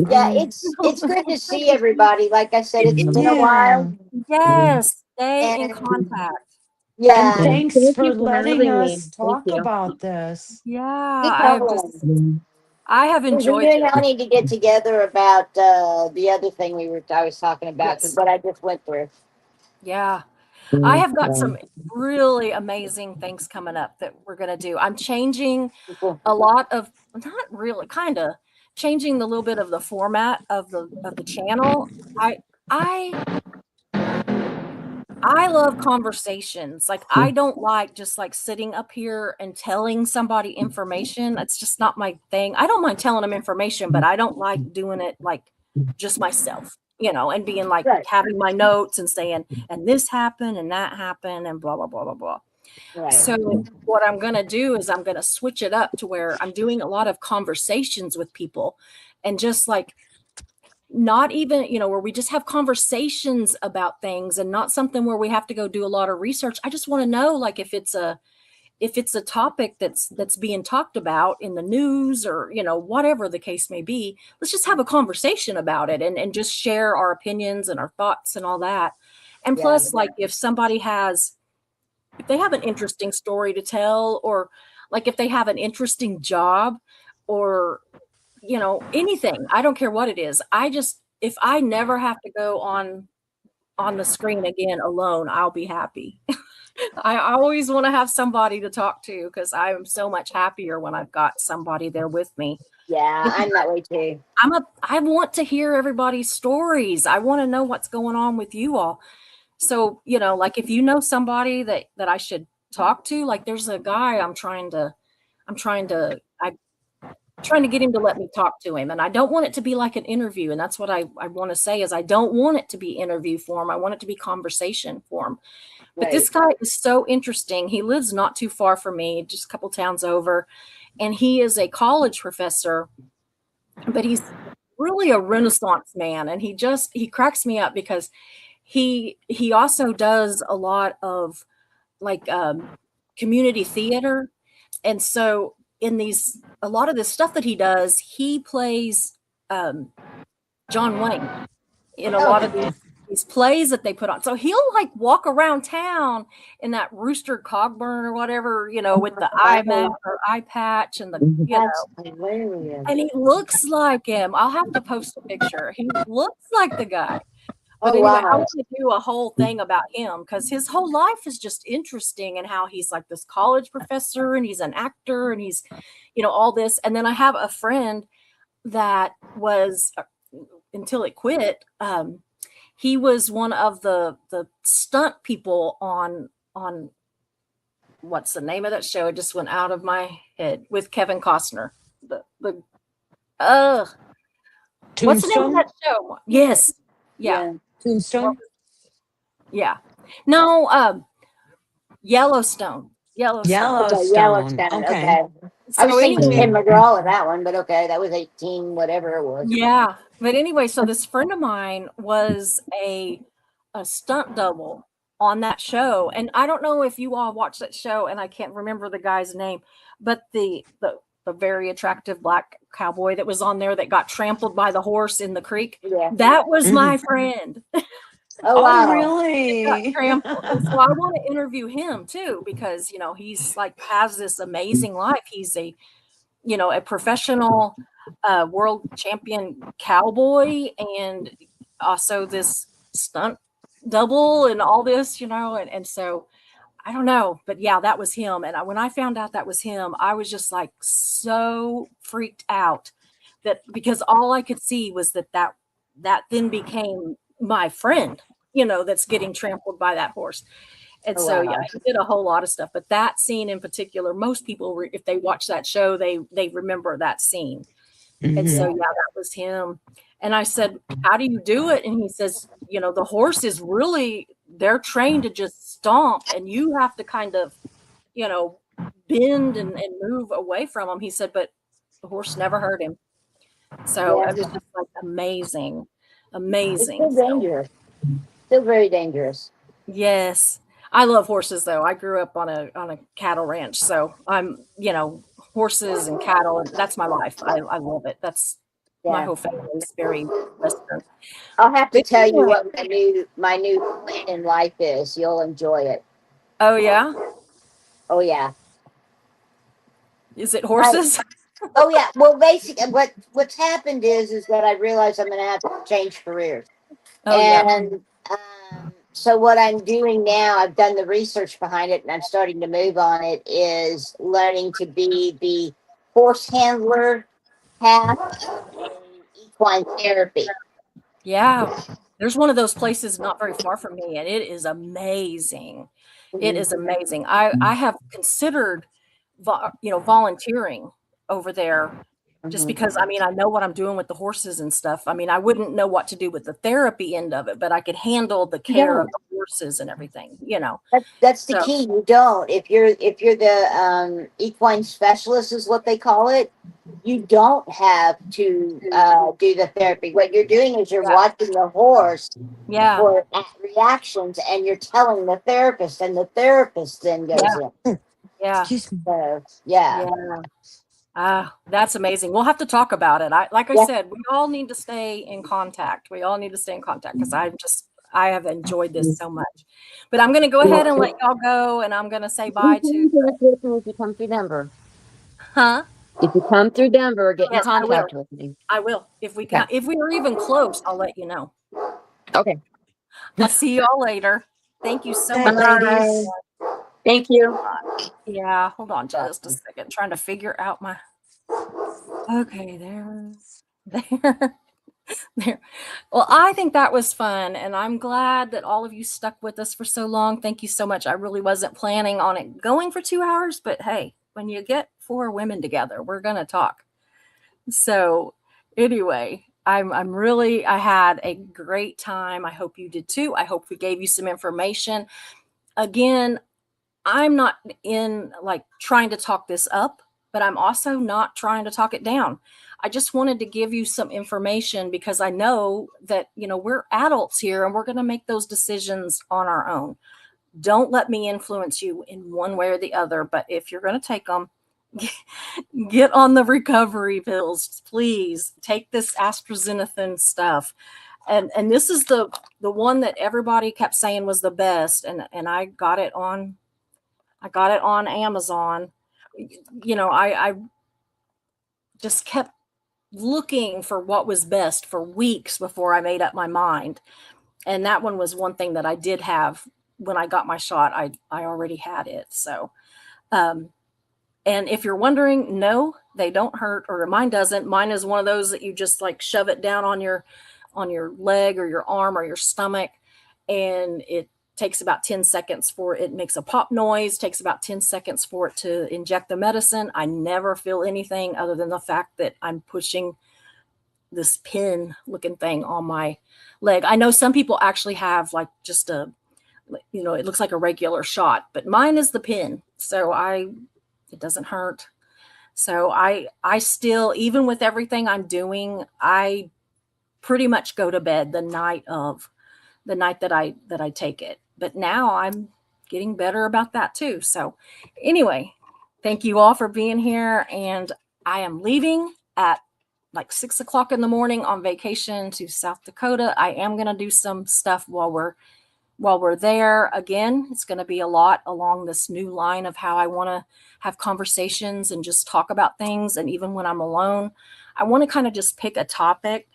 yeah, it's good to see everybody. Like I said, it's been a Yeah. while, Yes, stay in and contact. And yeah, thanks Thank for you for letting having me. us Thank talk you. about this. Yeah, no problem. I have We enjoyed and it. I need to get together about the other thing I was talking about, Yes. what I just went through. Yeah. I have got some really amazing things coming up that we're going to do. I'm changing a lot of, not really, kind of changing the little bit of the format of the channel. I I love conversations. Like I don't like just like sitting up here and telling somebody information. That's just not my thing. I don't mind telling them information, but I don't like doing it like just myself, and being like Right. having my notes and saying, and this happened and that happened and blah, blah, blah, blah, blah. Right. So what I'm going to do is I'm going to switch it up to where I'm doing a lot of conversations with people and just like not even, where we just have conversations about things and not something where we have to go do a lot of research. I just want to know like if it's a topic that's being talked about in the news or, whatever the case may be, let's just have a conversation about it and just share our opinions and our thoughts and all that. And Yeah. plus, like if they have an interesting story to tell, or like if they have an interesting job or, anything, I don't care what it is. If I never have to go on the screen again alone, I'll be happy. I always want to have somebody to talk to because I am so much happier when I've got somebody there with me. Yeah, I'm that way too. I want to hear everybody's stories. I want to know what's going on with you all. So, like if you know somebody that I should talk to, like there's a guy I'm trying to get him to let me talk to him. And I don't want it to be like an interview. And that's what I want to say is I don't want it to be interview form. I want it to be conversation form. But Right. this guy is so interesting. He lives not too far from me, just a couple towns over. And he is a college professor, but he's really a Renaissance man. And he cracks me up because he also does a lot of like community theater. And so a lot of the stuff that he does, he plays John Wayne in a lot of these plays that they put on. So he'll like walk around town in that Rooster Cogburn or whatever, with the eye mask or eye patch and That's hilarious. and he looks like him. I'll have to post a picture. He looks like the guy. But Oh, anyway, I wow. want to do a whole thing about him because his whole life is just interesting and how he's like this college professor and he's an actor and he's, all this. And then I have a friend that was, until it quit, he was one of the stunt people on what's the name of that show? It just went out of my head with Kevin Costner. What's the name of that show? Yes. Yeah. Tombstone? Yeah. No, Yellowstone. Okay, Yellowstone. Yellowstone. Okay. I was So thinking anyway, Tim McGraw with that one, but okay, that was 18, whatever it was. yeah. But anyway, so this friend of mine was a stunt double on that show. And I don't know if you all watched that show, and I can't remember the guy's name, but the very attractive black cowboy that was on there that got trampled by the horse in the creek. Yeah. That was my friend. Oh, wow. Really? Trampled. And so I want to interview him too, because he's like has this amazing life. He's a professional world champion cowboy and also this stunt double and all this, and so I don't know, but yeah, that was him. And when I found out that was him, I was just like so freaked out because all I could see was that then became my friend, that's getting trampled by that horse. And Oh, so, wow. yeah, he did a whole lot of stuff, but that scene in particular, most people, if they watch that show, they remember that scene. And so, yeah, that was him. And I said, how do you do it? And he says, the horse is really, they're trained to just stomp and you have to kind of, bend and move away from him. He said, but the horse never hurt him. So Yeah. it was just like amazing. It's So, still dangerous. Still very dangerous. yes. I love horses though. I grew up on a cattle ranch. So I'm, horses and cattle, and that's my life. I love it. That's my Yeah. whole family is very Western. I'll have to But tell you anyway. what my new plan in life is. You'll enjoy it. Oh yeah? Oh, yeah. Is it horses? Oh, yeah. Well, basically, what's happened is that I realized I'm going to have to change careers. Oh yeah. And So what I'm doing now, I've done the research behind it and I'm starting to move on it, is learning to be the horse handler half of a equine therapy. Yeah. There's one of those places not very far from me, and it is amazing. It is amazing. I have considered volunteering over there just because, I mean, I know what I'm doing with the horses and stuff. I mean, I wouldn't know what to do with the therapy end of it, but I could handle the You care of don't. the horses and everything, you know. That's the So, key. You don't. If you're the equine specialist is what they call it. You don't have to do the therapy. What you're doing is you're yeah. watching the horse Yeah. for reactions, and you're telling the therapist, and the therapist then goes Yeah. in. Yeah. Excuse me. So yeah, Yeah. Ah, that's amazing. We'll have to talk about it. Like I yeah. said, we all need to stay in contact. We all need to stay in contact because I have enjoyed this so much. But I'm going to go ahead and let y'all go, and I'm going to say bye to, If you come through Denver. huh? If you come through Denver, get in Yes, I will. contact with me. I will. If we Okay. can, if we are even close, I'll let you know. Okay. I'll see y'all later. Thank you so Night, much. ladies. Thank you. Yeah, hold on just a second. Trying to figure out my. Okay, there. There. Well, I think that was fun, and I'm glad that all of you stuck with us for so long. Thank you so much. I really wasn't planning on it going for 2 hours, but hey, when you get 4 women together, we're gonna talk. So, anyway, I'm really I had a great time. I hope you did too. I hope we gave you some information. Again, I'm not in like trying to talk this up, but I'm also not trying to talk it down. I just wanted to give you some information because I know that, we're adults here and we're going to make those decisions on our own. Don't let me influence you in one way or the other, but if you're going to take them, get on the recovery pills, please. Take this AstraZeneca stuff. And this is the one that everybody kept saying was the best, and I got it on Amazon. I just kept looking for what was best for weeks before I made up my mind. And that one was one thing that I did have when I got my shot. I already had it. So, and if you're wondering, no, they don't hurt, or mine doesn't. Mine is one of those that you just like shove it down on your leg or your arm or your stomach, and it takes about 10 seconds for it makes a pop noise, takes about 10 seconds for it to inject the medicine. I never feel anything other than the fact that I'm pushing this pin looking thing on my leg. I know some people actually have like just it looks like a regular shot, but mine is the pin. So it doesn't hurt. So I still, even with everything I'm doing, I pretty much go to bed the night that I take it. But now I'm getting better about that too. So anyway, thank you all for being here. And I am leaving at like 6 o'clock in the morning on vacation to South Dakota. I am going to do some stuff while we're there. Again, it's going to be a lot along this new line of how I want to have conversations and just talk about things. And even when I'm alone, I want to kind of just pick a topic.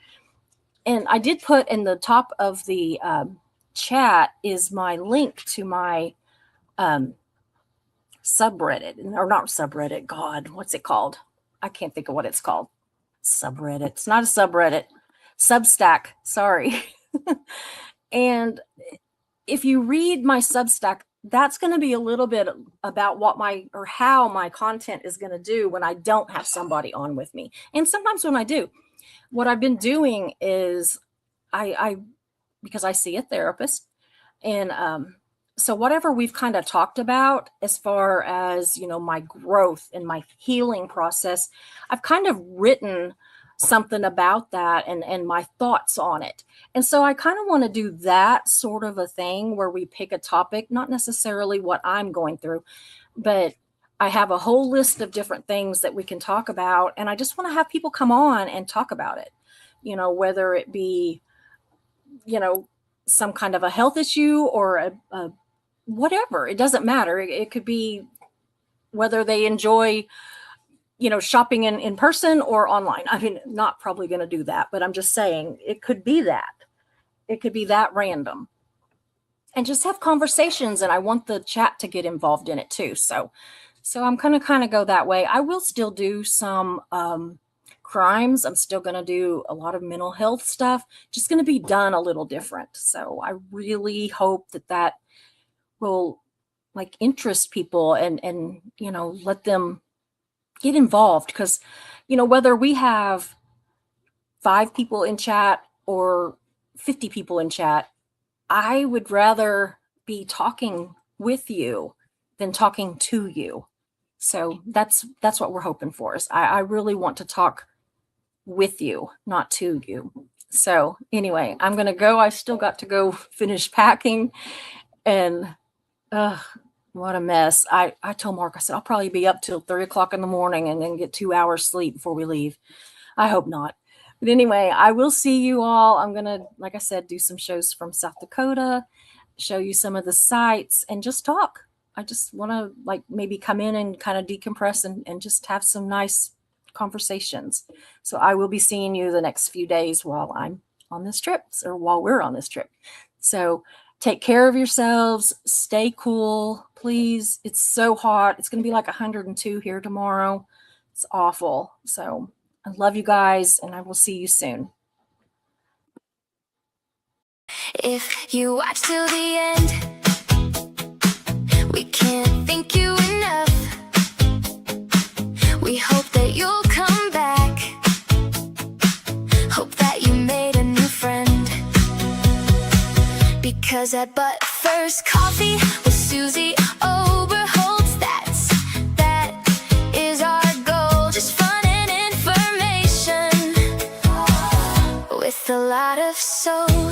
And I did put in the top of the chat is my link to my subreddit, or not subreddit. God, what's it called? I can't think of what it's called. Subreddit. It's not a subreddit. Substack. Sorry. And if you read my Substack, that's going to be a little bit about how my content is going to do when I don't have somebody on with me. And sometimes when I do, what I've been doing is because I see a therapist, and so whatever we've kind of talked about as far as, my growth and my healing process, I've kind of written something about that and my thoughts on it. And so I kind of want to do that sort of a thing where we pick a topic, not necessarily what I'm going through, but I have a whole list of different things that we can talk about. And I just want to have people come on and talk about it, whether it be, some kind of a health issue or a whatever. It doesn't matter. It could be whether they enjoy, shopping in person or online. I mean, not probably going to do that, but I'm just saying it could be that. It could be that random. and just have conversations. And I want the chat to get involved in it too. So I'm going to kind of go that way. I will still do some crimes. I'm still going to do a lot of mental health stuff, just going to be done a little different. So I really hope that will like interest people and let them get involved, because whether we have 5 people in chat or 50 people in chat, I would rather be talking with you than talking to you. So that's what we're hoping for. Is I really want to talk with you, not to you. So anyway, I'm gonna go. I still got to go finish packing, and what a mess. I told Mark, I said, I'll probably be up till 3:00 in the morning and then get 2 hours sleep before we leave. I hope not. But anyway, I will see you all. I'm going to, like I said, do some shows from South Dakota, show you some of the sites, and just talk. I just want to like maybe come in and kind of decompress and just have some nice conversations. So I will be seeing you the next few days while I'm on this trip, or while we're on this trip. So take care of yourselves. Stay cool, please. It's so hot. It's going to be like 102 here tomorrow. It's awful. So I love you guys, and I will see you soon. If you watch till the end, we can't thank you enough. We hope that you'll come back. Hope that you made a new friend. Because at But First Coffee with Susie Oberholtz, that is our goal. Just fun and information with a lot of soul.